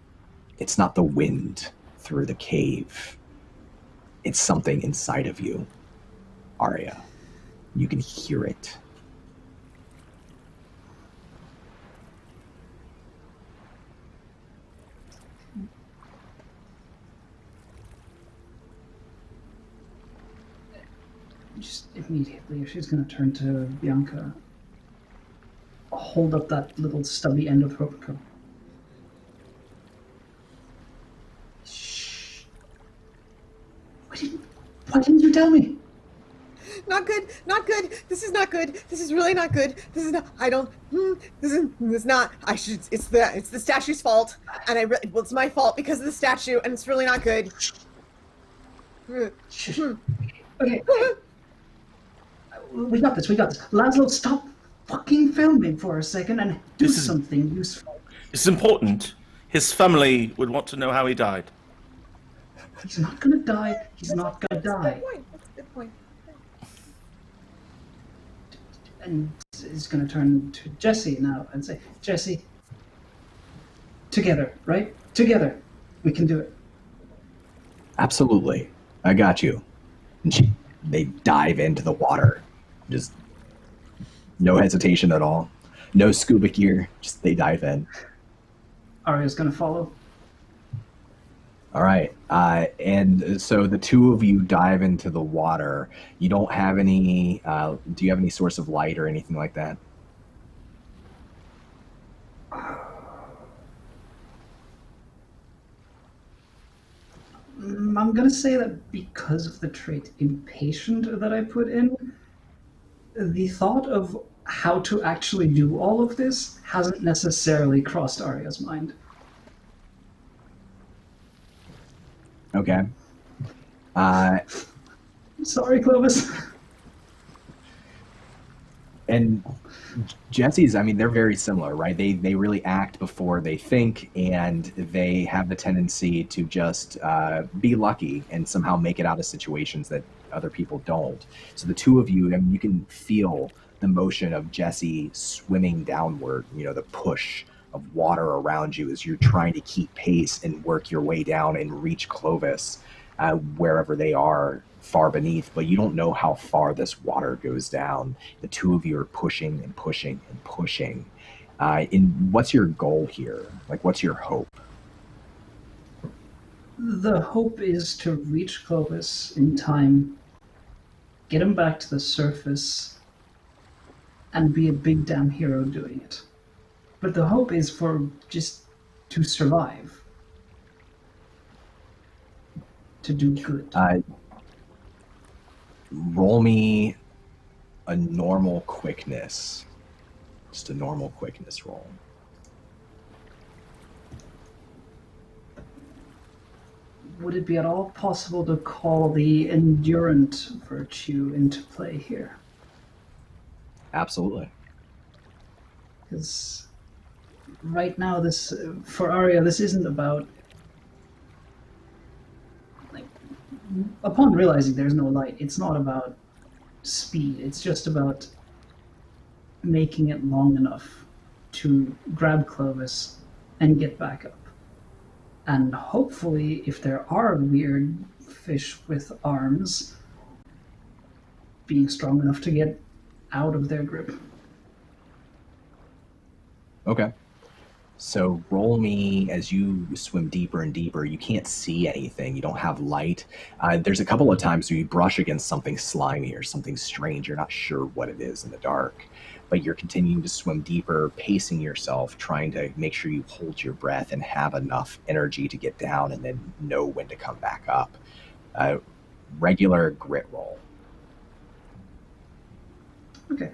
the wind through the cave. It's something inside of you, Arya. You can hear it. Just immediately, she's going to turn to Bianca, hold up that little stubby end of rope and go, "Shh. Why didn't you tell me?" Not good, not good. This is not good. This is really not good. This is not, this is not, it's the statue's fault. And it's my fault because of the statue, and it's really not good. Shh. Okay. We got this. Laszlo, stop fucking filming for a second and do something useful. It's important. His family would want to know how he died. He's not gonna die. He's not gonna die. That's a good point. And he's gonna turn to Jesse now and say, Jesse, together, right? Together, we can do it. Absolutely. I got you. And they dive into the water. Just no hesitation at all. No scuba gear. Just they dive in. Arya's gonna follow. All right. And so the two of you dive into the water. You don't have any, do you have any source of light or anything like that? I'm gonna say that because of the trait impatient that I put in, the thought of how to actually do all of this hasn't necessarily crossed Arya's mind. Okay. Sorry, Clovis. And Jesse's, I mean, they're very similar, right? They really act before they think, and they have the tendency to just be lucky and somehow make it out of situations that other people don't. So the two of you, I mean, you can feel the motion of Jesse swimming downward, you know, the push of water around you as you're trying to keep pace and work your way down and reach Clovis wherever they are far beneath, but you don't know how far this water goes down. The two of you are pushing and pushing and pushing. What's your goal here? Like, what's your hope? The hope is to reach Clovis in time get him back to the surface, and be a big damn hero doing it. But the hope is for just to survive. To do good. Roll me a normal quickness. Just a normal quickness roll. Would it be at all possible to call the endurant virtue into play here? Absolutely. Because right now, this for Arya, this isn't about, like, upon realizing there's no light, it's not about speed. It's just about making it long enough to grab Clovis and get back up. And hopefully, if there are weird fish with arms, being strong enough to get out of their grip. Okay. So roll me as you swim deeper and deeper. You can't see anything. You don't have light. There's a couple of times where you brush against something slimy or something strange. You're not sure what it is in the dark, but you're continuing to swim deeper, pacing yourself, trying to make sure you hold your breath and have enough energy to get down and then know when to come back up. Regular grit roll. Okay.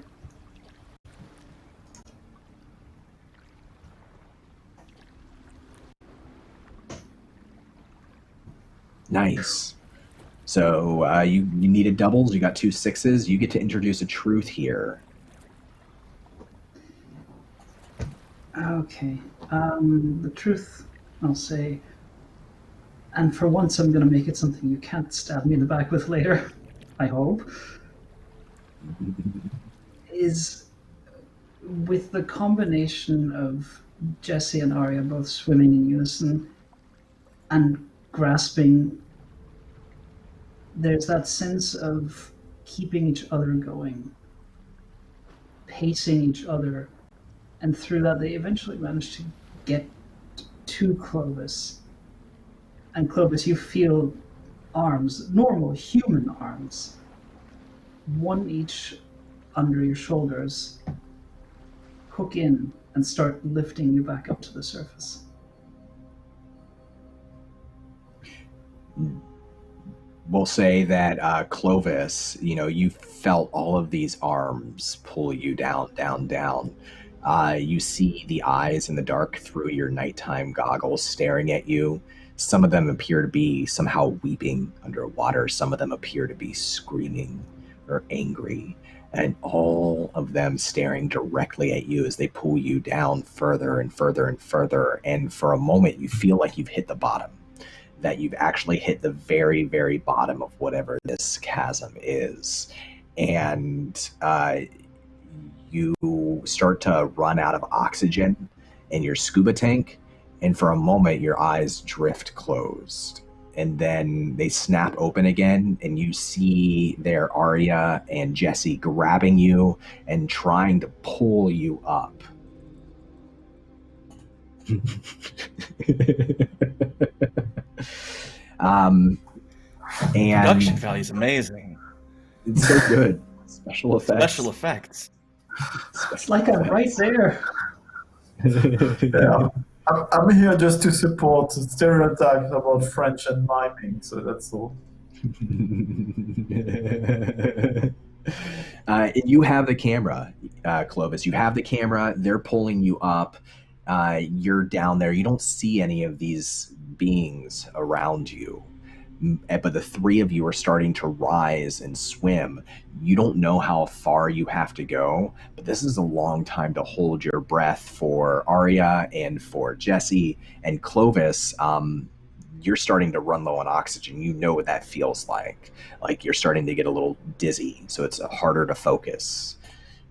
Nice. So you needed doubles. You got 2 6s. You get to introduce a truth here. Okay. The truth, I'll say, and for once I'm going to make it something you can't stab me in the back with later, I hope, is with the combination of Jesse and Arya both swimming in unison and grasping, there's that sense of keeping each other going, pacing each other, and through that they eventually manage to get to Clovis. And Clovis, you feel arms, normal human arms, one each under your shoulders, hook in and start lifting you back up to the surface. We'll say that Clovis, you felt all of these arms pull you down, down, down. You see the eyes in the dark through your nighttime goggles staring at you. Some of them appear to be somehow weeping underwater. Some of them appear to be screaming or angry. And all of them staring directly at you as they pull you down further and further and further. And for a moment, you feel like you've hit the bottom, that you've actually hit the very, very bottom of whatever this chasm is. And you start to run out of oxygen in your scuba tank. And for a moment, your eyes drift closed. And then they snap open again, and you see there Arya and Jesse grabbing you and trying to pull you up. And Production value is amazing. It's so good. Special effects. Special effects. It's like I'm right there. Yeah. I'm here just to support stereotypes about French and miming, so that's all. You have the camera, Clovis. You have the camera. They're pulling you up. You're down there. You don't see any of these beings around you. But the three of you are starting to rise and swim. You don't know how far you have to go, but this is a long time to hold your breath for Arya and for Jesse. And Clovis, you're starting to run low on oxygen. You know what that feels like. Like you're starting to get a little dizzy, so it's harder to focus.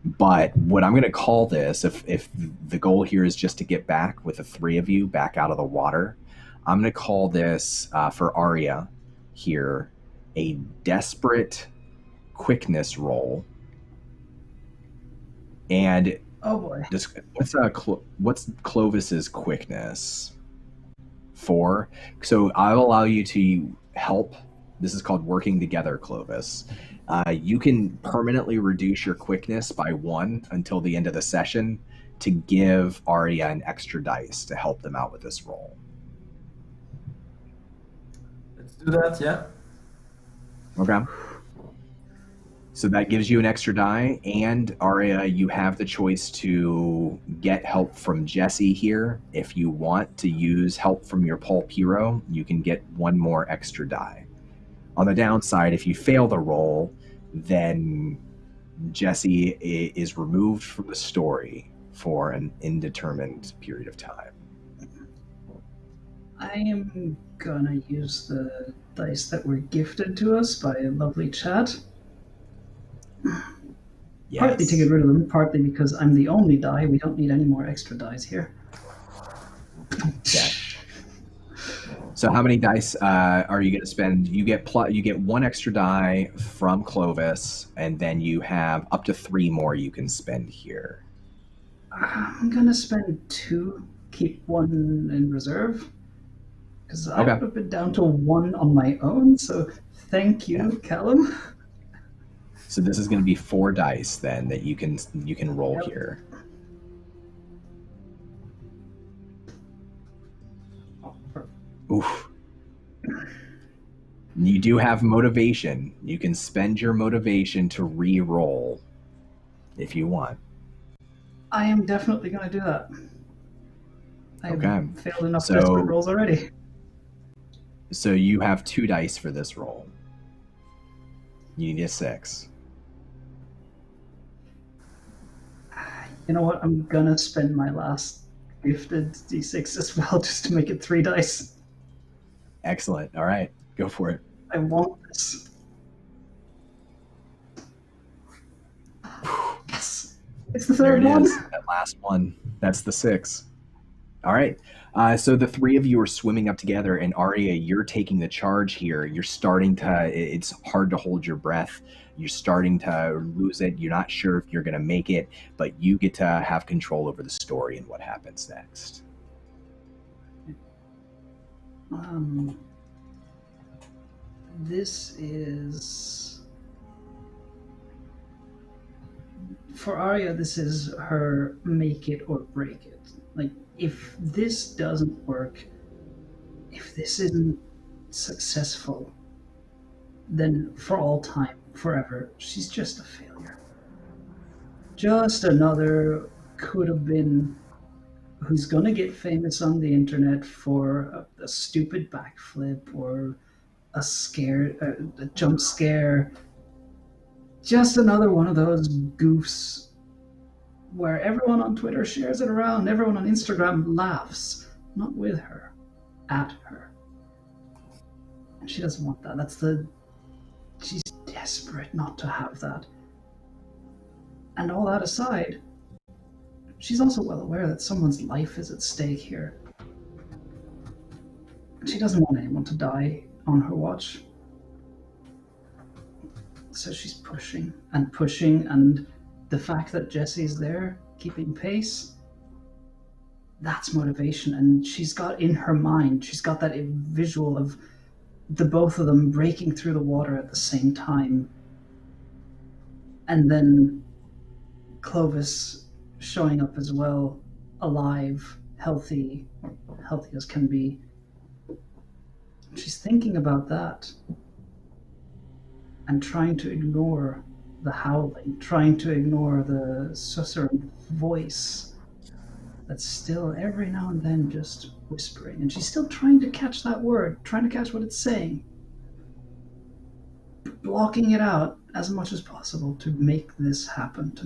But what I'm going to call this, if the goal here is just to get back with the three of you back out of the water, I'm going to call this, for Arya here, a desperate quickness roll. And Oh boy. what's Clovis's quickness? 4. So I'll allow you to help This is called Working Together, Clovis. You can permanently reduce your quickness by 1 until the end of the session to give Arya an extra dice to help them out with this roll. Let's do that, yeah. Okay. So that gives you an extra die, and Arya, you have the choice to get help from Jesse here. If you want to use help from your pulp hero, you can get 1 more extra die. On the downside, if you fail the roll, then Jesse is removed from the story for an indeterminate period of time. I am gonna use the dice that were gifted to us by a lovely chat. Yes. Partly to get rid of them, partly because I'm the only die. We don't need any more extra dice here. Yeah. So how many dice are you going to spend? You get 1 extra die from Clovis, and then you have up to 3 more you can spend here. I'm gonna spend 2, keep 1 in reserve, because I would have been down to 1 on my own. So thank you, Callum. So this is going to be 4 dice then that you can roll here. Oof. You do have motivation. You can spend your motivation to re-roll if you want. I am definitely going to do that. I've failed enough desperate rolls already. So you have 2 dice for this roll. You need a 6. You know what? I'm going to spend my last gifted D6 as well, just to make it 3 dice. Excellent. All right. Go for it. I want this. Yes. It's the third one. Is. That last one. That's the 6. All right. So the 3 of you are swimming up together, and Arya, you're taking the charge here. You're starting to, it's hard to hold your breath. You're starting to lose it. You're not sure if you're going to make it, but you get to have control over the story and what happens next. This is, for Arya, this is her make it or break it. Like, if this doesn't work, if this isn't successful, then for all time, forever, she's just a failure. Just another could have been who's gonna get famous on the internet for a stupid backflip or a jump scare. Just another one of those goofs where everyone on Twitter shares it around, everyone on Instagram laughs, not with her, at her. And she doesn't want that. She's desperate not to have that. And all that aside, she's also well aware that someone's life is at stake here. She doesn't want anyone to die on her watch. So she's pushing, and the fact that Jesse's there, keeping pace, that's motivation. And she's got in her mind, she's got that visual of the both of them breaking through the water at the same time. And then Clovis showing up as well, alive, healthy, or healthy as can be. She's thinking about that and trying to ignore the howling, trying to ignore the susurrant voice that's still every now and then just whispering. And she's still trying to catch that word, trying to catch what it's saying, blocking it out as much as possible to make this happen, to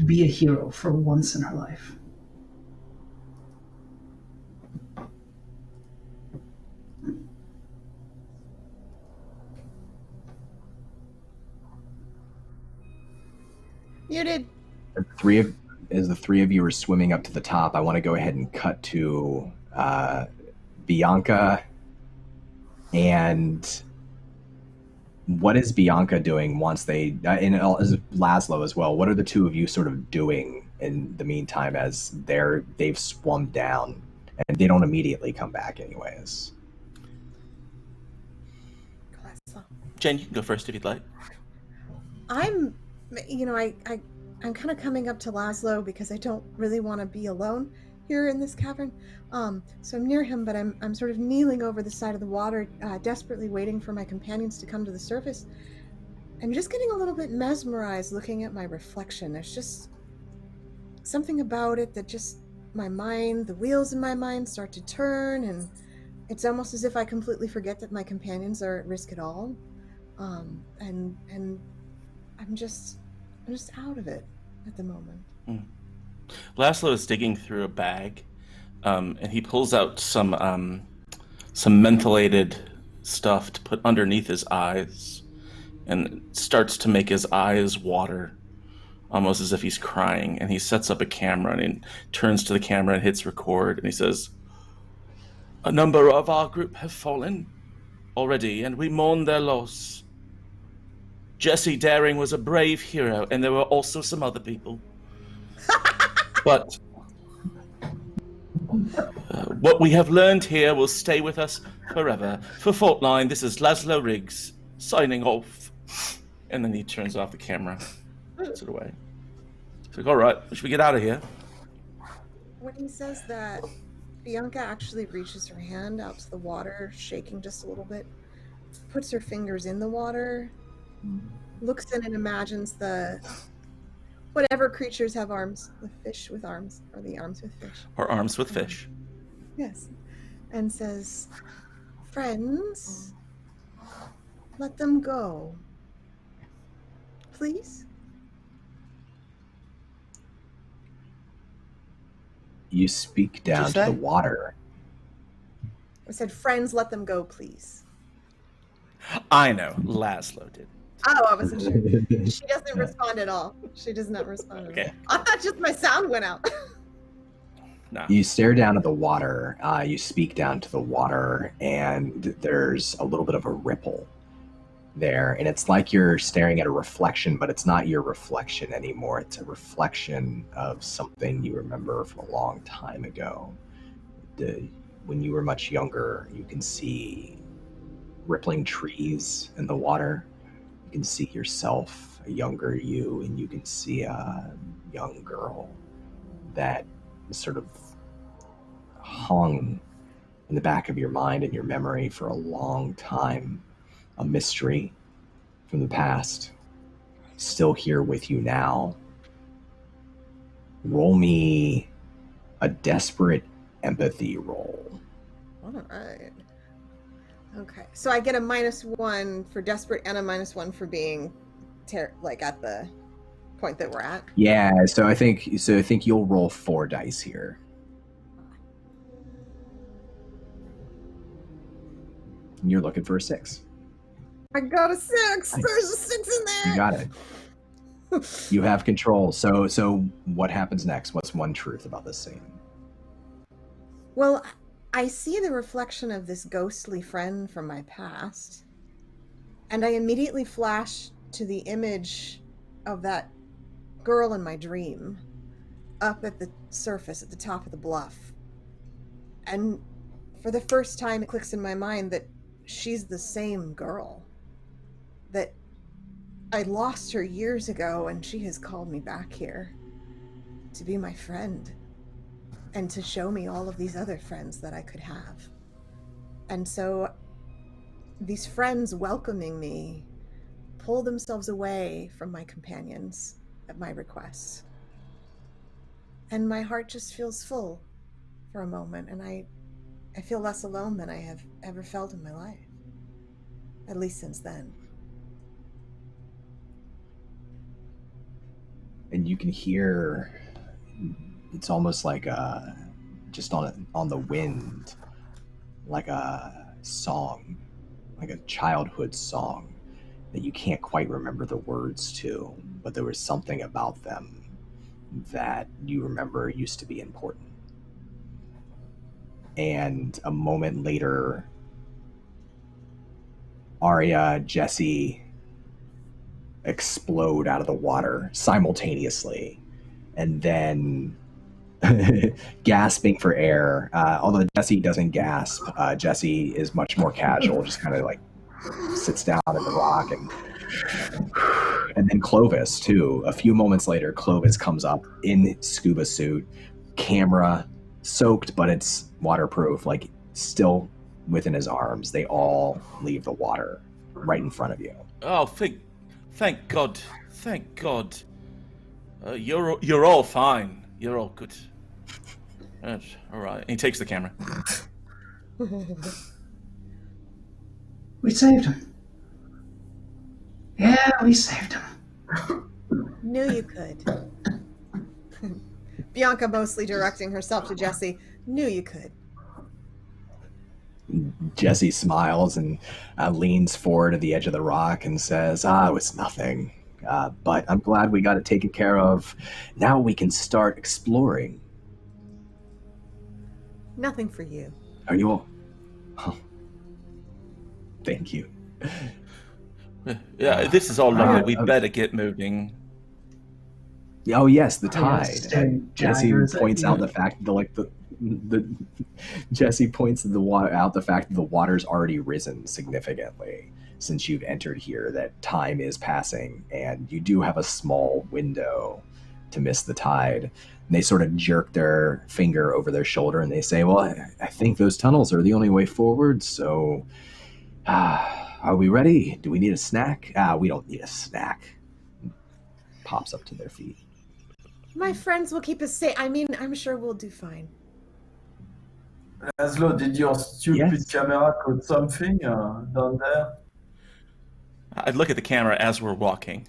be a hero for once in her life. Muted. As the 3 of you are swimming up to the top, I want to go ahead and cut to Bianca. And what is Bianca doing once they, and as Laszlo as well, what are the 2 of you sort of doing in the meantime as they've swum down and they don't immediately come back anyways? Jen, you can go first if you'd like. I'm kind of coming up to Laszlo because I don't really want to be alone here in this cavern. So I'm near him, but I'm sort of kneeling over the side of the water, desperately waiting for my companions to come to the surface. I'm just getting a little bit mesmerized looking at my reflection. There's just something about it that just the wheels in my mind start to turn, and it's almost as if I completely forget that my companions are at risk at all. And I'm just out of it at the moment. Laszlo is digging through a bag, and he pulls out some mentholated stuff to put underneath his eyes, and starts to make his eyes water, almost as if he's crying. And he sets up a camera, and he turns to the camera and hits record, and he says, "A number of our group have fallen already, and we mourn their loss. Jesse Daring was a brave hero, and there were also some other people. But what we have learned here will stay with us forever. For Faultline, this is Laszlo Riggs, signing off." And then he turns off the camera, puts it away. He's like, "All right, should we get out of here?" When he says that, Bianca actually reaches her hand out to the water, shaking just a little bit, puts her fingers in the water, looks in and imagines whatever creatures have arms, the fish with arms, or the arms with fish. Or arms with fish. Yes. And says, "Friends, let them go. Please?" You speak down to the water. I said, "Friends, let them go, please." I know, Laszlo did. Oh, I wasn't sure. She doesn't respond at all. She does not respond at all. I thought just my sound went out. No. You stare down at the water. You speak down to the water, and there's a little bit of a ripple there. And it's like you're staring at a reflection, but it's not your reflection anymore. It's a reflection of something you remember from a long time ago. When you were much younger, you can see rippling trees in the water. You can see yourself, a younger you, and you can see a young girl that sort of hung in the back of your mind and your memory for a long time. A mystery from the past, still here with you now. Roll me a desperate empathy roll. All right. Okay, so I get a -1 for desperate and a -1 for being at the point that we're at. Yeah, so I think you'll roll 4 dice here. And you're looking for a 6. I got a 6. Nice. There's a 6 in there. You got it. You have control. So what happens next? What's one truth about this scene? Well, I see the reflection of this ghostly friend from my past, and I immediately flash to the image of that girl in my dream up at the surface at the top of the bluff. And for the first time, it clicks in my mind that she's the same girl, that I lost her years ago, and she has called me back here to be my friend and to show me all of these other friends that I could have. And so these friends welcoming me pull themselves away from my companions at my request. And my heart just feels full for a moment, and I feel less alone than I have ever felt in my life, at least since then. And you can hear, it's almost like just on the wind, like a song, like a childhood song that you can't quite remember the words to, but there was something about them that you remember used to be important. And a moment later, Arya, Jesse explode out of the water simultaneously, and then gasping for air. Although Jesse doesn't gasp, Jesse is much more casual, just kind of like sits down at the rock, and then Clovis too. A few moments later, Clovis comes up in scuba suit, camera soaked, but it's waterproof, like still within his arms. They all leave the water right in front of you. Oh, thank God, thank God. You're all fine. You're all good. All right. And he takes the camera. We saved him. Yeah, we saved him. Knew you could. Bianca mostly directing herself to Jesse. Knew you could. Jesse smiles and leans forward to the edge of the rock and says, it was nothing. But I'm glad we got it taken care of. Now we can start exploring. Nothing for you. Are you all? Oh. Thank you. Yeah, this is all lovely. We better get moving. Oh yes, the tide. Jesse daggers points at out you. the fact that Jesse points out the fact that the water's already risen significantly since you've entered here. That time is passing, and you do have a small window to miss the tide. And they sort of jerk their finger over their shoulder and they say, "Well, I think those tunnels are the only way forward. So, are we ready? Do we need a snack? We don't need a snack." Pops up to their feet. My friends will keep us safe. I mean, I'm sure we'll do fine. Laszlo, did your stupid Yes. camera caught something down there? I'd look at the camera as we're walking,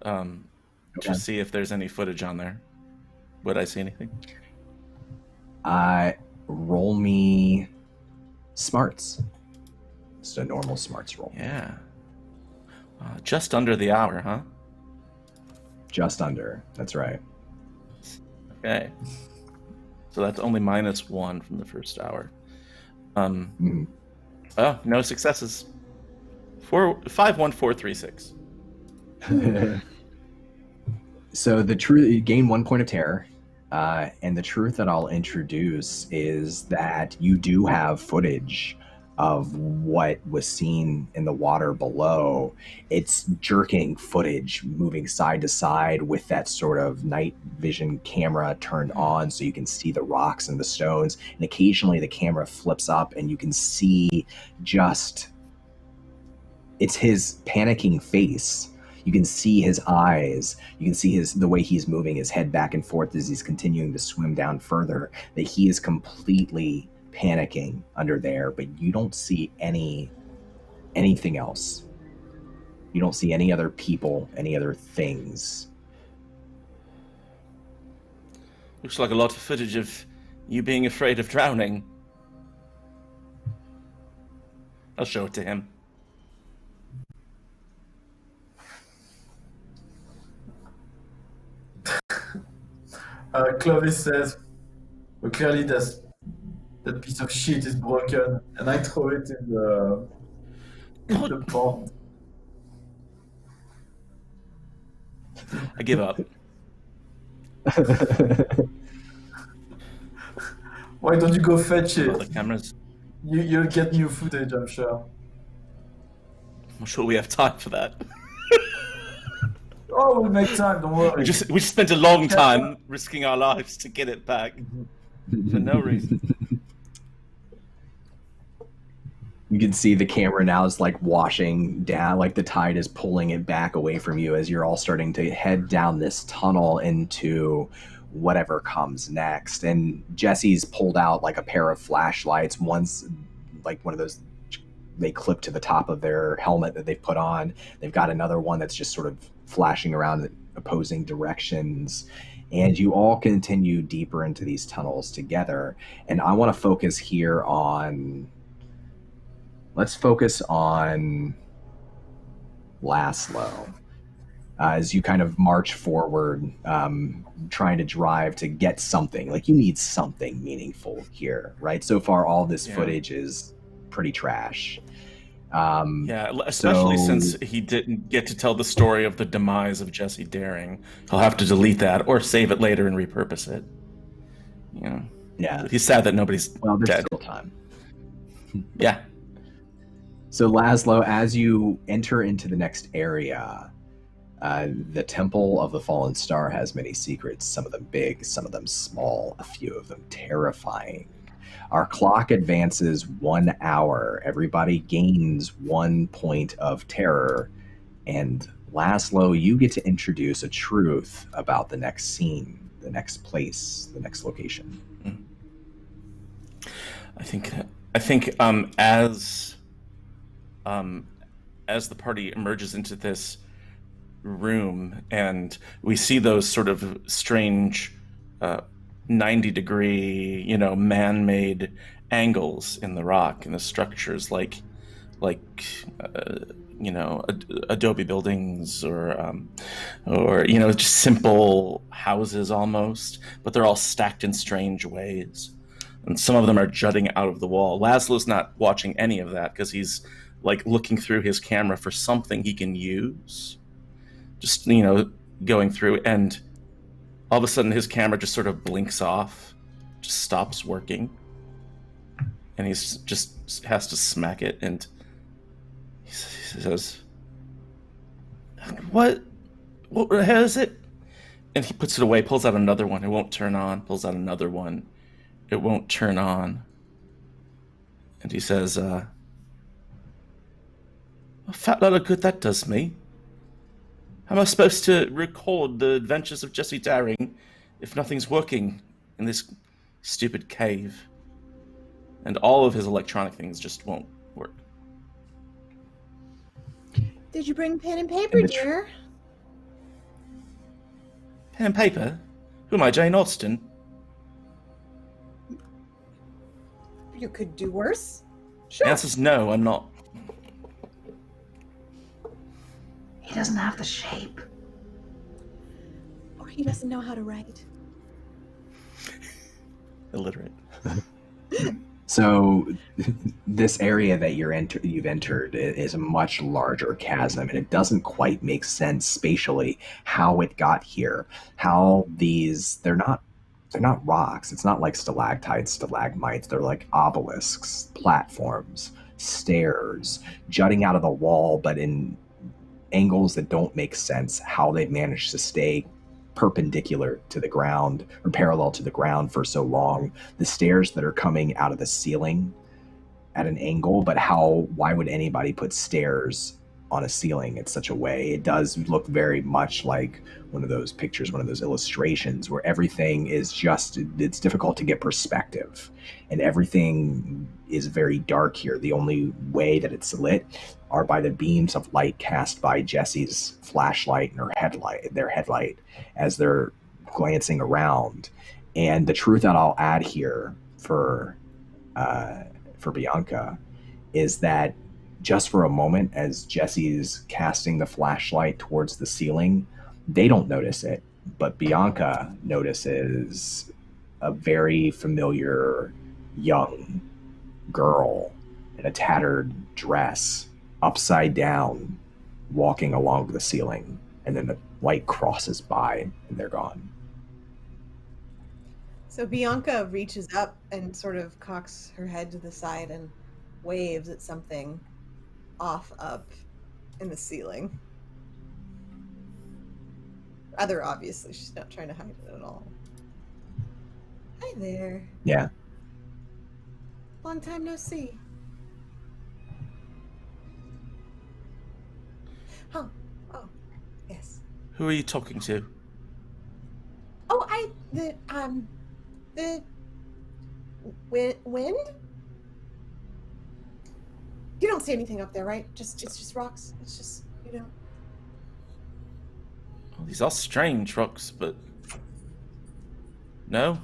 Okay. to see if there's any footage on there. Would I see anything? Roll me smarts. Just a normal smarts roll. Yeah. Just under the hour, huh? Just under. That's right. Okay. So that's only -1 from the first hour. Mhm. Oh, no successes. 51436. So the truth, you gain 1 point of terror, and the truth that I'll introduce is that you do have footage of what was seen in the water below. It's jerking footage, moving side to side with that sort of night vision camera turned on so you can see the rocks and the stones. And occasionally the camera flips up and you can see it's his panicking face. You can see his eyes. You can see the way he's moving his head back and forth as he's continuing to swim down further, that he is completely panicking under there, but you don't see anything else. You don't see any other people, any other things. Looks like a lot of footage of you being afraid of drowning. I'll show it to him. Clovis says, well, clearly that piece of shit is broken, and I throw it in the pond. I give up. Why don't you go fetch Well, the it? cameras. You'll get new footage, I'm sure. I'm sure we have time for that. Oh, we'll make time, don't worry. We spent a long time risking our lives to get it back for no reason. You can see the camera now is like washing down, like the tide is pulling it back away from you as you're all starting to head down this tunnel into whatever comes next. And Jesse's pulled out like a pair of flashlights. One's like one of those they clip to the top of their helmet that they've put on. They've got another one that's just sort of flashing around in opposing directions. And you all continue deeper into these tunnels together. And I want to focus here on... Let's focus on Laszlo. As you kind of march forward, trying to drive to get something. Like, you need something meaningful here, right? So far, all this footage is pretty trash. Yeah, especially since he didn't get to tell the story of the demise of Jesse Daring. He'll have to delete that or save it later and repurpose it. You know, yeah. He's sad that nobody's Well, there's dead. still time. Yeah. So Laszlo, as you enter into the next area, the Temple of the Fallen Star has many secrets, some of them big, some of them small, a few of them terrifying. Our clock advances 1 hour. Everybody gains 1 point of terror. And Laszlo, you get to introduce a truth about the next scene, the next place, the next location. I think as the party emerges into this room and we see those sort of strange 90-degree, man-made angles in the rock and the structures, like adobe buildings or just simple houses almost, but they're all stacked in strange ways. And some of them are jutting out of the wall. Laszlo's not watching any of that because he's like looking through his camera for something he can use. Just, going through, and all of a sudden his camera just sort of blinks off, just stops working. And he's just has to smack it, and he says, What the hell is it? And he puts it away, pulls out another one, it won't turn on, pulls out another one, it won't turn on. And he says, a fat lot of good that does me. How am I supposed to record the adventures of Jesse Daring if nothing's working in this stupid cave? And all of his electronic things just won't work. Did you bring pen and paper, dear? Pen and paper? Who am I, Jane Austen? You could do worse. Sure. The answer's no, I'm not. He doesn't have the shape. Or he doesn't know how to write. Illiterate. So this area that you've entered is a much larger chasm, and it doesn't quite make sense spatially how it got here. How they're not rocks. It's not like stalactites, stalagmites. They're like obelisks, platforms, stairs, jutting out of the wall, but in angles that don't make sense. How they've managed to stay perpendicular to the ground or parallel to the ground for so long. The stairs that are coming out of the ceiling at an angle, but why would anybody put stairs on a ceiling in such a way? It does look very much like one of those pictures, one of those illustrations where everything is it's difficult to get perspective and everything is very dark here. The only way that it's lit are by the beams of light cast by Jesse's flashlight and their headlight as they're glancing around. And the truth that I'll add here for Bianca is that just for a moment, as Jesse's casting the flashlight towards the ceiling, they don't notice it, but Bianca notices a very familiar young girl in a tattered dress, upside down, walking along the ceiling, and then the light crosses by and they're gone. So Bianca reaches up and sort of cocks her head to the side and waves at something off up in the ceiling. Rather obviously, she's not trying to hide it at all. Hi there. Yeah. Long time no see. Oh, yes. Who are you talking to? Oh, the wind? You don't see anything up there, right? It's just rocks. It's just, Well, these are strange rocks, but no.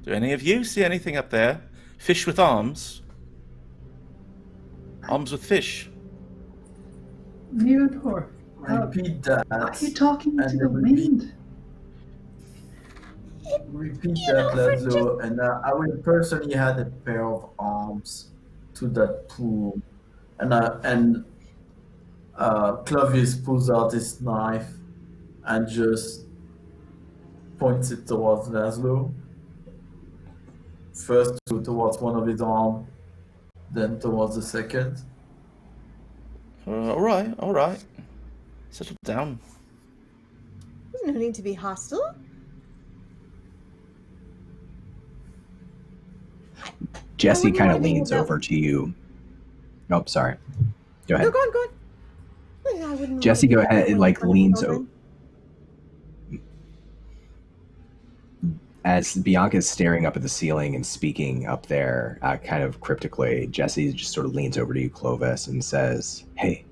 Do any of you see anything up there? Fish with arms? Arms with fish? Neodor, Repeat that. are you talking to and the wind? Repeat that, Laszlo. And I will personally add a pair of arms to that pool. And Clovis pulls out his knife and just points it towards Laszlo. First towards one of his arms, then towards the second. All right. Settle down. There's no need to be hostile. Jesse wouldn't kind of wanna be leans without- over to you. Oh, sorry. Go ahead. No, go on. I wouldn't Jesse, wanna go be ahead and without my leans children. over. As Bianca's staring up at the ceiling and speaking up there, kind of cryptically, Jesse just sort of leans over to you, Clovis, and says, "Hey,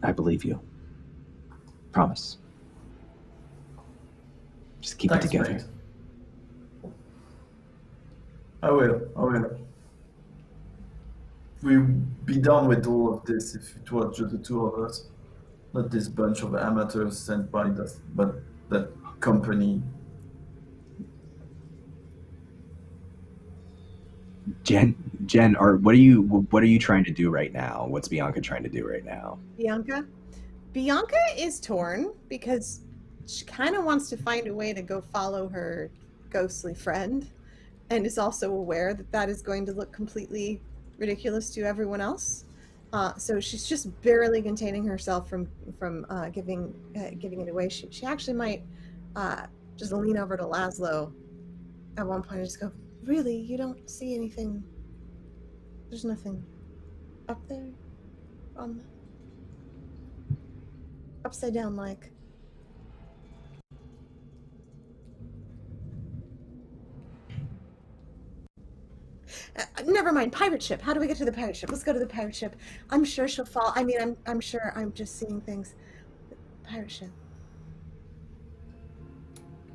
I believe you. Promise. Just keep Thanks, it together." mate. I will. We'll be done with all of this if it was just the two of us. Not this bunch of amateurs sent by that company. Jen, what are you trying to do right now? What's Bianca trying to do right now? Bianca is torn because she kind of wants to find a way to go follow her ghostly friend, and is also aware that that is going to look completely ridiculous to everyone else. So she's just barely containing herself from giving it away. She actually might just lean over to Laszlo at one point and just go, "Really, you don't see anything? There's nothing up there on the upside down like." Never mind, pirate ship. How do we get to the pirate ship? Let's go to the pirate ship. I'm sure she'll fall. I mean, I'm sure I'm just seeing things. Pirate ship.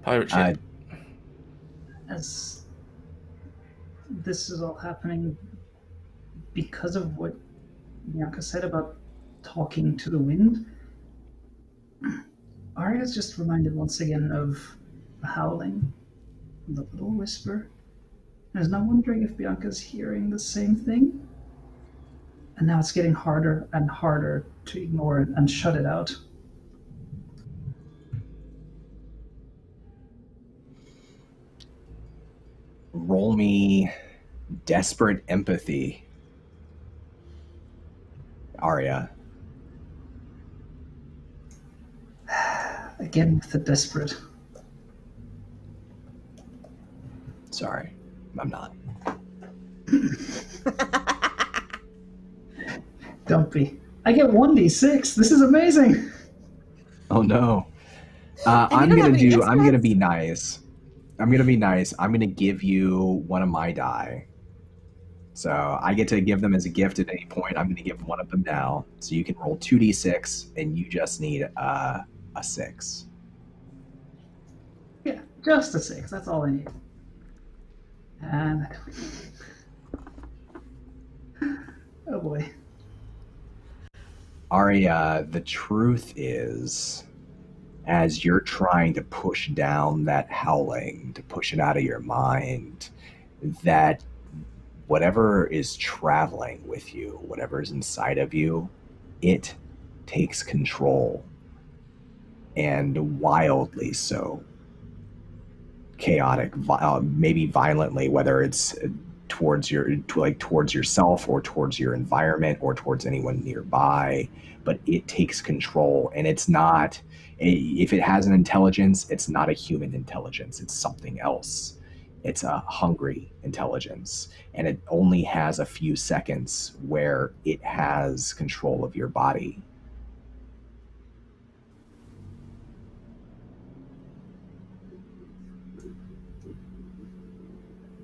Pirate ship. As this is all happening because of what Bianca said about talking to the wind, Arya's just reminded once again of the howling, the little whisper, and is now wondering if Bianca's hearing the same thing. And now it's getting harder and harder to ignore it and shut it out. Roll me desperate empathy, Arya. Again with the desperate. Sorry, I'm not. Don't be. I get 1d6. This is amazing. Oh no. And you I'm don't have gonna any do. I'm gonna exploits? be nice. I'm gonna be nice. I'm gonna give you one of my die. So I get to give them as a gift at any point. I'm gonna give one of them now. So you can roll 2d6, and you just need a 6. Yeah, just a 6. That's all I need. And oh boy. Arya, the truth is, as you're trying to push down that howling, to push it out of your mind, that whatever is traveling with you, whatever is inside of you, it takes control. And wildly so. Chaotic, maybe violently, whether it's towards yourself or towards your environment or towards anyone nearby, but it takes control. And it's not, if it has an intelligence, it's not a human intelligence, it's something else. It's a hungry intelligence, and it only has a few seconds where it has control of your body.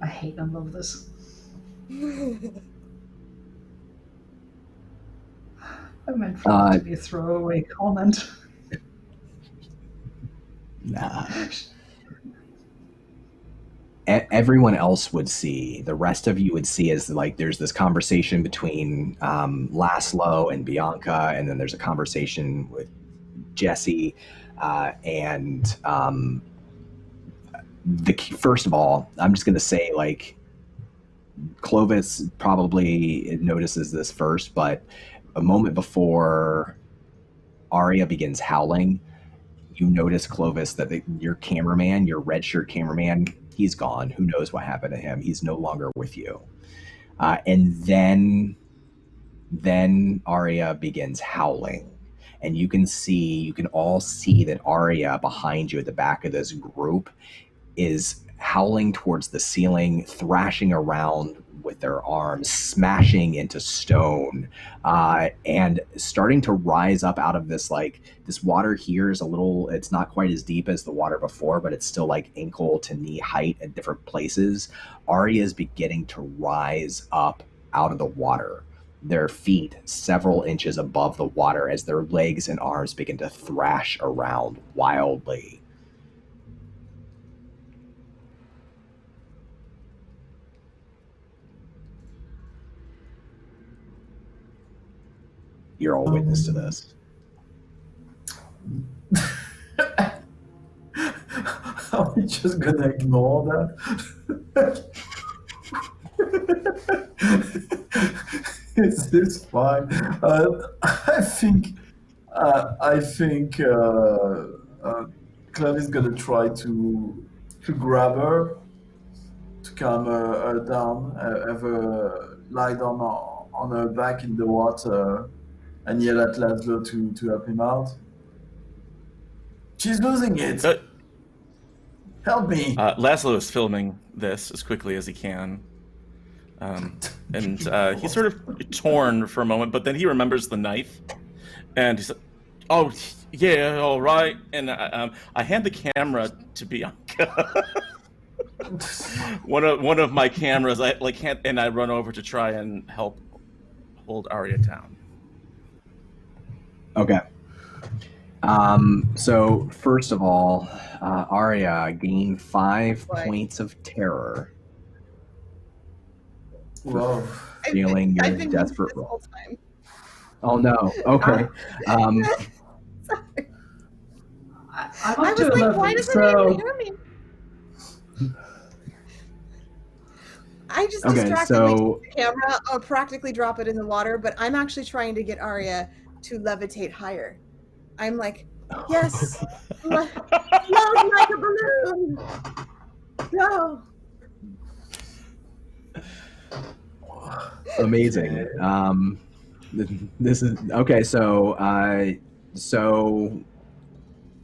I hate and love this. I meant for it to be a throwaway comment. Nah. Everyone else would see. The rest of you would see as like there's this conversation between Laszlo and Bianca, and then there's a conversation with Jesse, and first of all, I'm just gonna say, like, Clovis probably notices this first, but a moment before Arya begins howling, you notice, Clovis, that your cameraman, your red shirt cameraman, he's gone. Who knows what happened to him? He's no longer with you. And then Arya begins howling. And you can all see that Arya behind you at the back of this group is howling towards the ceiling, thrashing around with their arms, smashing into stone, and starting to rise up out of this. Like, this water here is it's not quite as deep as the water before, but it's still like ankle to knee height at different places. Arya is beginning to rise up out of the water, their feet several inches above the water as their legs and arms begin to thrash around wildly. You're all witness to this. Are we just gonna ignore that? Is this fine? I think Clem is gonna try to grab her, to calm her down, have her lie down on her back in the water, and yell at Laszlo to help him out. She's losing it. Help me. Laszlo is filming this as quickly as he can. And he's sort of torn for a moment, but then he remembers the knife. And he's like, oh, yeah, all right. And I hand the camera to Bianca. one of my cameras, I run over to try and help hold Arya down. Okay. So first of all, Arya gained 5 points of terror. Whoa. Feeling your desperate role. Oh no. Okay. I'm I was like, why doesn't anyone hear me? I just distractedly took the camera, I'll practically drop it in the water, but I'm actually trying to get Arya to levitate higher. I'm like, yes, float like a balloon. Go. Amazing. This is okay. So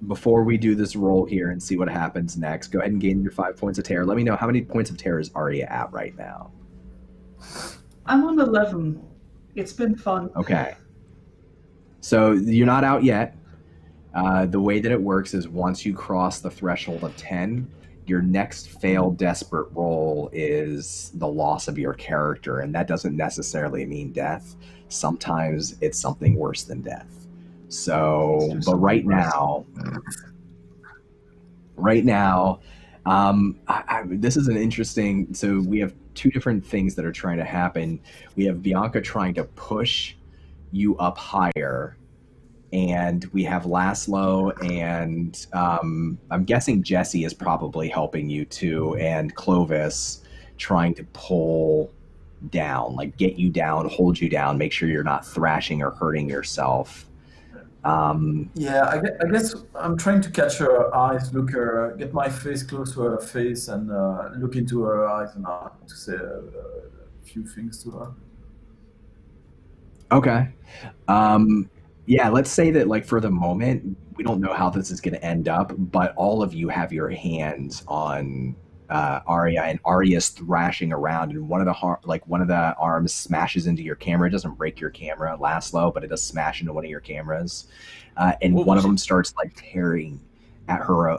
before we do this roll here and see what happens next, go ahead and gain your 5 points of terror. Let me know, how many points of terror is Arya at right now? I'm on 11. It's been fun. Okay. So you're not out yet. The way that it works is once you cross the threshold of 10, your next failed desperate roll is the loss of your character, and that doesn't necessarily mean death. Sometimes it's something worse than death. So, but right now, this is an interesting, so we have 2 different things that are trying to happen. We have Bianca trying to push you up higher, and we have Laszlo, and I'm guessing Jesse is probably helping you too, and Clovis trying to pull down, like get you down, hold you down, make sure you're not thrashing or hurting yourself. Yeah, I guess I'm trying to catch her eyes, get my face close to her face, and look into her eyes, and to say a few things to her. Okay. Yeah, let's say that, like, for the moment, we don't know how this is going to end up, but all of you have your hands on Arya, and Arya's thrashing around, and one of the arms smashes into your camera. It doesn't break your camera, Laszlo, but it does smash into one of your cameras, and one of them starts like tearing at her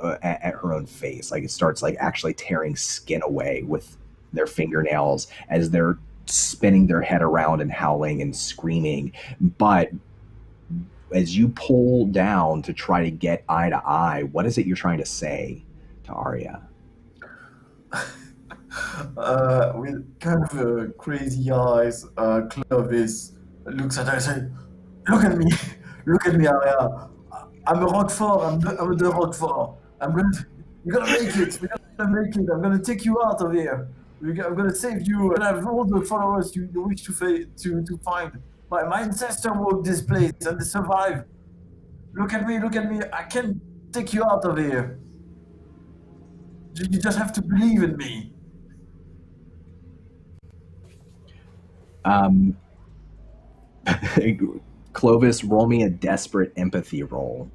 own face. Like, it starts like actually tearing skin away with their fingernails as they're spinning their head around and howling and screaming. But as you pull down to try to get eye to eye, what is it you're trying to say to Arya? With kind of crazy eyes, Clovis looks at her and says, look at me, Arya. I'm a Roquefort, I'm a de Roquefort. You're gonna make it, I'm gonna take you out of here. I'm gonna save you, and I have all the followers you wish to find. My ancestor walked this place and they survived. Look at me, I can take you out of here. You just have to believe in me. Clovis, roll me a desperate empathy roll,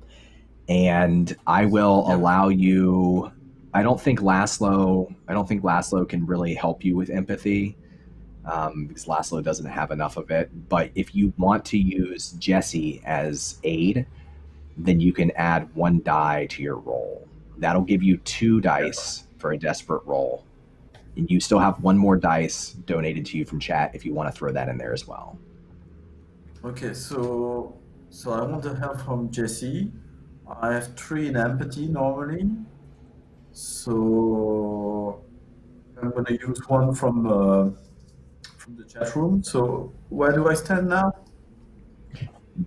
and I will allow you. I don't think Laszlo can really help you with empathy, because Laszlo doesn't have enough of it. But if you want to use Jesse as aid, then you can add 1 die to your roll. That'll give you 2 dice for a desperate roll. And you still have 1 more dice donated to you from chat if you want to throw that in there as well. Okay, so I want the help from Jesse. I have 3 in empathy normally. So I'm gonna use 1 from the chat room. So where do I stand now?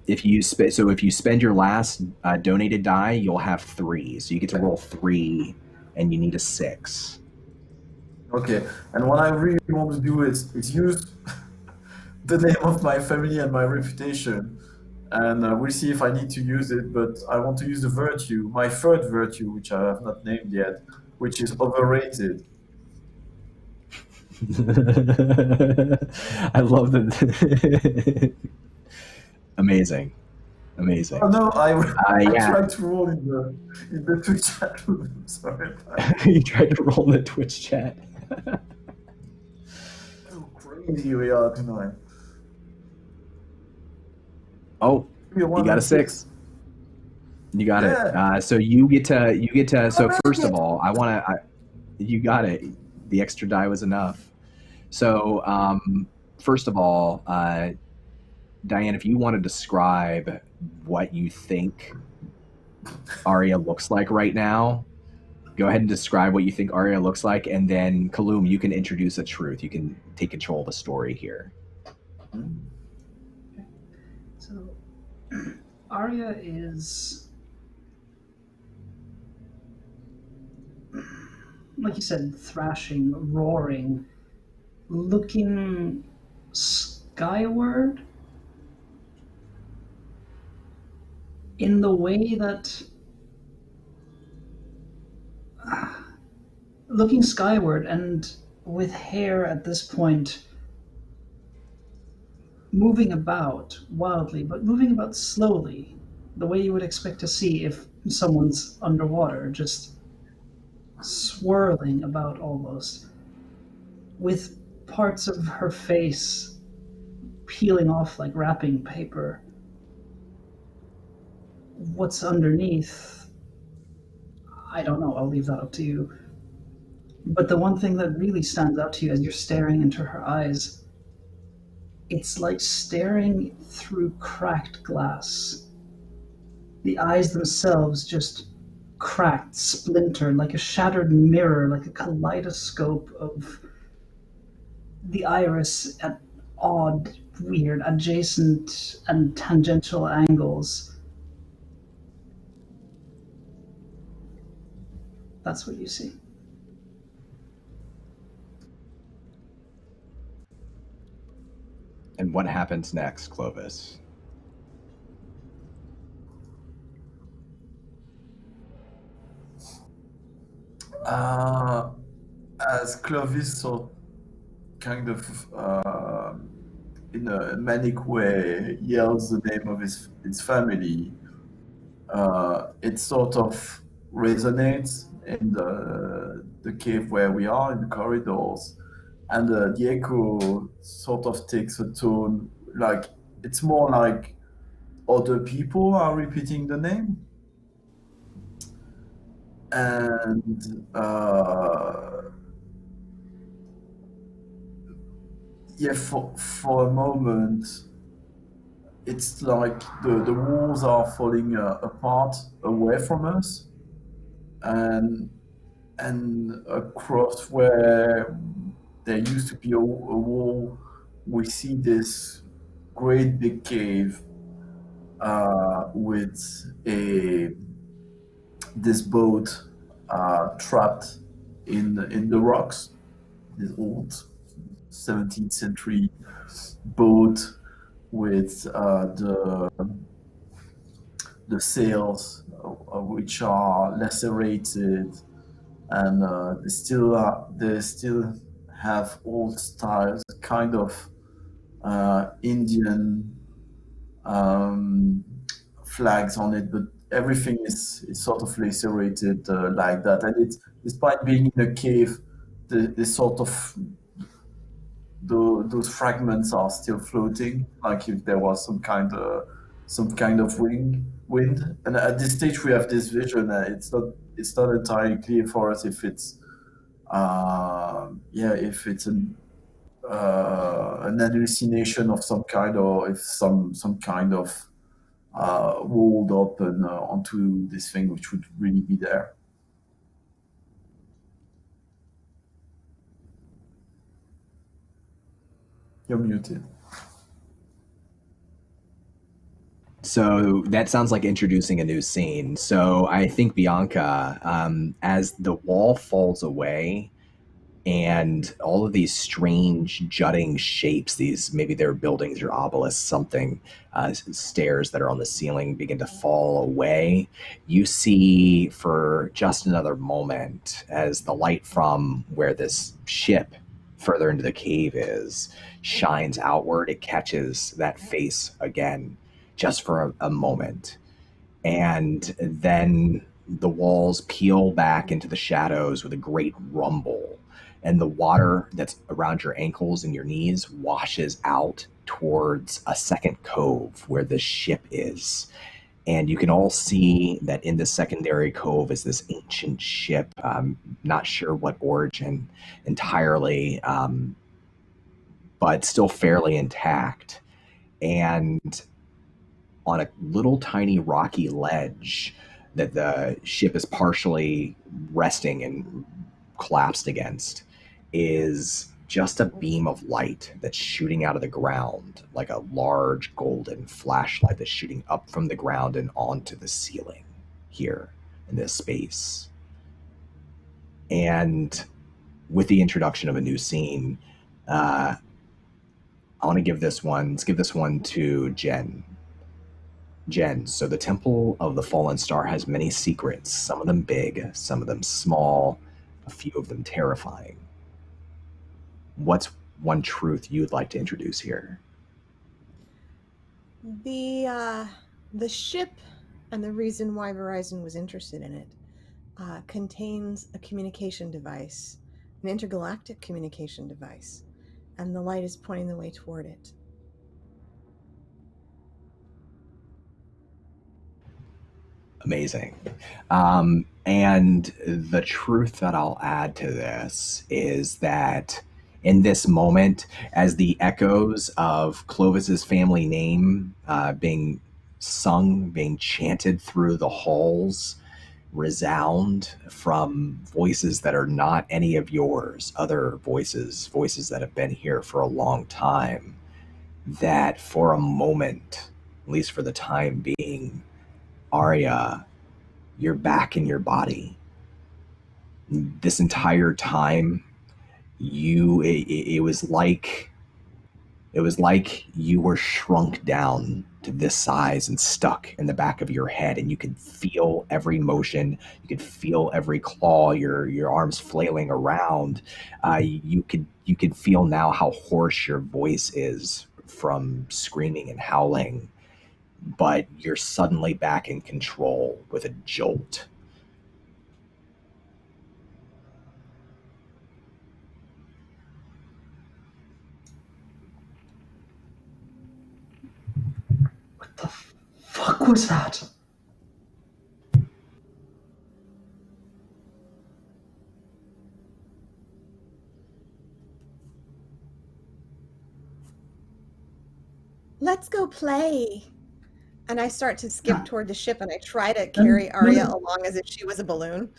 If you spend your last donated die, you'll have 3. So you get to roll 3, and you need a 6. Okay, and what I really want to do is use the name of my family and my reputation, and we'll see if I need to use it. But I want to use the virtue, my 3rd virtue, which I have not named yet, which is overrated. I love that. Amazing. Oh no, I yeah. tried to roll in the Twitch chat room. Sorry. You tried to roll in the Twitch chat. How crazy we are tonight. Oh, you got a 6. You got it. So you get to. So first of all, you got it. The extra die was enough. So first of all, Diane, if you want to describe what you think Arya looks like right now, go ahead and describe what you think Arya looks like, and then Kaloum, you can introduce a truth. You can take control of the story here. Okay. So Arya is, like you said, thrashing, roaring, looking skyward in the way that looking skyward and with hair at this point moving about wildly, but moving about slowly, the way you would expect to see if someone's underwater, just swirling about almost, with parts of her face peeling off like wrapping paper. What's underneath, I don't know, I'll leave that up to you. But the one thing that really stands out to you as you're staring into her eyes, it's like staring through cracked glass. The eyes themselves just cracked, splintered, like a shattered mirror, like a kaleidoscope of the iris at odd, weird, adjacent and tangential angles. That's what you see. And what happens next, Clovis? As Clovis sort kind of in a manic way yells the name of his family, it sort of resonates in the cave where we are, in the corridors, and the echo sort of takes a tone like it's more like other people are repeating the name. And for a moment, it's like the walls are falling apart away from us, and across where there used to be a wall, we see this great big cave with this boat trapped in the rocks. This old 17th century boat with the sails which are lacerated, and they still have old styles, kind of Indian flags on it, but everything is sort of lacerated like that. And it's, despite being in a cave, the sort of those fragments are still floating, like if there was some kind of wind. And at this stage, we have this vision. It's not entirely clear for us if it's if it's an hallucination of some kind, or if some kind of walled up and onto this thing which would really be there. You're muted. So that sounds like introducing a new scene. So I think, Bianca, as the wall falls away and all of these strange jutting shapes, maybe they're buildings or obelisks, something, stairs that are on the ceiling begin to fall away, you see for just another moment as the light from where this ship further into the cave shines outward, it catches that face again just for a moment. And then the walls peel back into the shadows with a great rumble, and the water that's around your ankles and your knees washes out towards a second cove where the ship is. And you can all see that in the secondary cove is this ancient ship, not sure what origin entirely, but still fairly intact. And on a little tiny rocky ledge that the ship is partially resting and collapsed against is just a beam of light that's shooting out of the ground, like a large golden flashlight that's shooting up from the ground and onto the ceiling here in this space. And with the introduction of a new scene, I want to give this one to Jen. Jen, so the Temple of the Fallen Star has many secrets, some of them big, some of them small, a few of them terrifying. What's one truth you'd like to introduce here? The ship, and the reason why Verizon was interested in it, contains a communication device, an intergalactic communication device, and the light is pointing the way toward it. Amazing. And the truth that I'll add to this is that in this moment, as the echoes of Clovis's family name being sung, being chanted through the halls, resound from voices that are not any of yours, other voices that have been here for a long time, that for a moment, at least for the time being, Arya, you're back in your body. This entire time, it was like you were shrunk down to this size and stuck in the back of your head, and you could feel every motion, you could feel every claw, your arms flailing around. You could feel now how hoarse your voice is from screaming and howling. But you're suddenly back in control with a jolt. What the fuck was that? Let's go play. And I start to skip toward the ship, and I try to carry Arya along as if she was a balloon.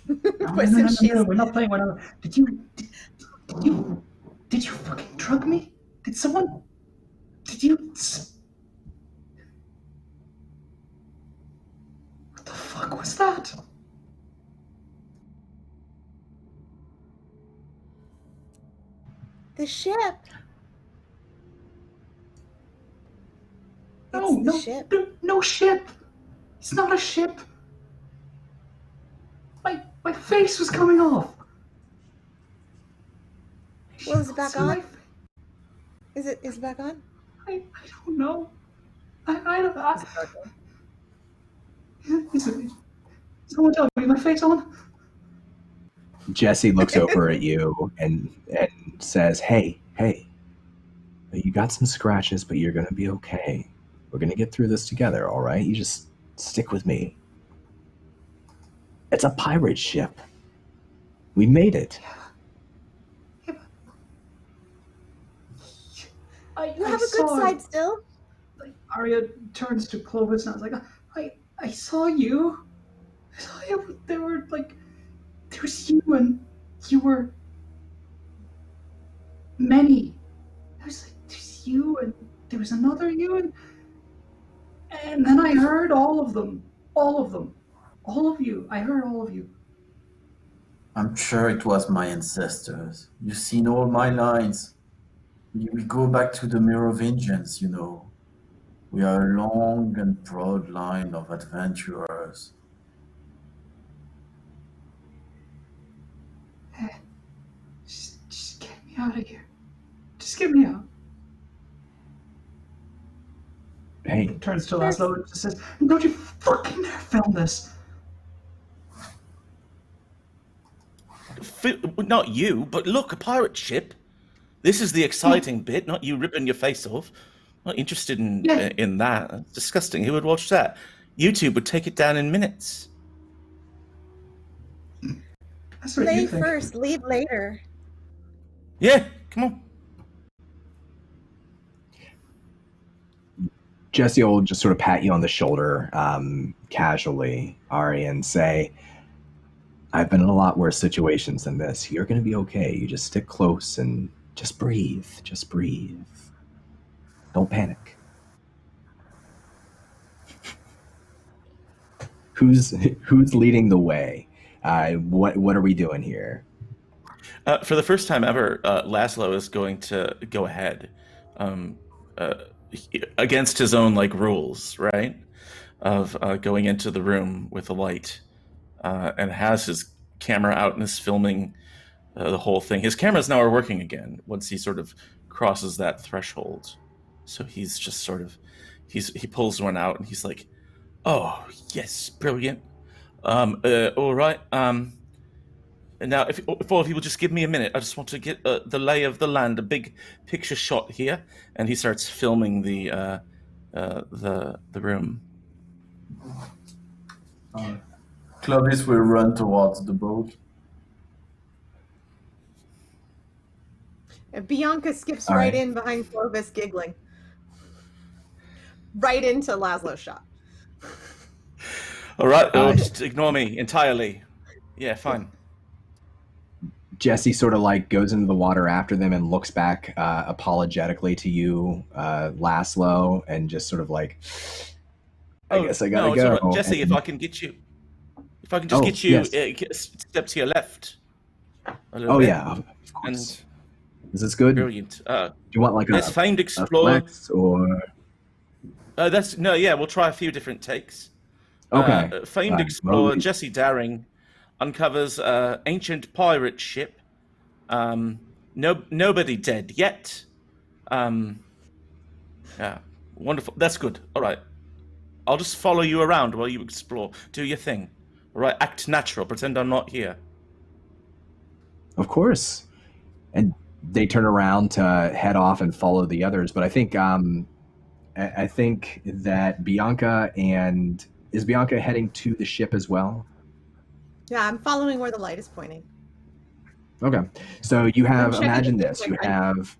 No, we're not playing. Did you fucking drug me? Did you? What the fuck was that? The ship. No ship. No ship. It's not a ship. My face was coming off. Well, is it back on? Is it back on? I don't know. I don't. Is it back on? Is someone tell me my face on? Jesse looks over at you and says, hey, you got some scratches, but you're going to be okay. We're going to get through this together, all right? You just stick with me. It's a pirate ship. We made it. You have a good side still. Like, Arya turns to Clovis and I was like, I saw you. I saw you. There was you and you were many. There's you and there was another you and then I heard all of them. All of you. I heard all of you. I'm sure it was my ancestors. You've seen all my lines. We go back to the Merovingians, you know. We are a long and proud line of adventurers. Just get me out of here. Just get me out. Hey. He turns to Laszlo and just says, don't you fucking film this. Not you, but look, a pirate ship. This is the exciting bit, not you ripping your face off. Not interested in that. That's disgusting. Who would watch that? YouTube would take it down in minutes. That's what Play you think. first, lead later. Yeah, come on. Jesse will just sort of pat you on the shoulder casually, Ari, and say, I've been in a lot worse situations than this. You're going to be okay. You just stick close and just breathe. Just breathe. Don't panic. Who's leading the way? What are we doing here? For the first time ever, Laszlo is going to go ahead against his own rules, right? Of going into the room with a light and has his camera out and is filming the whole thing. His cameras now are working again once he sort of crosses that threshold. So he's just sort of he pulls one out and he's like, "Oh yes, brilliant. All right. Now, if all of you will just give me a minute, I just want to get the lay of the land, a big picture shot here." And he starts filming the room. Clovis will run towards the boat. And Bianca skips All right right. in behind Clovis, giggling. Right into Laszlo's shot. All right, just ignore me entirely. Yeah, fine. Jesse sort of goes into the water after them and looks back apologetically to you, Laszlo, and just sort of I guess I gotta go. Right. Jesse, if I can just get you yes. step to your left. Yeah, of course. Is this good? Brilliant. Do you want a famed explorer? Flex or? We'll try a few different takes. Okay. Famed explorer Jesse Daring uncovers ancient pirate ship. Nobody dead yet. Yeah, wonderful. That's good. All right. I'll just follow you around while you explore. Do your thing. All right. Act natural. Pretend I'm not here. Of course. And they turn around to head off and follow the others. But I think that Bianca is Bianca heading to the ship as well? Yeah, I'm following where the light is pointing. Okay. So you have, imagine this, you have,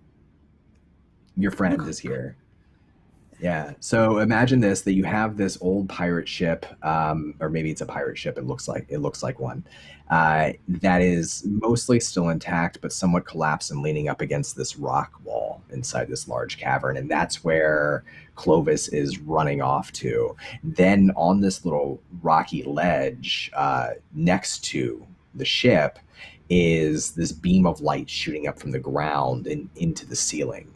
your friend is here. Yeah. So imagine this, that you have this old pirate ship, or maybe it's a pirate ship, it looks like one, that is mostly still intact, but somewhat collapsed and leaning up against this rock wall inside this large cavern. And that's where Clovis is running off to. Then on this little rocky ledge next to the ship is this beam of light shooting up from the ground and into the ceiling.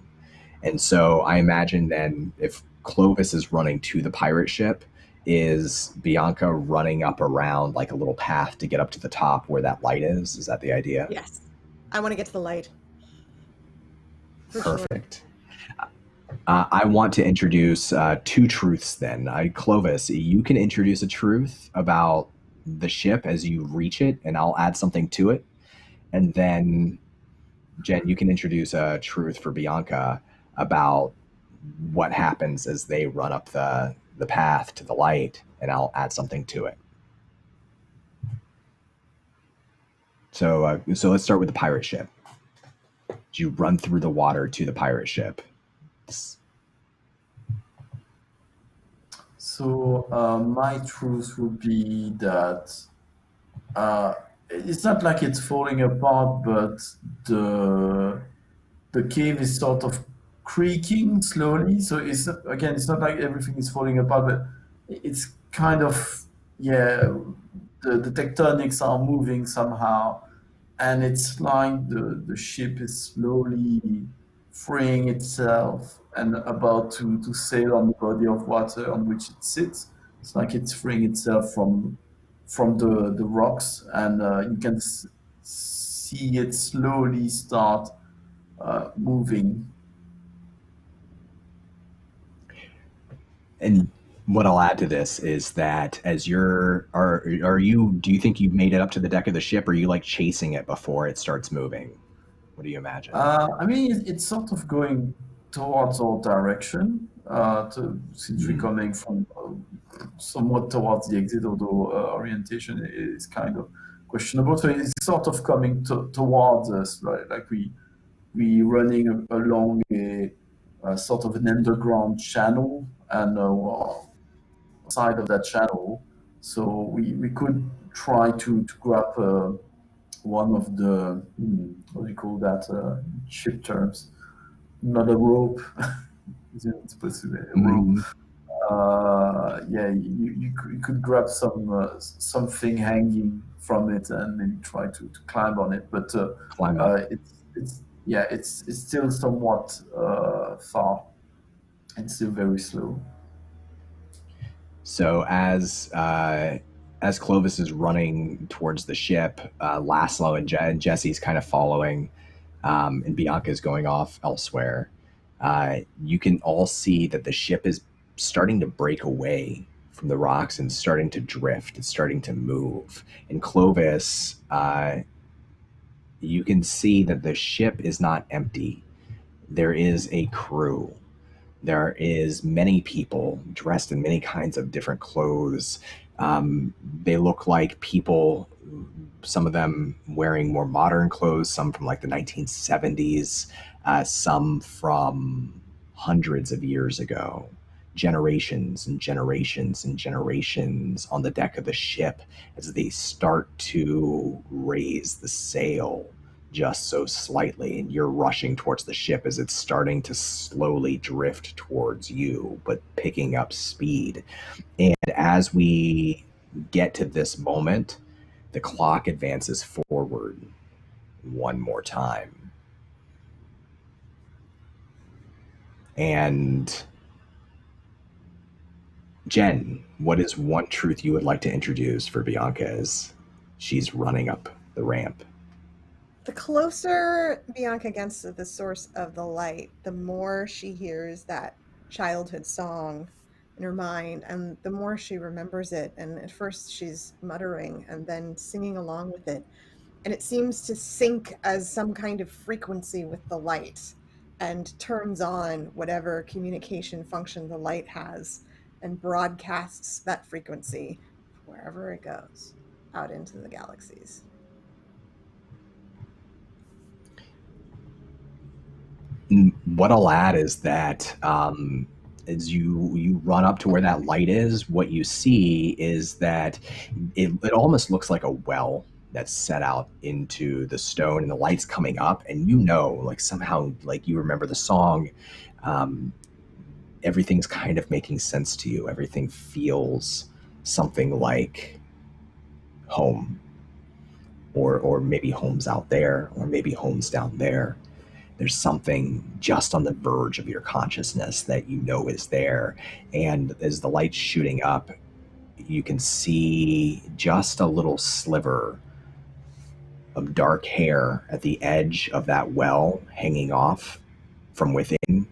And so I imagine then if Clovis is running to the pirate ship, is Bianca running up around a little path to get up to the top where that light is? Is that the idea? Yes. I want to get to the light. Perfect. I want to introduce two truths then. Clovis, you can introduce a truth about the ship as you reach it, and I'll add something to it. And then, Jen, you can introduce a truth for Bianca about what happens as they run up the path to the light, and I'll add something to it. So let's start with the pirate ship. You run through the water to the pirate ship. So my truth would be that it's not like it's falling apart, but the cave is sort of creaking slowly. So it's not like everything is falling apart, but it's kind of the tectonics are moving somehow, and it's like the ship is slowly freeing itself and about to sail on the body of water on which it sits. It's like it's freeing itself from the rocks, and you can see it slowly start moving. And what I'll add to this is that as do you think you've made it up to the deck of the ship, or are you like chasing it before it starts moving? What do you imagine? I mean, it's sort of going towards our direction, since we're coming from somewhat towards the exit, although orientation is kind of questionable. So it's sort of coming towards us, right? Like we running along a sort of an underground channel, and side of that channel. So we could try to grab one of the what do you call that ship terms? Not a rope. Isn't supposed to be a rope? You could grab something hanging from it and maybe try to climb on it, but it's still somewhat far and still very slow. So as Clovis is running towards the ship, Laszlo and Jesse's kind of following, and Bianca's going off elsewhere. You can all see that the ship is starting to break away from the rocks and starting to drift. It's starting to move. And Clovis, you can see that the ship is not empty. There is a crew. There is many people dressed in many kinds of different clothes. They look like people, some of them wearing more modern clothes, some from like the 1970s, some from hundreds of years ago, generations and generations and generations on the deck of the ship as they start to raise the sail just so slightly, and you're rushing towards the ship as it's starting to slowly drift towards you, but picking up speed. And as we get to this moment, the clock advances forward one more time. And Jen, what is one truth you would like to introduce for Bianca as she's running up the ramp? The closer Bianca gets to the source of the light, the more she hears that childhood song in her mind, and the more she remembers it. And at first she's muttering and then singing along with it. And it seems to sync as some kind of frequency with the light and turns on whatever communication function the light has and broadcasts that frequency wherever it goes out into the galaxies. What I'll add is that as you run up to where that light is, what you see is that it almost looks like a well that's set out into the stone, and the light's coming up, and like somehow, like you remember the song, everything's kind of making sense to you. Everything feels something like home, or maybe home's out there, or maybe home's down there. There's something just on the verge of your consciousness that you know is there. And as the light's shooting up, you can see just a little sliver of dark hair at the edge of that well hanging off from within.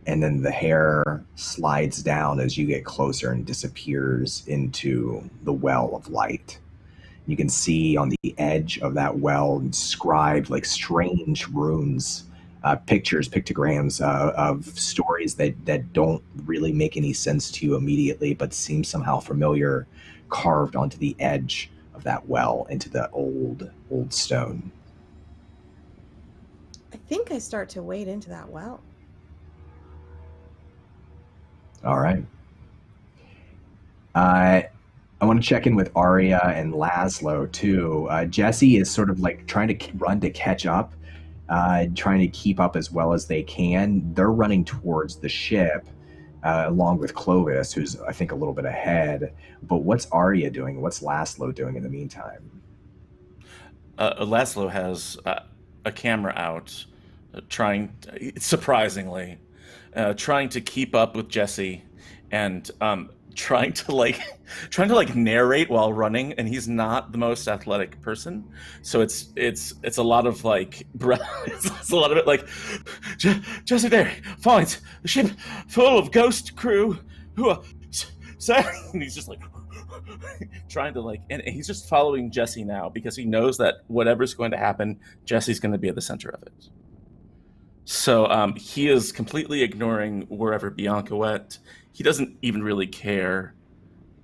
and then the hair slides down as you get closer and disappears into the well of light. You can see on the edge of that well inscribed like strange runes, pictures, pictograms of stories that don't really make any sense to you immediately, but seem somehow familiar, carved onto the edge of that well into the old stone. I think I start to wade into that well. All right. I want to check in with Arya and Laszlo too. Jesse is sort of like trying to run to catch up, trying to keep up as well as they can. They're running towards the ship, along with Clovis, who's I think a little bit ahead. But what's Arya doing? What's Laszlo doing in the meantime? Laszlo has a camera out, surprisingly, trying to keep up with Jesse, and trying to narrate while running, and he's not the most athletic person, so it's a lot of like it's a lot of it like Jesse there finds a ship full of ghost crew who are and he's just like trying to and he's just following Jesse now because he knows that whatever's going to happen, Jesse's going to be at the center of it. So he is completely ignoring wherever Bianca went. He doesn't even really care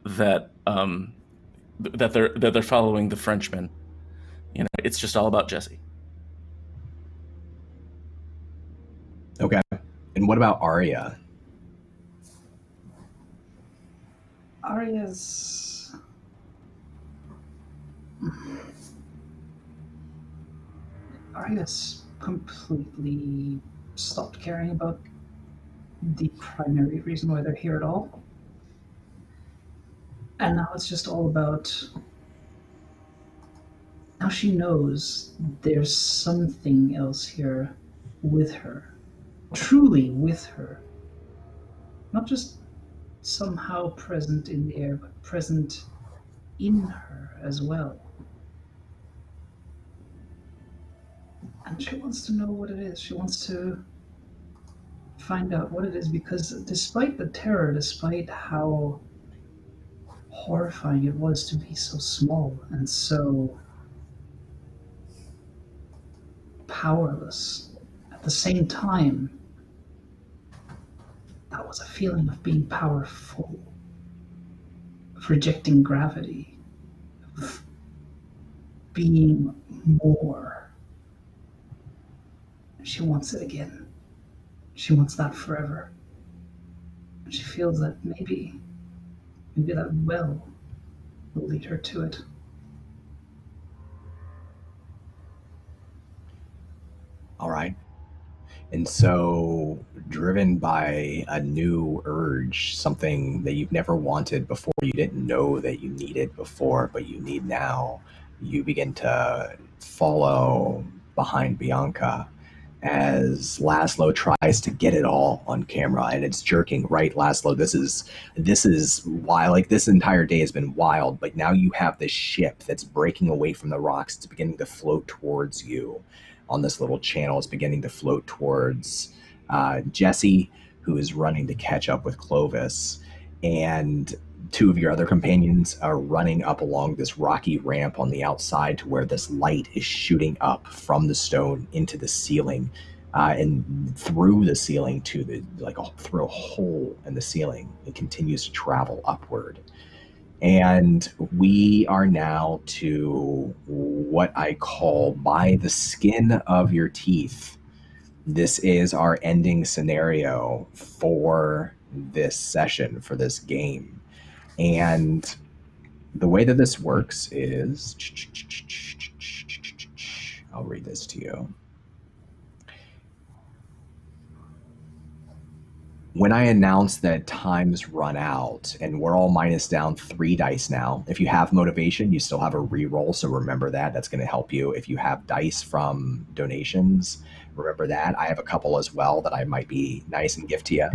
that that they're following the Frenchman. You know, it's just all about Jesse. Okay. And what about Arya? Arya's completely stopped caring about the primary reason why they're here at all. And now it's just all about... Now she knows there's something else here with her. Truly with her. Not just somehow present in the air, but present in her as well. And she wants to know what it is. She wants to find out what it is, because despite the terror, despite how horrifying it was to be so small and so powerless, at the same time, that was a feeling of being powerful, of rejecting gravity, of being more. She wants it again. She wants that forever. And she feels that maybe that well will lead her to it. All right. And so, driven by a new urge, something that you've never wanted before, you didn't know that you needed before, but you need now, you begin to follow behind Bianca as Laszlo tries to get it all on camera, and it's jerking, right, Laszlo? This is wild. Like, this entire day has been wild, but now you have this ship that's breaking away from the rocks. It's beginning to float towards you on this little channel. It's beginning to float towards Jesse, who is running to catch up with Clovis, and two of your other companions are running up along this rocky ramp on the outside to where this light is shooting up from the stone into the ceiling, and through the ceiling to through a hole in the ceiling. It continues to travel upward. And we are now to what I call by the skin of your teeth. This is our ending scenario for this session, for this game. And the way that this works is, I'll read this to you. When I announce that time's run out, and we're all minus down 3 dice now. If you have motivation, you still have a reroll, so remember that. That's going to help you. If you have dice from donations, remember that. I have a couple as well that I might be nice and gift to you.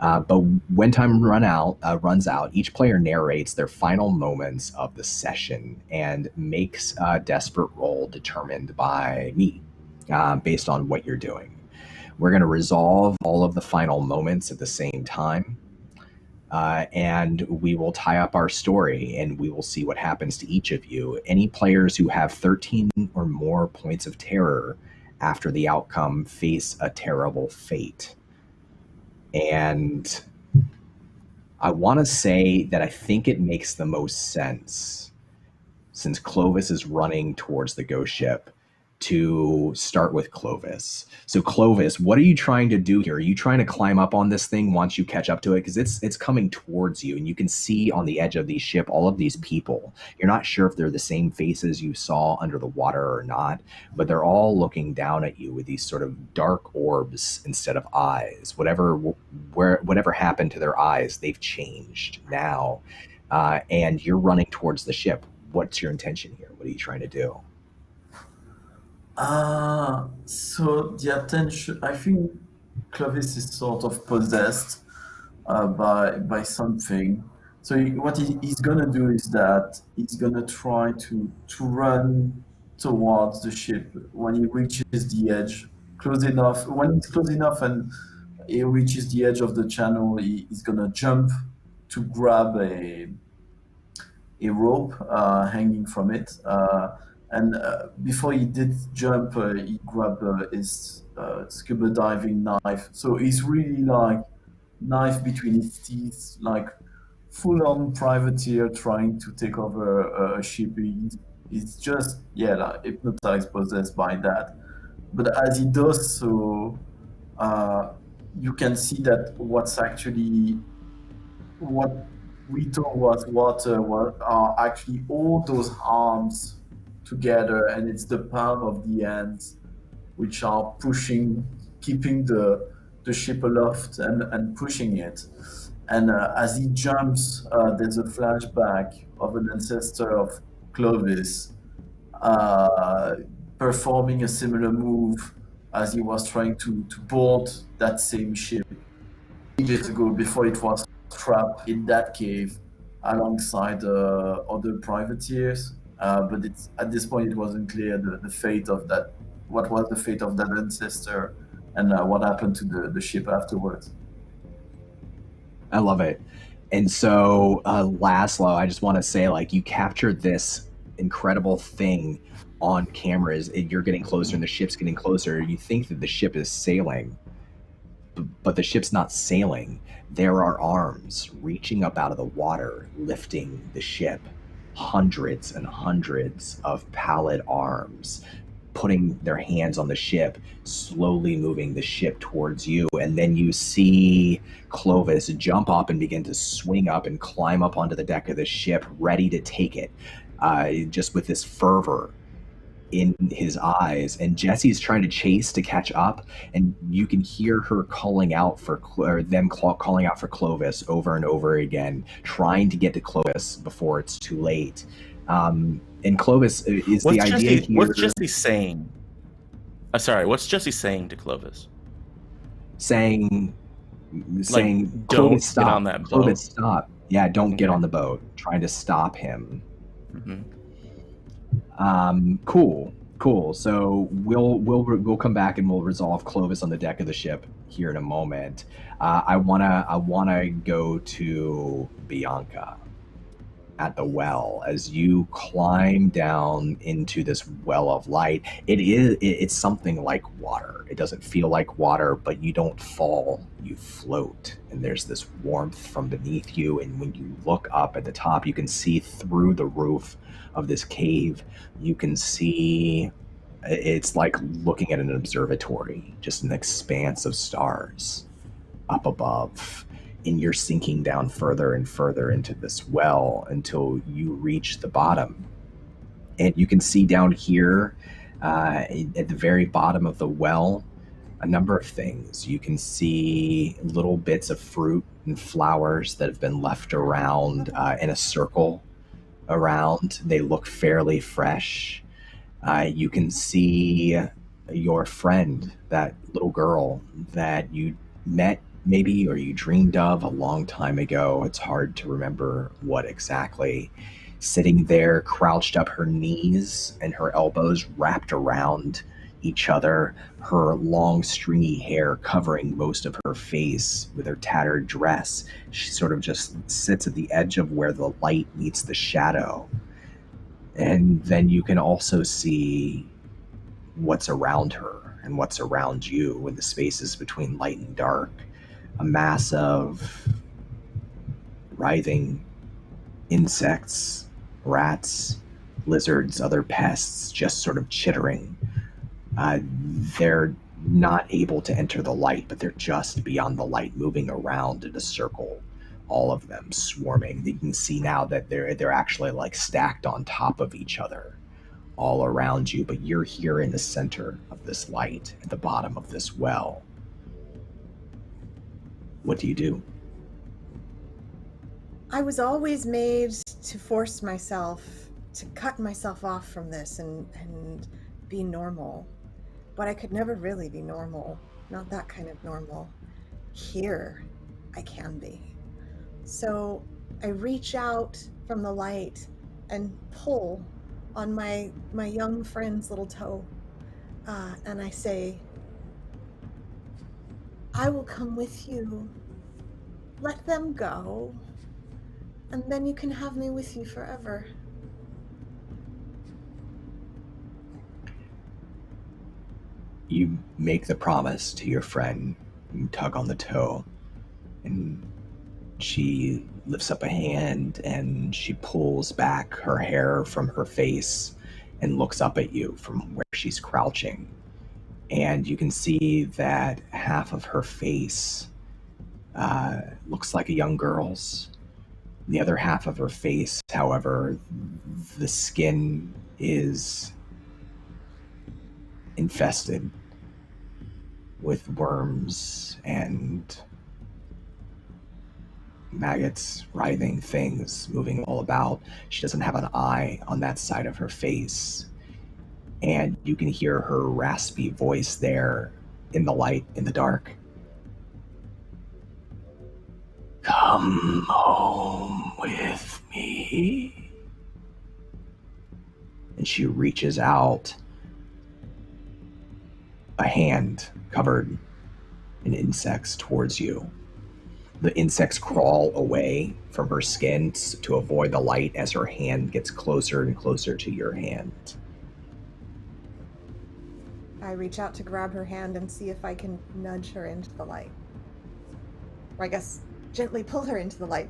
But when time runs out, each player narrates their final moments of the session and makes a desperate roll determined by me, based on what you're doing. We're going to resolve all of the final moments at the same time. And we will tie up our story, and we will see what happens to each of you. Any players who have 13 or more points of terror after the outcome face a terrible fate. And I want to say that I think it makes the most sense, since Clovis is running towards the ghost ship, to start with Clovis. So Clovis, what are you trying to do here? Are you trying to climb up on this thing once you catch up to it? Because it's coming towards you, and you can see on the edge of the ship all of these people. You're not sure if they're the same faces you saw under the water or not, but they're all looking down at you with these sort of dark orbs instead of eyes. Whatever happened to their eyes, they've changed now. And you're running towards the ship. What's your intention here? What are you trying to do? So the attention, I think Clovis is sort of possessed by something. So what he's gonna do is that he's gonna try to run towards the ship. When he reaches the edge, close enough. When he's close enough and he reaches the edge of the channel, he's gonna jump to grab a rope hanging from it. And before he did jump, he grabbed his scuba diving knife. So he's really like knife between his teeth, like full-on privateer trying to take over a ship. He's just, like hypnotized, possessed by that. But as he does so, you can see that what we thought was water are actually all those arms together, and it's the palm of the hands which are pushing, keeping the ship aloft and pushing it. And as he jumps, there's a flashback of an ancestor of Clovis performing a similar move as he was trying to board that same ship ages ago, before it was trapped in that cave alongside other privateers. But at this point it wasn't clear the fate of that. What was the fate of that ancestor, and what happened to the ship afterwards? I love it. And so, Laszlo, I just want to say, like, you captured this incredible thing on cameras, and you're getting closer, and the ship's getting closer. You think that the ship is sailing, but the ship's not sailing. There are arms reaching up out of the water, lifting the ship. Hundreds and hundreds of pallid arms putting their hands on the ship, slowly moving the ship towards you. And then you see Clovis jump up and begin to swing up and climb up onto the deck of the ship, ready to take it, just with this fervor in his eyes. And Jesse's trying to chase to catch up, and you can hear her calling out for calling out for Clovis over and over again, trying to get to Clovis before it's too late. And Clovis is the idea here. What's Jesse saying? Sorry, what's Jesse saying to Clovis? Saying, don't Clovis, stop. Get on that boat. Clovis, stop. Yeah, don't get on the boat. Trying to stop him. Mm-hmm. Cool. So we'll come back and we'll resolve Clovis on the deck of the ship here in a moment. I wanna go to Bianca at the well as you climb down into this well of light. It's something like water. It doesn't feel like water, but you don't fall, you float, and there's this warmth from beneath you. And when you look up at the top, you can see through the roof of this cave. You can see, it's like looking at an observatory, just an expanse of stars up above. And you're sinking down further and further into this well until you reach the bottom. And you can see down here at the very bottom of the well a number of things. You can see little bits of fruit and flowers that have been left around in a circle around. They look fairly fresh. You can see your friend, that little girl that you met maybe, or you dreamed of a long time ago. It's hard to remember what exactly. Sitting there, crouched up, her knees and her elbows wrapped around each other, her long stringy hair covering most of her face with her tattered dress. She sort of just sits at the edge of where the light meets the shadow. And then you can also see what's around her and what's around you in the spaces between light and dark. A mass of writhing insects, rats, lizards, other pests just sort of chittering. They're not able to enter the light, but they're just beyond the light, moving around in a circle, all of them swarming. You can see now that they're actually like stacked on top of each other all around you, but you're here in the center of this light, at the bottom of this well. What do you do? I was always made to force myself, to cut myself off from this and be normal. But I could never really be normal. Not that kind of normal. Here, I can be. So I reach out from the light and pull on my young friend's little toe. And I say, I will come with you. Let them go. And then you can have me with you forever. You make the promise to your friend. You tug on the toe, and she lifts up a hand and she pulls back her hair from her face and looks up at you from where she's crouching. And you can see that half of her face looks like a young girl's. The other half of her face, however, the skin is infested with worms and maggots, writhing things moving all about. She doesn't have an eye on that side of her face. And you can hear her raspy voice there in the light, in the dark. Come home with me. And she reaches out a hand covered in insects towards you. The insects crawl away from her skin to avoid the light as her hand gets closer and closer to your hand. I reach out to grab her hand and see if I can nudge her into the light. Or I guess gently pull her into the light.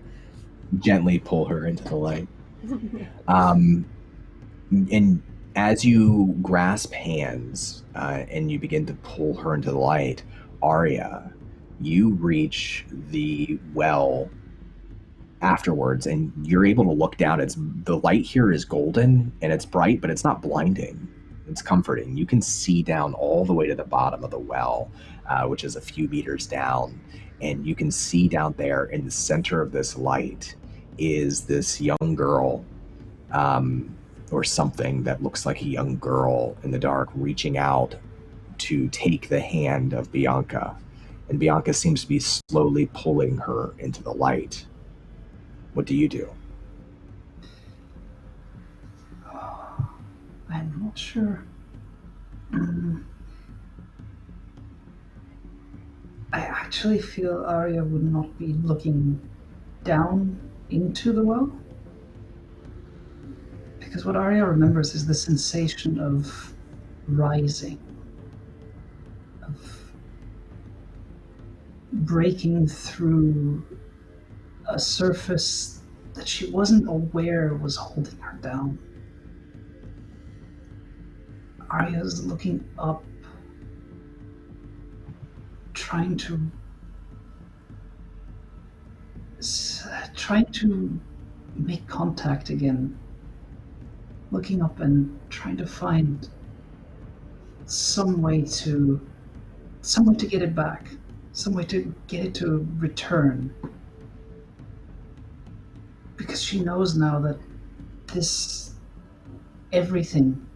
Gently pull her into the light. And as you grasp hands and you begin to pull her into the light, Arya, you reach the well afterwards, and you're able to look down. The light here is golden and it's bright, but it's not blinding. It's comforting. You can see down all the way to the bottom of the well, which is a few meters down. And you can see down there in the center of this light is this young girl, or something that looks like a young girl in the dark, reaching out to take the hand of Bianca. And Bianca seems to be slowly pulling her into the light. What do you do? I'm not sure. I actually feel Arya would not be looking down into the well. Because what Arya remembers is the sensation of rising, of breaking through a surface that she wasn't aware was holding her down. Arya's looking up, trying to make contact again, looking up and trying to find some way to get it back, some way to get it to return, because she knows now that this everything,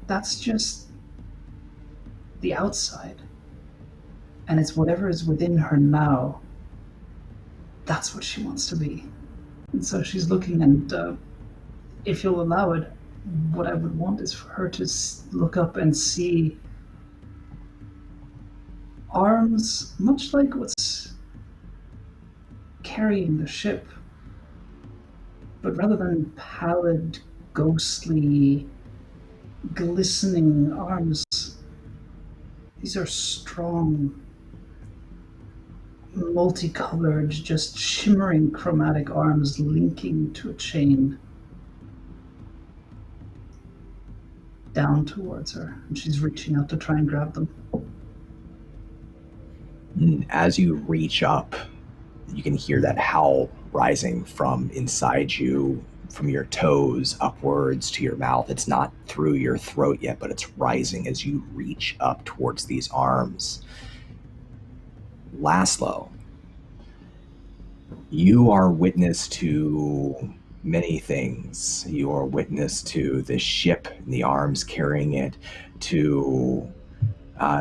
that's just the outside. And it's whatever is within her now, that's what she wants to be. And so she's looking, and if you'll allow it, what I would want is for her to look up and see arms, much like what's carrying the ship, but rather than pallid, ghostly, glistening arms, these are strong, multicolored, just shimmering chromatic arms linking to a chain down towards her, and she's reaching out to try and grab them. As you reach up, you can hear that howl rising from inside you, from your toes upwards to your mouth. It's not through your throat yet, but it's rising as you reach up towards these arms. Laszlo, you are witness to many things. You are witness to the ship and the arms carrying it, to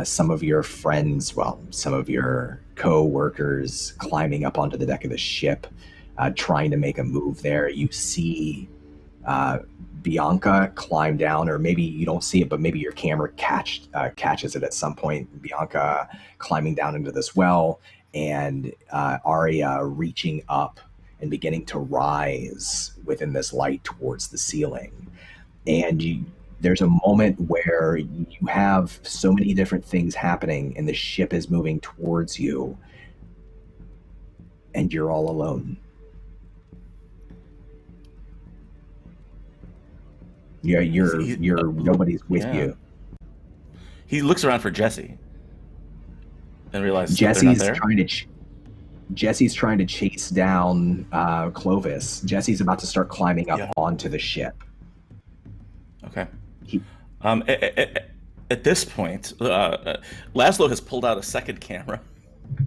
some of your friends, some of your co-workers climbing up onto the deck of the ship, trying to make a move there. You see Bianca climb down, or maybe you don't see it, but maybe your camera catches it at some point. Bianca climbing down into this well, and Arya reaching up and beginning to rise within this light towards the ceiling. And there's a moment where you have so many different things happening, and the ship is moving towards you, and you're all alone. You're nobody's with you. He looks around for Jesse and realizes Jesse's trying to chase down Clovis. Jesse's about to start climbing up onto the ship. Okay. At this point, Laszlo has pulled out a second camera.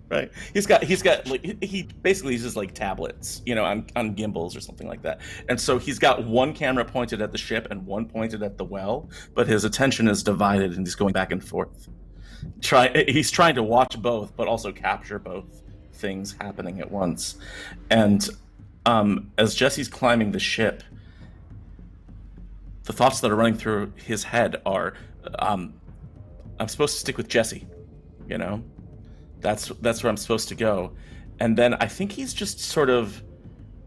Right, he's got like, he basically uses like tablets, on gimbals or something like that, and so he's got one camera pointed at the ship and one pointed at the well, but his attention is divided and he's going back and forth. He's trying to watch both, but also capture both things happening at once. And as Jesse's climbing the ship, the thoughts that are running through his head are, I'm supposed to stick with Jesse, That's where I'm supposed to go. And then I think he's just sort of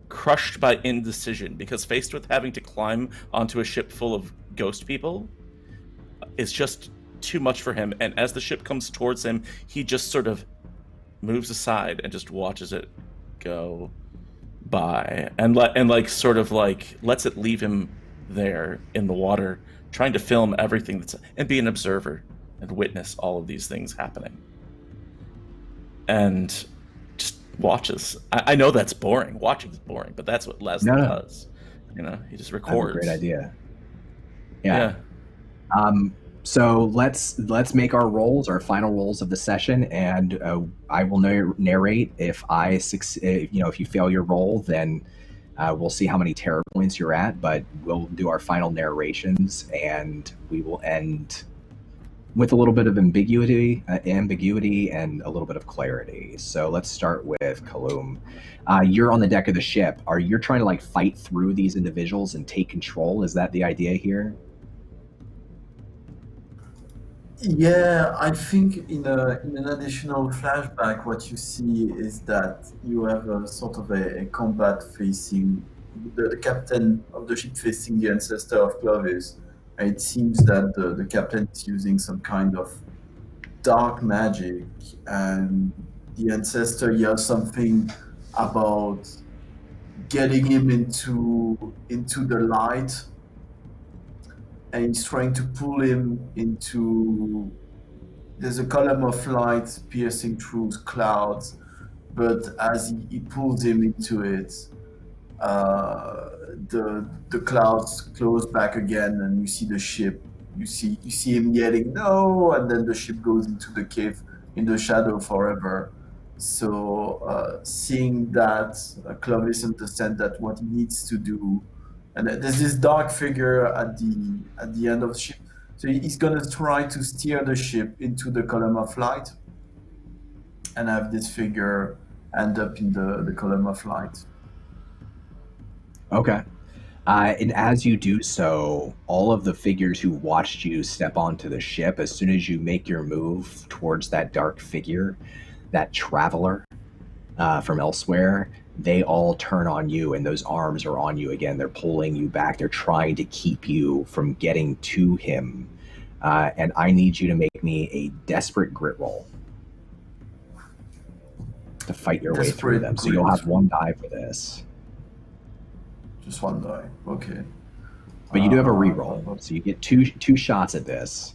crushed by indecision, because faced with having to climb onto a ship full of ghost people is just too much for him. And as the ship comes towards him, he just sort of moves aside and just watches it go by, and lets it leave him there in the water, trying to film everything and be an observer and witness all of these things happening. And just watches. I know that's boring. Watching is boring, but that's what Laszlo does. He just records. That's a great idea. Yeah. So let's make our rolls, our final rolls of the session, and I will narrate. If if you fail your roll, then we'll see how many terror points you're at. But we'll do our final narrations, and we will end with a little bit of ambiguity and a little bit of clarity. So let's start with Kalum. You're on the deck of the ship. You're trying to fight through these individuals and take control? Is that the idea here? Yeah, I think in an additional flashback, what you see is that you have a sort of a combat facing the captain of the ship facing the ancestor of Clovis. It seems that the captain is using some kind of dark magic, and the ancestor yells something about getting him into the light, and he's trying to pull him into. There's a column of light piercing through clouds, but as he pulls him into it, the clouds close back again, and you see the ship. You see him yelling no, and then the ship goes into the cave in the shadow forever. So seeing that, Clovis understands that what he needs to do, and there's this dark figure at the end of the ship. So he's gonna try to steer the ship into the column of light, and have this figure end up in the column of light. Okay. And as you do so, all of the figures who watched you step onto the ship, as soon as you make your move towards that dark figure, that traveler from elsewhere, they all turn on you, and those arms are on you again. They're pulling you back. They're trying to keep you from getting to him. And I need you to make me a desperate grit roll to fight your way through them. So you'll have one die for this. Just one die. Okay. But you do have a reroll, so you get two shots at this.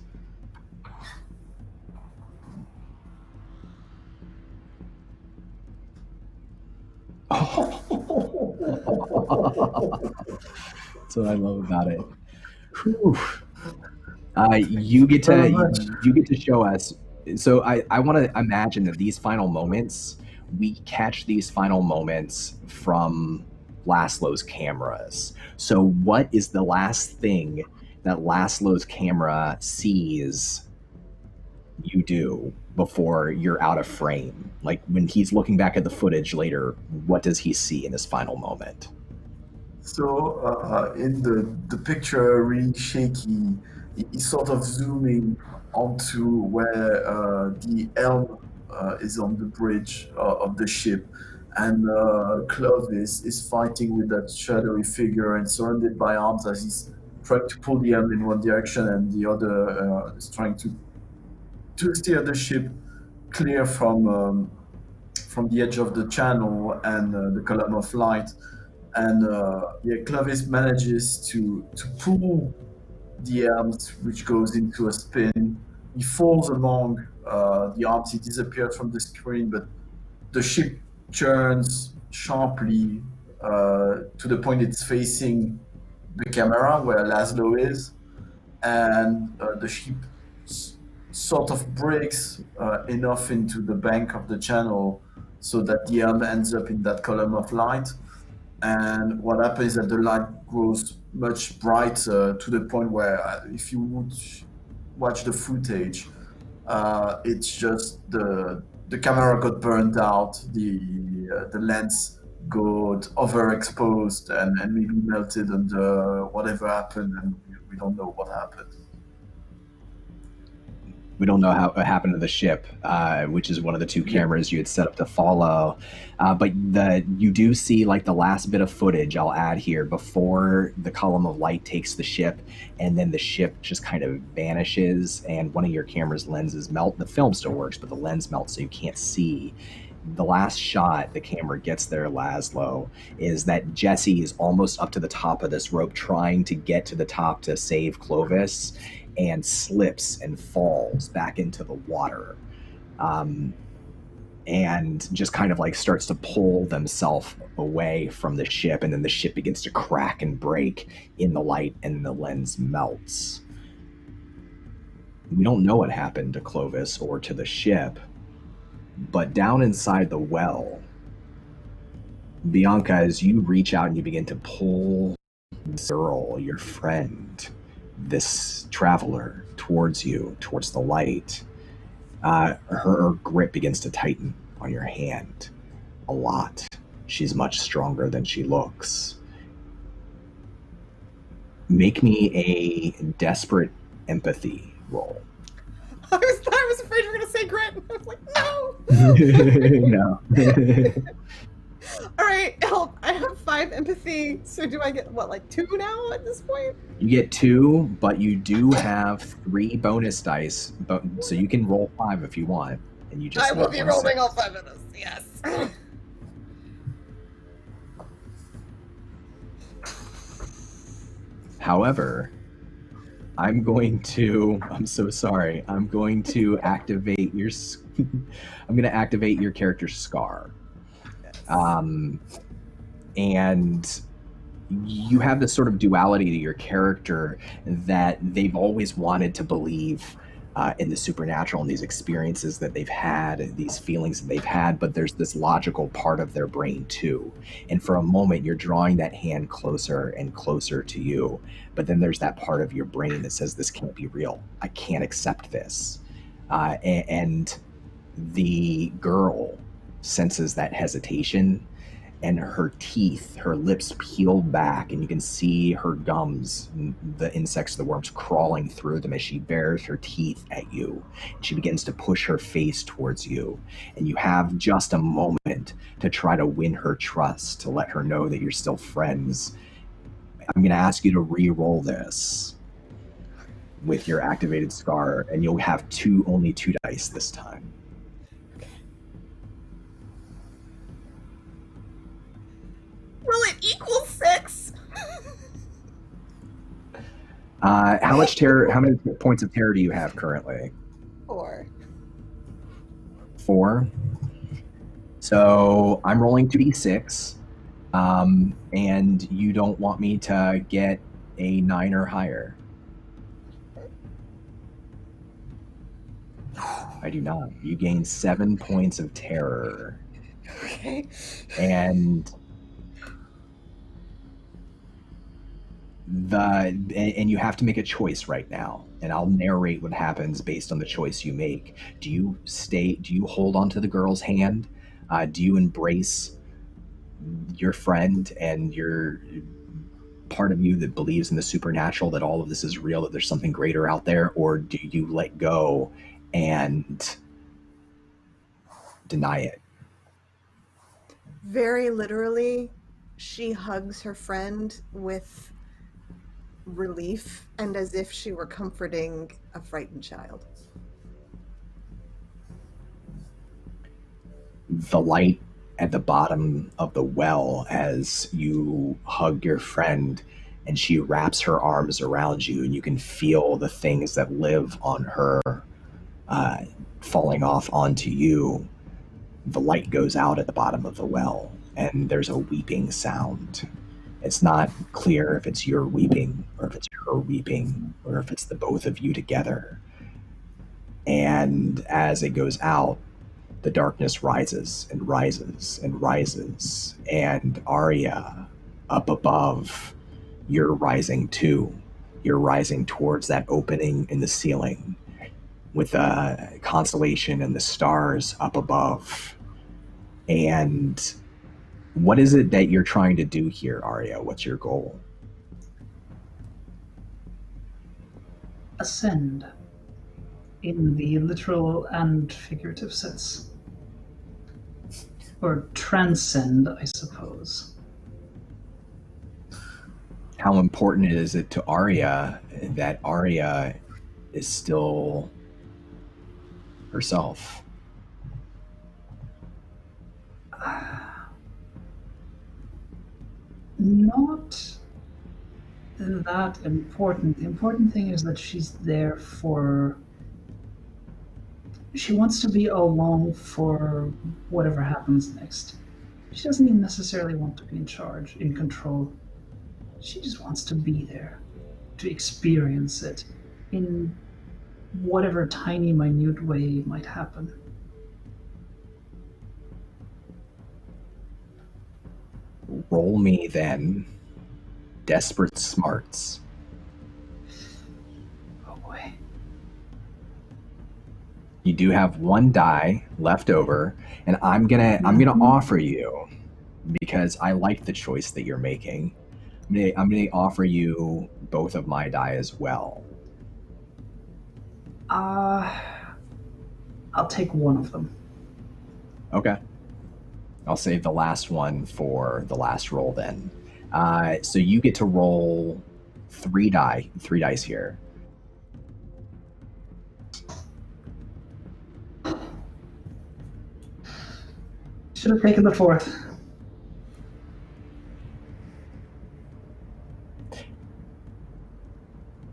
That's what I love about it. You get to show us. So I want to imagine that these final moments, we catch these final moments from Laszlo's cameras. So what is the last thing that Laszlo's camera sees you do before you're out of frame? Like when he's looking back at the footage later, what does he see in this final moment? So in the picture, really shaky, he's sort of zooming onto where the helm is on the bridge of the ship, and Clovis is fighting with that shadowy figure and surrounded by arms as he's trying to pull the helm in one direction, and the other is trying to steer the ship clear from the edge of the channel and the column of light. And Clovis manages to pull the arms, which goes into a spin. He falls among the arms. He disappears from the screen, but the ship turns sharply to the point it's facing the camera where Laszlo is, and the ship sort of breaks enough into the bank of the channel so that the helm ends up in that column of light. And what happens is that the light grows much brighter to the point where if you would watch the footage, it's just the camera got burned out, the lens got overexposed and maybe melted under whatever happened, and we don't know what happened. We don't know how it happened to the ship, which is one of the two cameras you had set up to follow. But you do see like the last bit of footage I'll add here before the column of light takes the ship, and then the ship just kind of vanishes and one of your camera's lenses melt. The film still works, but the lens melts so you can't see. The last shot the camera gets there, Laszlo, is that Jesse is almost up to the top of this rope trying to get to the top to save Clovis, and slips and falls back into the water, and just kind of like starts to pull themselves away from the ship, and then the ship begins to crack and break in the light and the lens melts. We don't know what happened to Clovis or to the ship, but down inside the well, Bianca, as you reach out and you begin to pull Cyril, your friend, this traveler, towards you, towards the light, her grip begins to tighten on your hand a lot. She's much stronger than she looks. Make me a desperate empathy roll. I was afraid you were going to say grit. I was like, no. No. All right, help. I have 5 empathy. So do I get, what, like 2 now at this point? You get 2, but you do have 3 bonus dice, so you can roll 5 if you want. And you just I will be rolling all 5 of those, yes. However, I'm so sorry. I'm going to activate your character's scar. And you have this sort of duality to your character that they've always wanted to believe in the supernatural and these experiences that they've had, these feelings that they've had, but there's this logical part of their brain too. And for a moment, you're drawing that hand closer and closer to you, but then there's that part of your brain that says, this can't be real. I can't accept this. And the girl senses that hesitation, and her teeth, her lips peel back, and you can see her gums, the insects, the worms crawling through them as she bares her teeth at you. She begins to push her face towards you, and you have just a moment to try to win her trust, to let her know that you're still friends. I'm going to ask you to re-roll this with your activated scar, and you'll have only two dice this time. Will it equal 6? How much terror? How many points of terror do you have currently? 4. 4. So I'm rolling 2d6, and you don't want me to get a 9 or higher. I do not. You gain 7 points of terror. Okay. And you have to make a choice right now, and I'll narrate what happens based on the choice you make. Do you hold on to the girl's hand? Do you embrace your friend and your part of you that believes in the supernatural, that all of this is real, that there's something greater out there? Or do you let go and deny it? Very literally, she hugs her friend with relief and as if she were comforting a frightened child. The light at the bottom of the well, as you hug your friend and she wraps her arms around you, and you can feel the things that live on her falling off onto you. The light goes out at the bottom of the well, and there's a weeping sound. It's not clear if it's your weeping or if it's her weeping or if it's the both of you together. And as it goes out, the darkness rises and rises and rises. And Arya, up above, you're rising too. You're rising towards that opening in the ceiling with the constellation and the stars up above. And what is it that you're trying to do here, Arya? What's your goal? Ascend, in the literal and figurative sense. Or transcend, I suppose. How important is it to Arya that Arya is still herself? Not that important. The important thing is that she's there for... She wants to be along for whatever happens next. She doesn't even necessarily want to be in charge, in control. She just wants to be there, to experience it in whatever tiny, minute way it might happen. Roll me then Desperate Smarts. Oh boy. You do have 1 die left over, and I'm gonna offer you, because I like the choice that you're making, I'm gonna offer you both of my die as well. I'll take one of them. Okay. I'll save the last one for the last roll then. So you get to roll 3 dice here. Should have taken the 4th.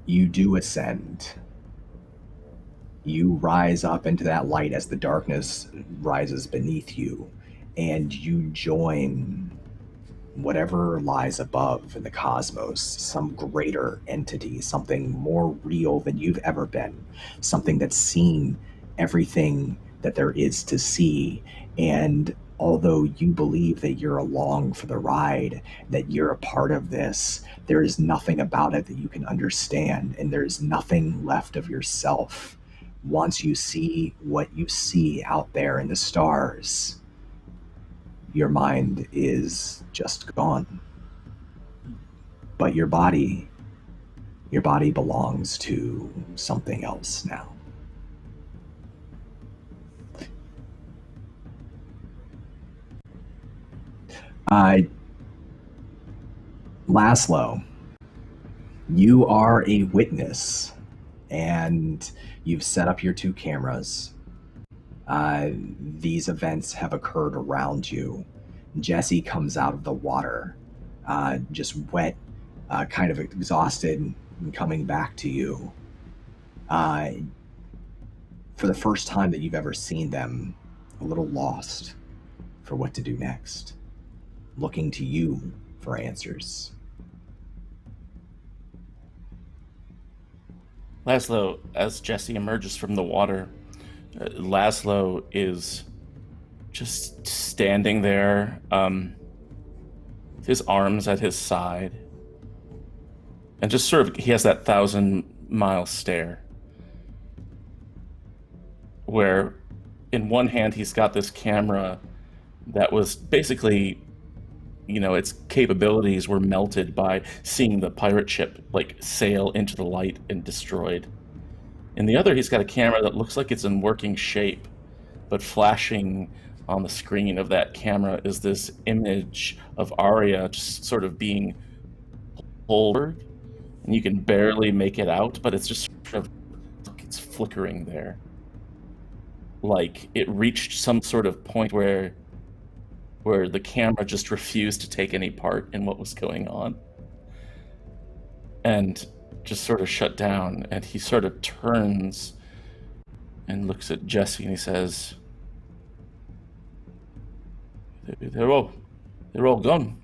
You do ascend. You rise up into that light as the darkness rises beneath you, and you join whatever lies above in the cosmos, some greater entity, something more real than you've ever been, something that's seen everything that there is to see. And although you believe that you're along for the ride, that you're a part of this, there is nothing about it that you can understand, and there's nothing left of yourself. Once you see what you see out there in the stars, your mind is just gone. But your body belongs to something else now. Laszlo, you are a witness, and you've set up your 2 cameras. These events have occurred around you. Jesse comes out of the water, just wet, kind of exhausted, and coming back to you. For the first time that you've ever seen them, a little lost for what to do next, looking to you for answers. Laszlo, as Jesse emerges from the water, Laszlo is just standing there, his arms at his side, and just sort of, he has that 1,000-mile stare, where in one hand he's got this camera that was basically, its capabilities were melted by seeing the pirate ship sail into the light and destroyed. In the other, he's got a camera that looks like it's in working shape, but flashing on the screen of that camera is this image of Arya just sort of being pulled, and you can barely make it out, but it's just sort of, it's flickering there. Like it reached some sort of point where the camera just refused to take any part in what was going on and just sort of shut down. And he sort of turns and looks at Jesse and he says, they're all gone.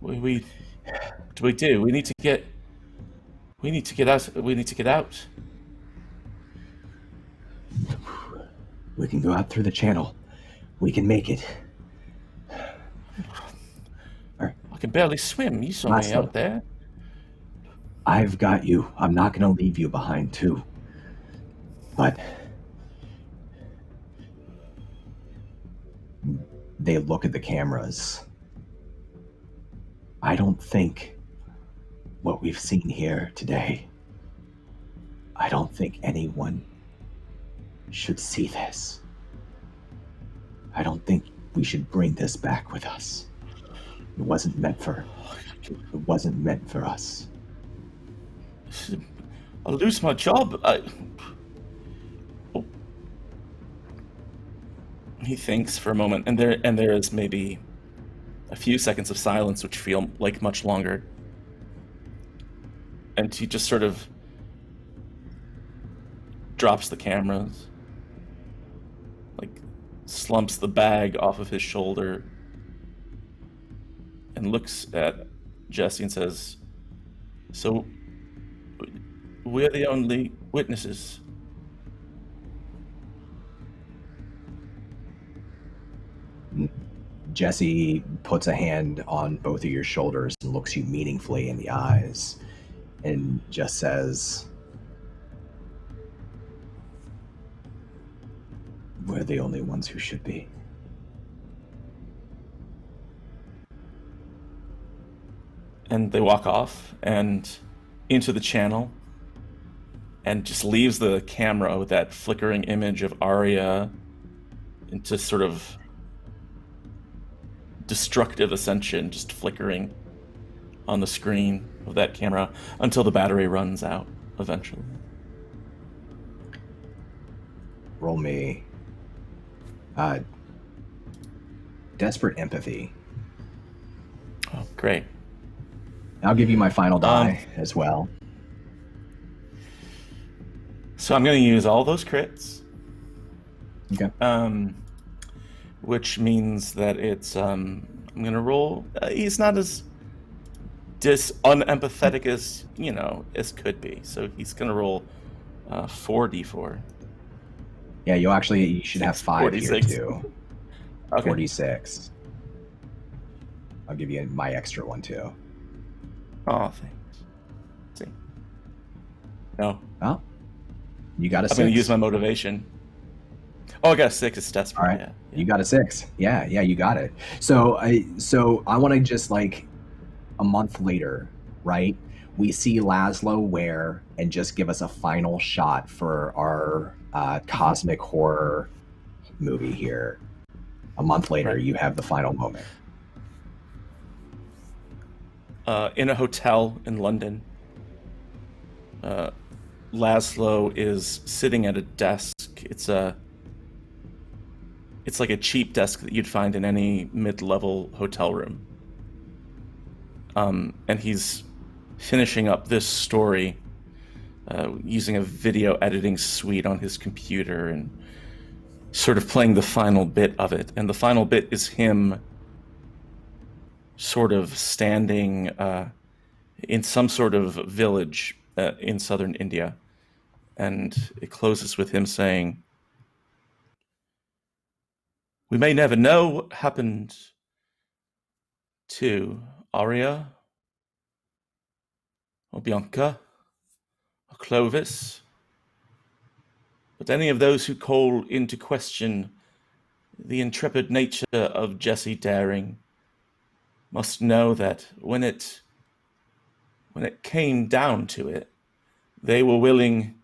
What do we do? We need to get out. We can go out through the channel. We can make it. I can barely swim. You saw me out there. I've got you. I'm not going to leave you behind, too. But they look at the cameras. I don't think what we've seen here today, I don't think anyone should see this. I don't think we should bring this back with us. It wasn't meant for us. I'll lose my job. He thinks for a moment, and there is maybe a few seconds of silence, which feel like much longer. And he just sort of drops the cameras, slumps the bag off of his shoulder, and looks at Jesse and says, "So, we're the only witnesses." Jesse puts a hand on both of your shoulders and looks you meaningfully in the eyes and just says, "We're the only ones who should be." And they walk off and into the channel and just leaves the camera with that flickering image of Arya into sort of destructive ascension, just flickering on the screen of that camera until the battery runs out eventually. Roll me desperate empathy. Oh, great. I'll give you my final die as well. So I'm going to use all those crits. Okay. Which means that it's I'm going to roll. He's not as unempathetic as as could be. So he's going to roll 4d4. Yeah, you should have 5 46. here too. Okay. 46. I'll give you my extra one too. Oh, thanks. Let's see. No. Oh, you got a 6. I'm going to use my motivation. Oh, I got a 6. It's desperate. All right. Yeah. You got a 6. Yeah, you got it. So I want to just like a month later, right? We see Laszlo wear and just give us a final shot for our cosmic horror movie here. A month later, Right. you have the final moment. In a hotel in London, Laszlo is sitting at a desk. It's like a cheap desk that you'd find in any mid-level hotel room. And he's finishing up this story using a video editing suite on his computer and sort of playing the final bit of it. And the final bit is him sort of standing in some sort of village in southern India. And it closes with him saying, "We may never know what happened to Arya, or Bianca, or Clovis, but any of those who call into question the intrepid nature of Jesse Daring must know that when it came down to it, they were willing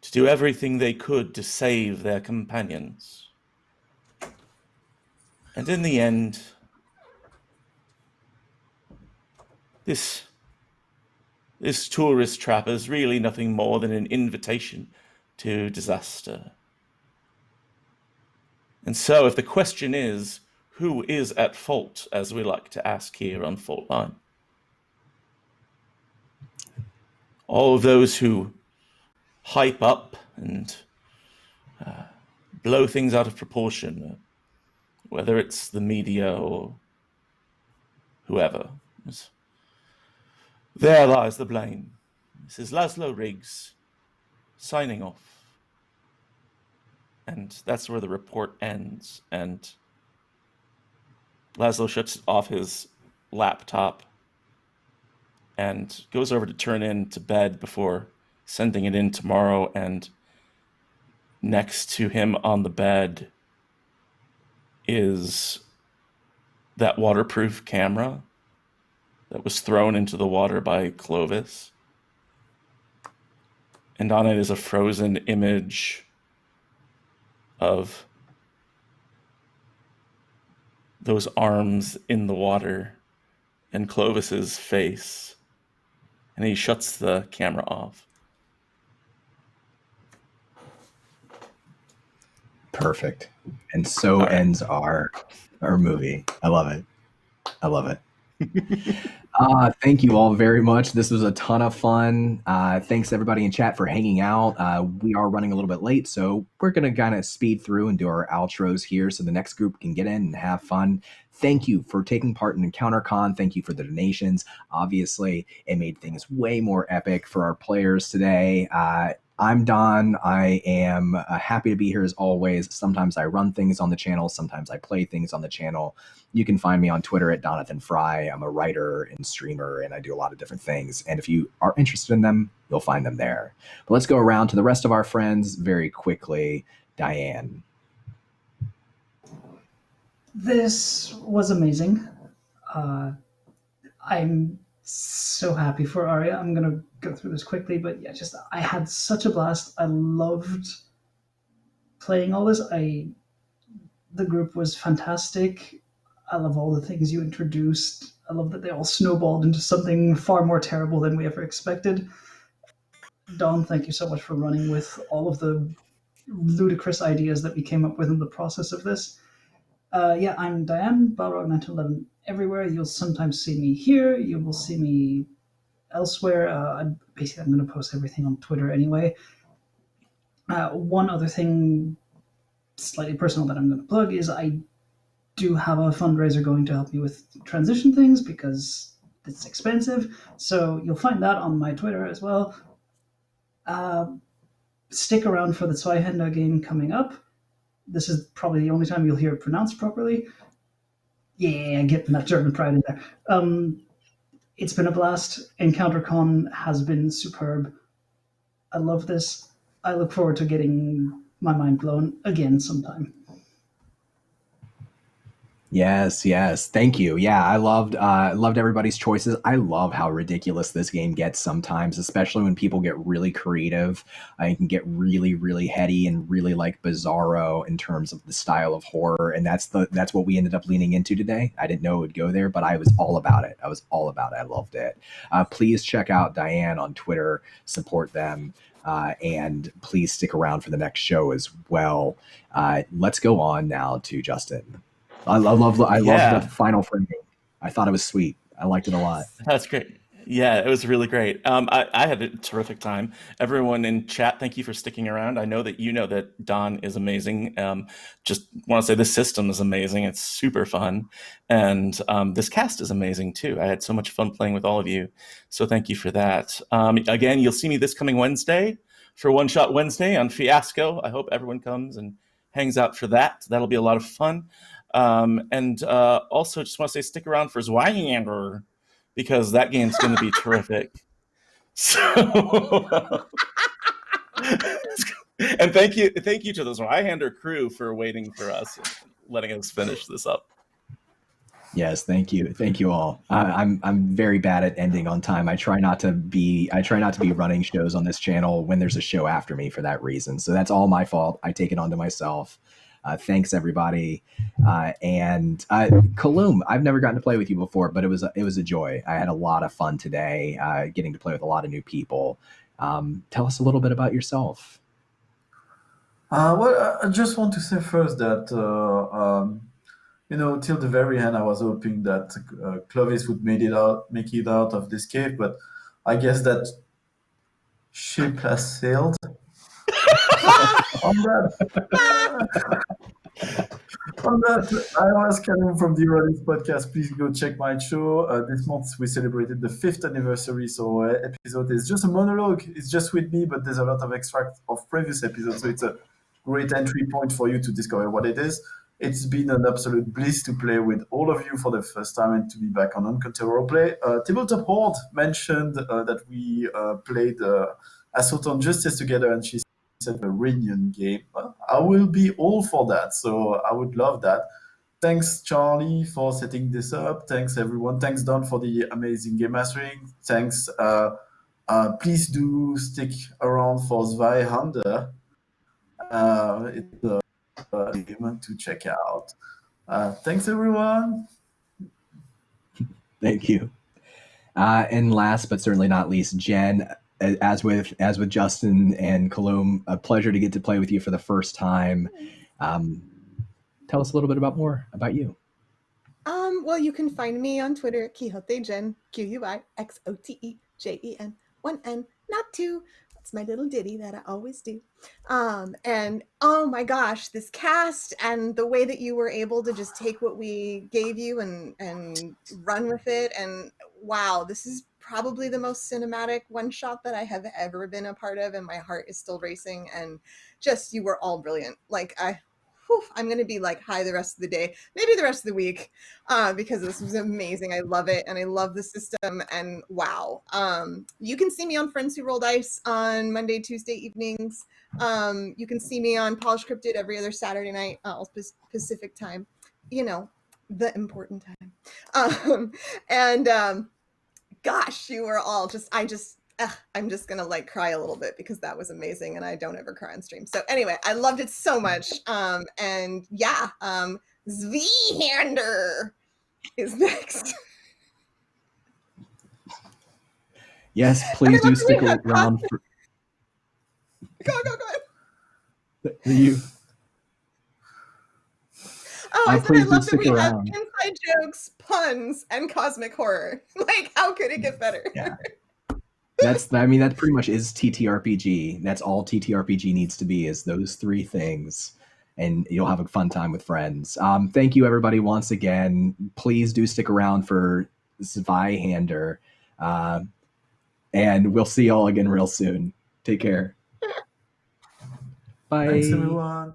to do everything they could to save their companions. And in the end, this tourist trap is really nothing more than an invitation to disaster. And so if the question is, who is at fault, as we like to ask here on Fault Line? All of those who hype up and blow things out of proportion, whether it's the media or whoever. There lies the blame. This is Laszlo Riggs signing off. And that's where the report ends. And Laszlo shuts off his laptop and goes over to turn in to bed before sending it in tomorrow. And next to him on the bed is that waterproof camera that was thrown into the water by Clovis. And on it is a frozen image of those arms in the water and Clovis's face. And he shuts the camera off. Perfect. And so ends our movie. I love it. I love it. Thank you all very much. This was a ton of fun. Thanks everybody in chat for hanging out. We are running a little bit late, so we're going to kind of speed through and do our outros here so the next group can get in and have fun. Thank you for taking part in EncounterCon. Thank you for the donations. Obviously, it made things way more epic for our players today. I'm Don. I am happy to be here as always. Sometimes I run things on the channel. Sometimes I play things on the channel. You can find me on Twitter at Donathan Fry. I'm a writer and streamer, and I do a lot of different things. And if you are interested in them, you'll find them there. But let's go around to the rest of our friends very quickly. Diane. This was amazing. I'm so happy for Arya. I'm gonna go through this quickly, but yeah, just I had such a blast. I loved playing all this. The group was fantastic. I love all the things you introduced. I love that they all snowballed into something far more terrible than we ever expected. Don, thank you so much for running with all of the ludicrous ideas that we came up with in the process of this. Yeah, I'm Diane, Balrog1911 everywhere. You'll sometimes see me here. You will see me elsewhere. I'm going to post everything on Twitter anyway. One other thing, slightly personal, that I'm going to plug is I do have a fundraiser going to help me with transition things because it's expensive. So you'll find that on my Twitter as well. Stick around for the Zwelhander game coming up. This is probably the only time you'll hear it pronounced properly. Yeah, getting that German pride in there. It's been a blast. EncounterCon has been superb. I love this. I look forward to getting my mind blown again sometime. Yes. Thank you. Yeah, I loved everybody's choices. I love how ridiculous this game gets sometimes, especially when people get really creative. I can get really, really heady and really like bizarro in terms of the style of horror, and that's what we ended up leaning into today. I didn't know it would go there, but I was all about it. I loved it. Please check out Diane on Twitter. Support them. And please stick around for the next show as well. Let's go on now to Justin. I love the final framing. I thought it was sweet. I liked it a lot. That's great. Yeah, it was really great. I had a terrific time. Everyone in chat, thank you for sticking around. I know that you know that Don is amazing. Just want to say this system is amazing. It's super fun. And this cast is amazing too. I had so much fun playing with all of you. So thank you for that. Again, you'll see me this coming Wednesday for One Shot Wednesday on Fiasco. I hope everyone comes and hangs out for that. That'll be a lot of fun. And also just want to say stick around for Zwelhander, because that game's going to be terrific. So, and thank you to the Zwelhander crew for waiting for us and letting us finish this up. Yes, thank you all. I'm very bad at ending on time. I try not to be running shows on this channel when there's a show after me for that reason. So that's all my fault. I take it onto myself. Thanks everybody. And Kaloum, I've never gotten to play with you before, but it was a joy. I had a lot of fun today, getting to play with a lot of new people. Tell us a little bit about yourself. Well, I just want to say first that till the very end, I was hoping that Clovis would make it out of this cave, but I guess that ship has sailed. On that, I was Callum from the Roleplay podcast. Please go check my show. This month we celebrated the 5th anniversary, so episode is just a monologue. It's just with me, but there's a lot of extract of previous episodes, so it's a great entry point for you to discover what it is. It's been an absolute bliss to play with all of you for the first time and to be back on Encounter Roleplay. Tabletop Horde mentioned that we played Assault on Justice together, and she said a reunion game. Well, I will be all for that, so I would love that. Thanks, Charlie, for setting this up. Thanks, everyone. Thanks, Don, for the amazing game mastering. Thanks. Please do stick around for Zwelhander. It's a game to check out. Thanks, everyone. Thank you. And last but certainly not least, Jen. As with Justin and Kaloum, a pleasure to get to play with you for the first time. Tell us a little bit more about you. Well, you can find me on Twitter at QuixoteJen, QUIXOTEJEN, 1 N, not 2. That's my little ditty that I always do. And oh my gosh, this cast and the way that you were able to just take what we gave you and run with it. And wow, this is probably the most cinematic one shot that I have ever been a part of, and my heart is still racing. And just, you were all brilliant. Like I'm going to be like high the rest of the day, maybe the rest of the week, because this was amazing. I love it. And I love the system, and wow. You can see me on Friends Who Roll Dice on Monday, Tuesday evenings. You can see me on Polished Cryptid every other Saturday night, all Pacific time, the important time. Gosh, you were all I'm just gonna like cry a little bit because that was amazing, and I don't ever cry on stream. So anyway, I loved it so much. And yeah, Zwelhander is next. Yes, please do stick around. Go ahead. You. Oh, I said I love that we around. have inside jokes, puns, and cosmic horror. Like, how could it get better? Yeah. That pretty much is TTRPG. That's all TTRPG needs to be, is those 3 things, and you'll have a fun time with friends. Thank you, everybody, once again. Please do stick around for Zwelhander, and we'll see y'all again real soon. Take care. Bye. Thanks, everyone.